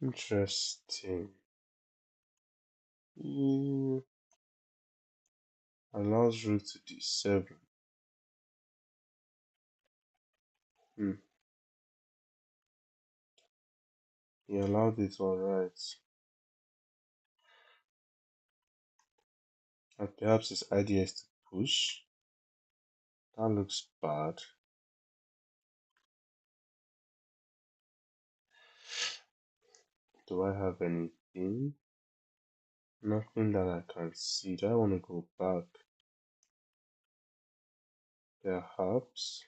Interesting. He allows rook to d7. Hmm. He allowed it alright. And perhaps his idea is to push. That looks bad. Do I have any? Nothing. Nothing that I can see. Do I want to go back? Perhaps.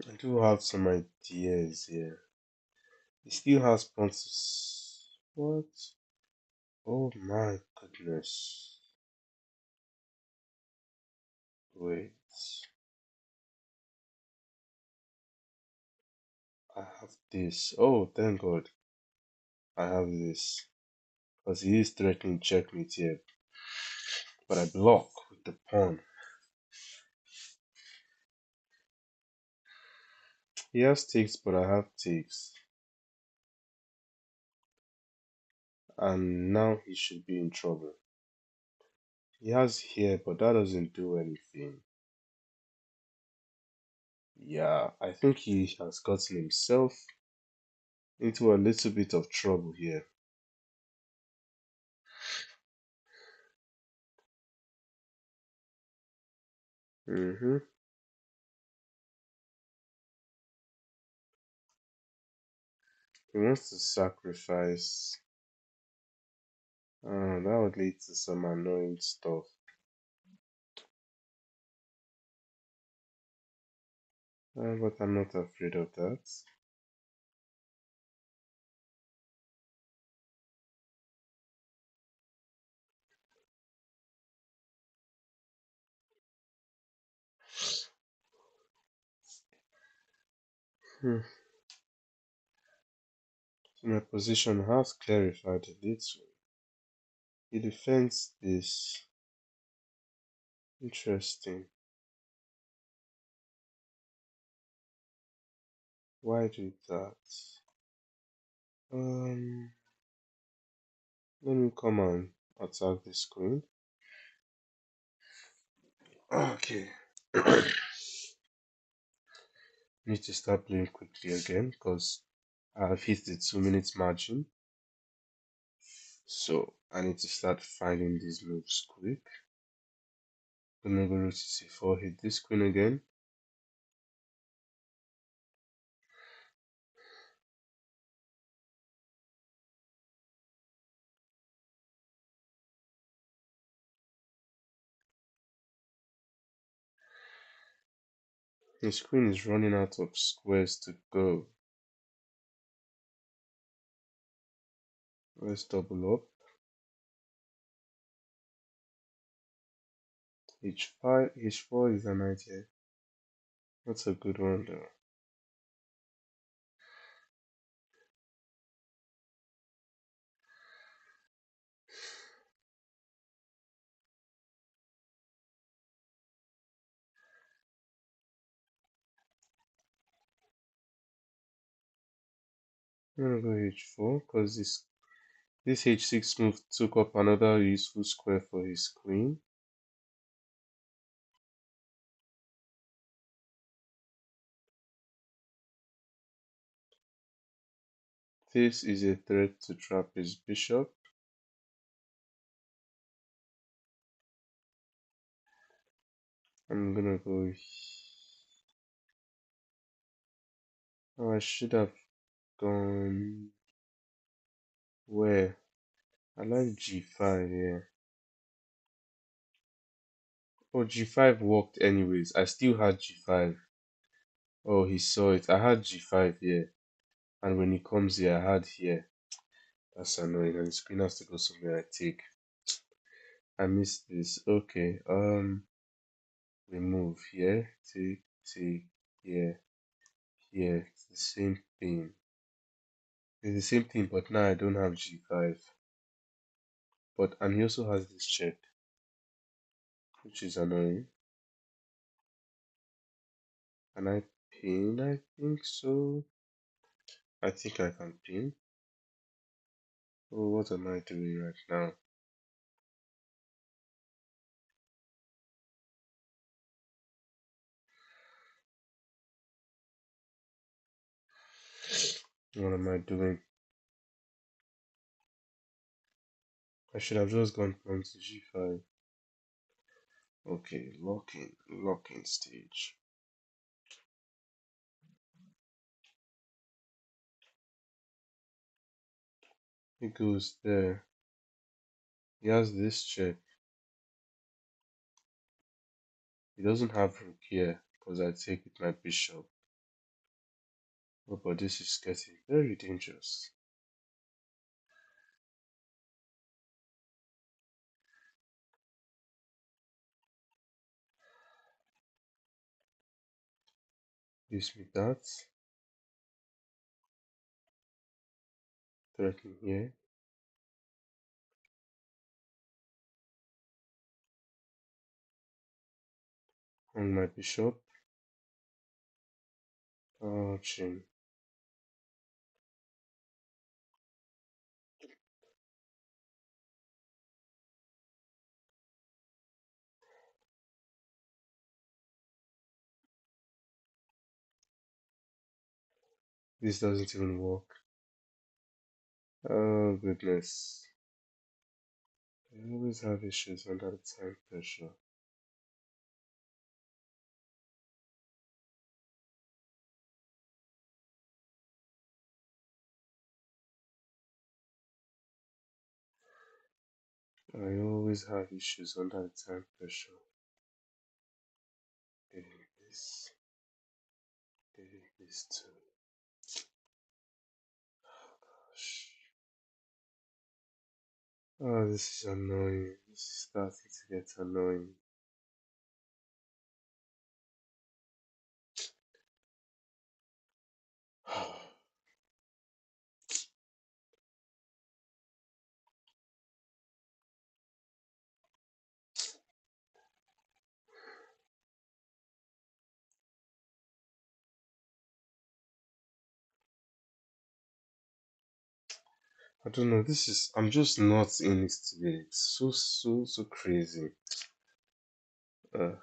I do have some ideas here. He still has sponsors. What? Oh my goodness. Wait. I have this. Oh, thank God. I have this. Because he is threatening checkmate here. But I block with the pawn. He has takes, but I have takes. And now he should be in trouble. He has here, but that doesn't do anything. Yeah, I think he has gotten himself into a little bit of trouble here. Mm-hmm. He wants to sacrifice. That would lead to some annoying stuff. But I'm not afraid of that. Hmm. So my position has clarified a little. He defends this. Interesting. Why do that? Um, Let me come and attack the screen. Okay. Need to start playing quickly again because I've hit the 2 minutes margin. So I need to start finding these moves quick. Gonna go to c4, hit this queen again. His queen is running out of squares to go. Let's double up. h5, h4 is an idea. That's a good one though. I'm gonna go h4 because this h6 move took up another useful square for his queen. This is a threat to trap his bishop. I'm gonna go. Oh, I should have gone. Where? I like g5, yeah. Oh, g5 worked anyways. I still had g5. Oh, he saw it. I had g5 here. And when he comes here, I had here. That's annoying. And the screen has to go somewhere I take. I missed this. Okay. We move here. Take, here, here. It's the same thing. It's the same thing, but now I don't have g5. And he also has this check, which is annoying. And I pin, I think so. I think I can pin. Oh, what am I doing right now? What am I doing? I should have just gone pawn to g5. Okay, locking stage. He goes there. He has this check. He doesn't have rook here because I take with my bishop. Oh, but this is getting very dangerous. Gives me that. Threatening here. On my bishop. Ouching. This doesn't even work. Oh goodness. I always have issues under the time pressure. I always have issues under the time pressure. Getting this. Getting this too. Gosh. Oh, this is annoying. This is starting to get annoying. I don't know. I'm just not in it today. It's so crazy. Uh,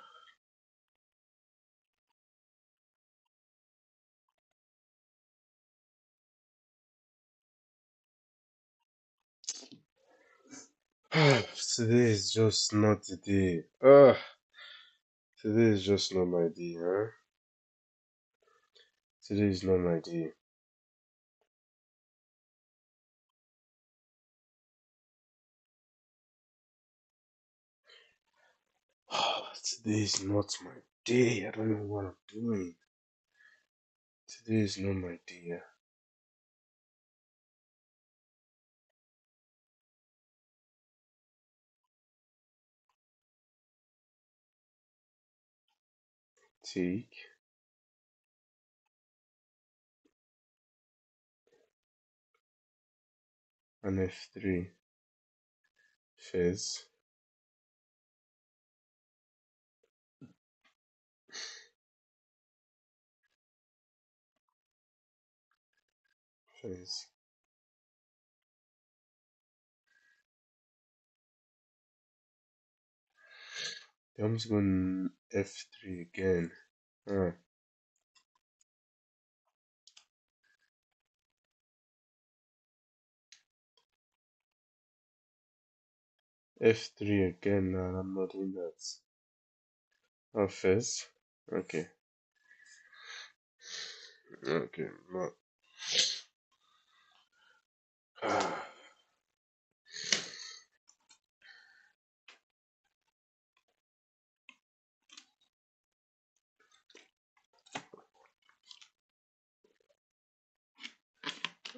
today is just not the day. Today is just not my day, huh? Today is not my day. Today is not my day. I don't know what I'm doing. Today is not my day. Take an f3. Fez. Fez. I'm just going f3 again. F3 again. Nah, I'm not doing that. Oh, Fez. Okay. Okay. No.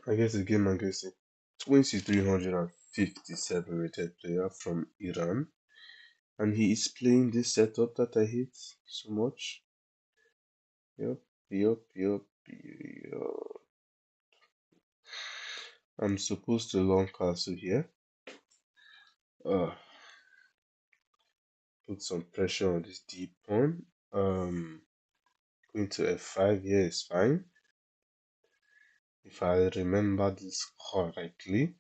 I guess the game against a 2357 rated player from Iran, and he is playing this setup that I hate so much. Yup, yup, yup, yup. I'm supposed to long castle here. Put some pressure on this deep pawn. Going to f5 here is fine. If I remember this correctly,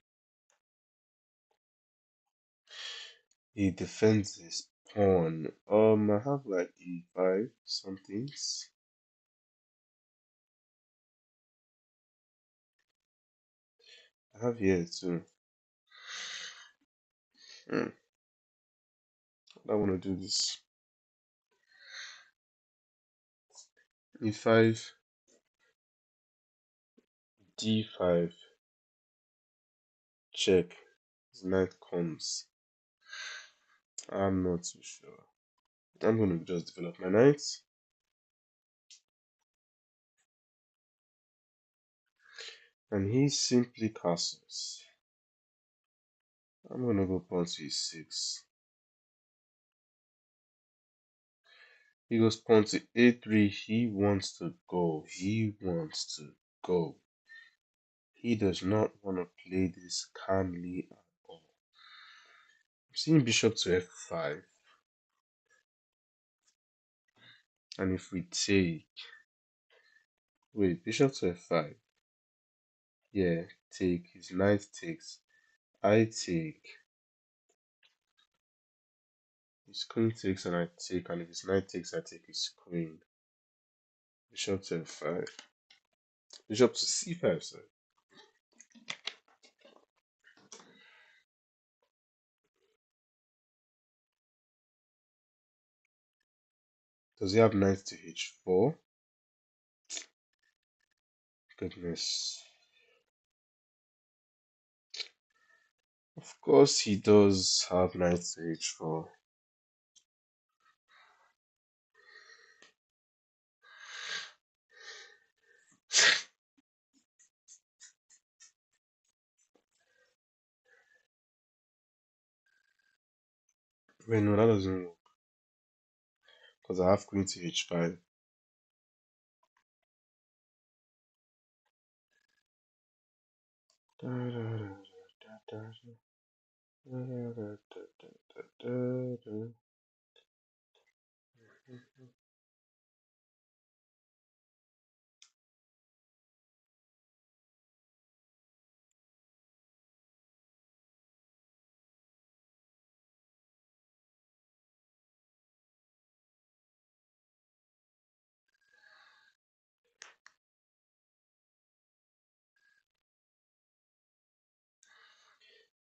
he defends his pawn. I have like e5 some things. I have here too. Hmm. I want to do this. E5, D5, check. His knight comes. I'm not too sure. I'm going to just develop my knight. And he simply castles. I'm going to go pawn to e6. He goes pawn to a3. He wants to go. He wants to go. He does not want to play this calmly at all. I'm seeing bishop to f5. And if we take... Wait, bishop to f5. Yeah, take. His knight takes. I take. His queen takes and I take. And if his knight takes, I take his queen. Bishop to f5. Bishop to c5, sorry. Does he have knight to h4? Goodness. Of course he does have knight to h4. Wait, no, that doesn't work. Because I have queen to h5.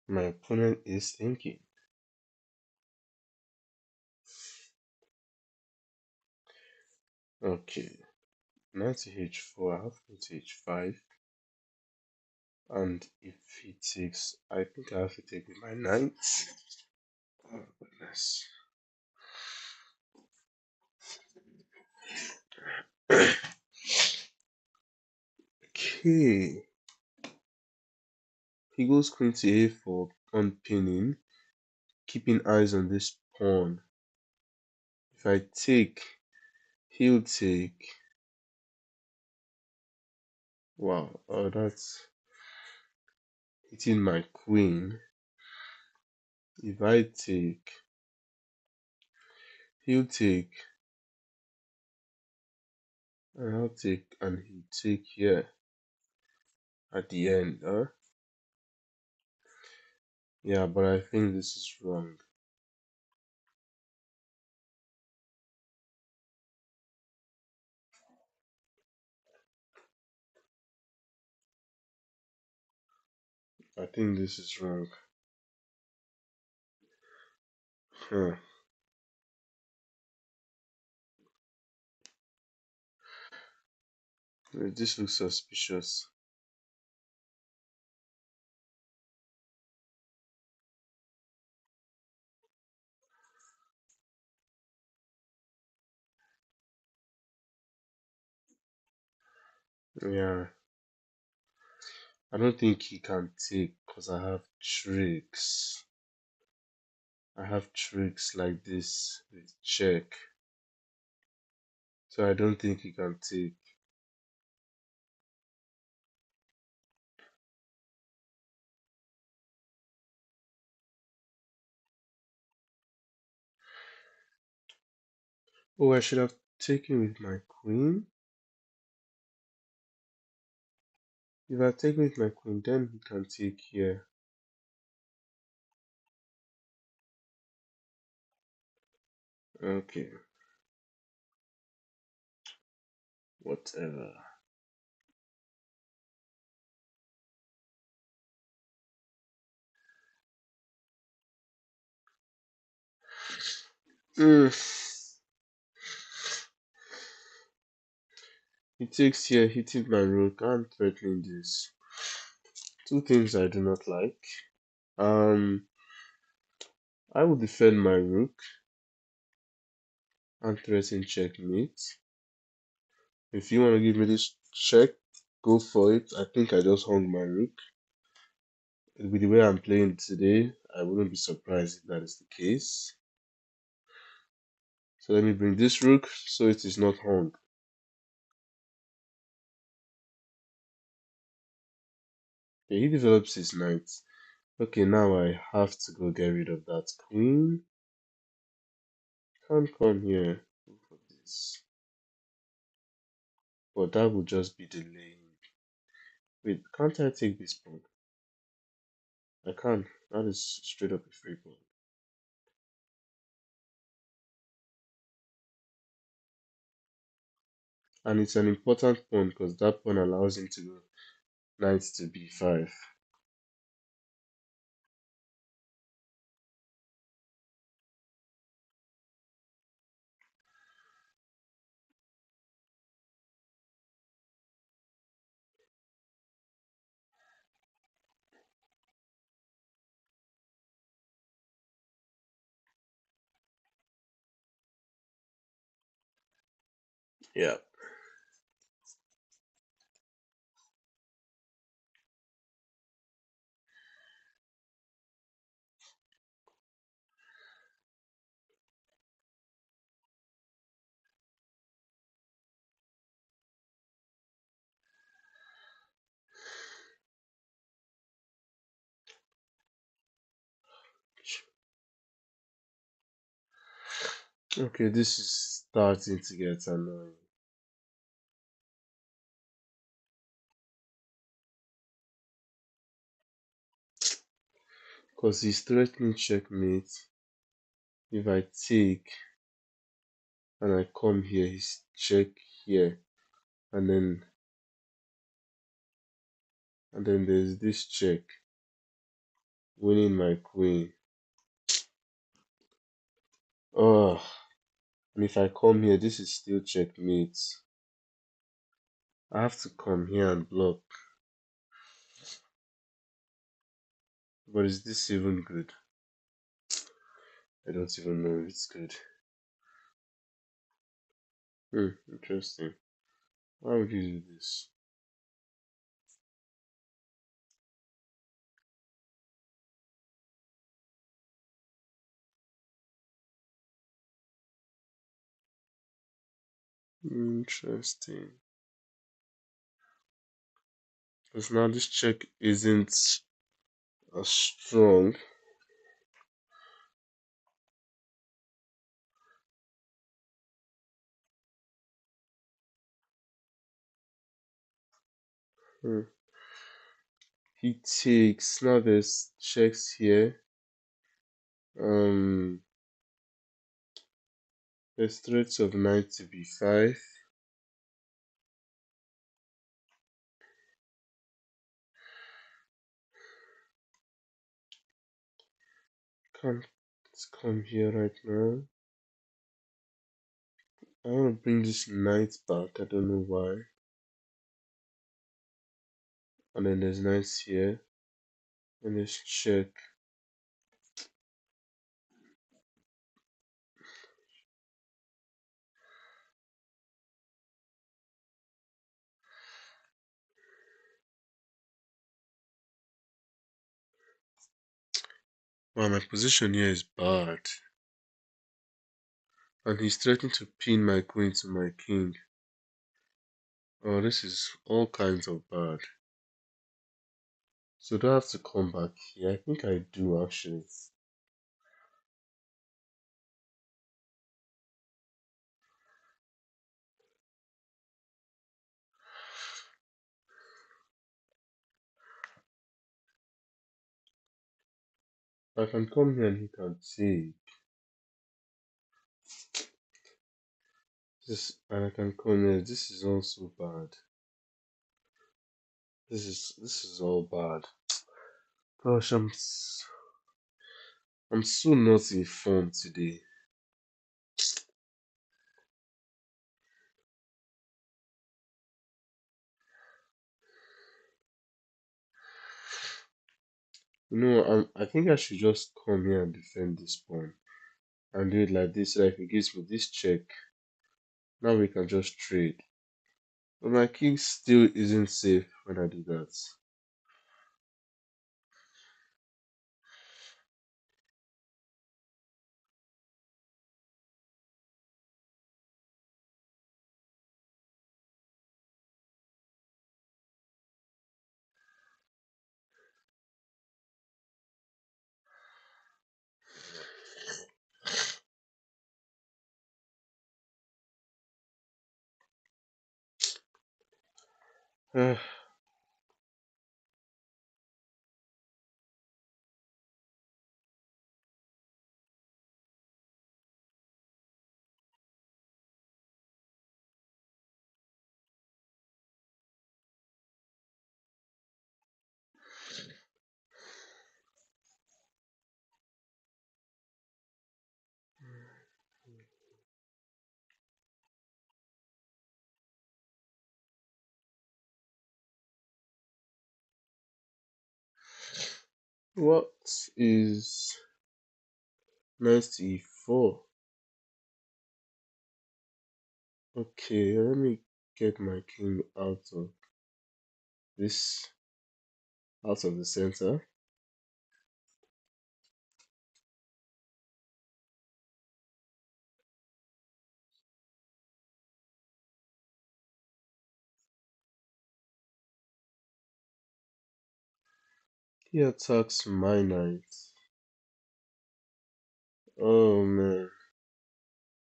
My opponent is thinking. Okay, knight to h4, I have queen to h5. And if he takes, I think I have to take with my knight. Oh, goodness. Okay. He goes queen to a4, unpinning, keeping eyes on this pawn. If I take, he'll take. Wow, oh, that's hitting my queen. If I take, he'll take, and I'll take, and he'll take here at the end, huh? Yeah, but I think this is wrong. I think this is wrong. Huh. This looks suspicious. Yeah, I don't think he can take because I have tricks. I have tricks like this with check. So I don't think he can take. Oh, I should have taken with my queen. If I take with my queen, then he can take here. Okay, whatever. Mm. He takes here, hitting my rook and threatening this. Two things I do not like. Um, I will defend my rook and threaten checkmate. If you want to give me this check, go for it. I think I just hung my rook. With the way I'm playing today, I wouldn't be surprised if that is the case. So let me bring this rook so it is not hung. Okay, he develops his knight. Okay, now I have to go get rid of that queen. Can't come here. Go for this. But that will just be delaying. Wait, can't I take this pawn? I can. That is straight up a free pawn. And it's an important pawn because that pawn allows him to go knight to b5. Yeah. Okay, this is starting to get annoying. Because he's threatening checkmate. If I take and I come here, he's check here. And then there's this check. Winning my queen. Oh, and if I come here, this is still checkmate. I have to come here and block. But is this even good? I don't even know if it's good. Interesting. Why would you do this? Interesting. Because now this check isn't as strong. Hmm. He takes. Now there's checks here. Um, there's threats of knight to b5. Can't come here right now. I want to bring this knight back. I don't know why. And then there's knights here. And there's check. Wow, my position here is bad. And he's threatening to pin my queen to my king. Oh, this is all kinds of bad. So do I have to come back here? I think I do actually. I can come here and he can take. This and I can come here. This is also bad. This is all bad. Gosh, I'm so not in form today. You know, I think I should just come here and defend this pawn and do it like this so that if it gives me this check, now we can just trade. But my king still isn't safe when I do that. What is knight to e4? Okay, let me get my king this, out of the center. He attacks my knight. Oh man,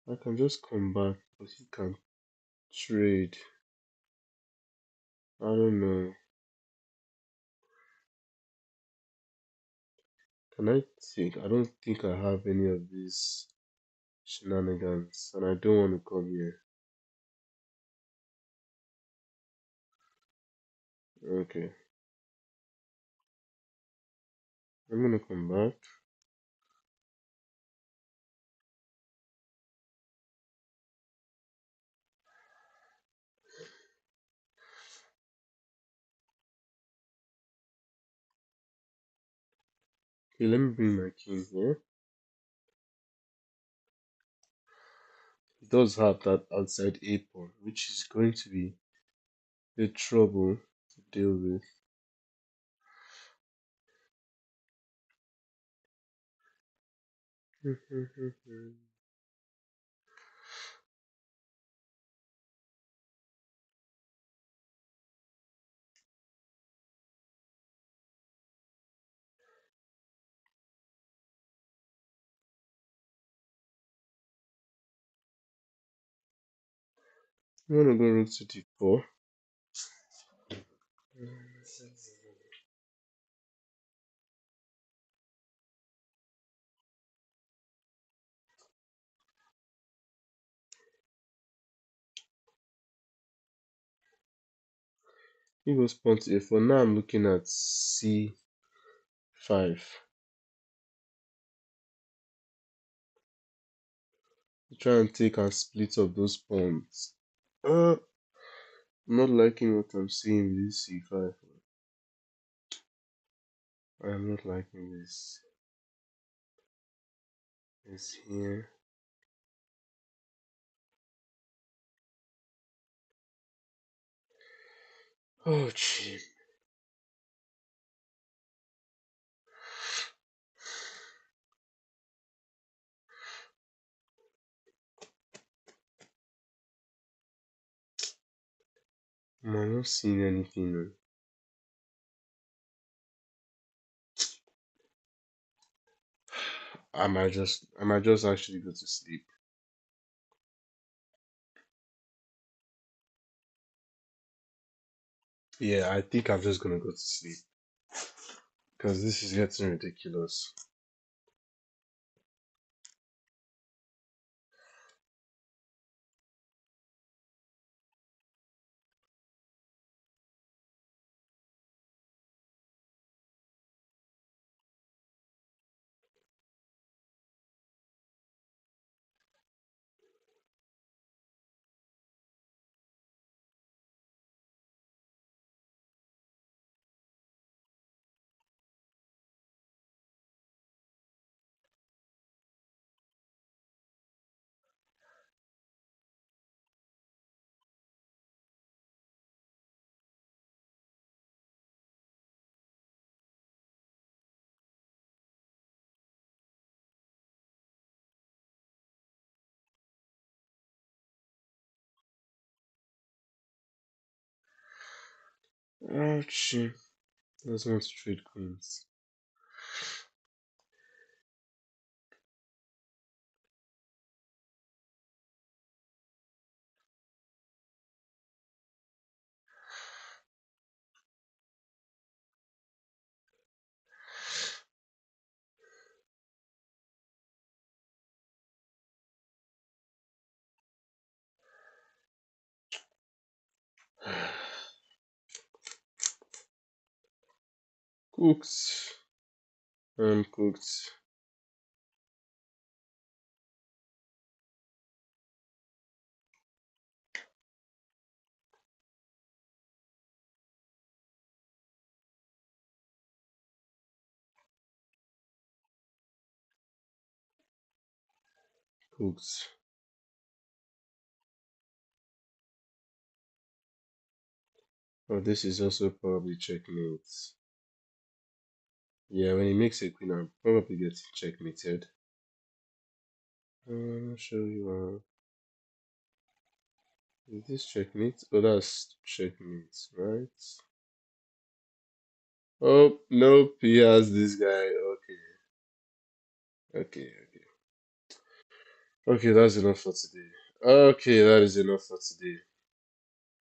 I can just come back, but he can trade. I don't know. Can I take? I don't think I have any of these shenanigans, and I don't want to come here. Okay, I'm gonna come back. Okay, let me bring my king here. He does have that outside a pawn, which is going to be a trouble to deal with. I'm gonna go rook to d4. He goes pawn to a4. Now I'm looking at c5. Try and take and split up those pawns. I'm not liking what I'm seeing with this c5. I'm not liking this. It's here. Oh, gee. I'm not seeing anything. I might just actually go to sleep. Yeah, I think I'm just gonna go to sleep because this is getting ridiculous. Ouch. Doesn't want to trade queens. Cooked. I'm cooked. Cooked. Oh, this is also probably checkmate. Yeah, when he makes a queen, I'll probably get checkmated. I'll show you. Is this checkmate? Oh, that's checkmate, right? Oh, nope, he has this guy. Okay, okay. Okay, that's enough for today. Okay, that is enough for today.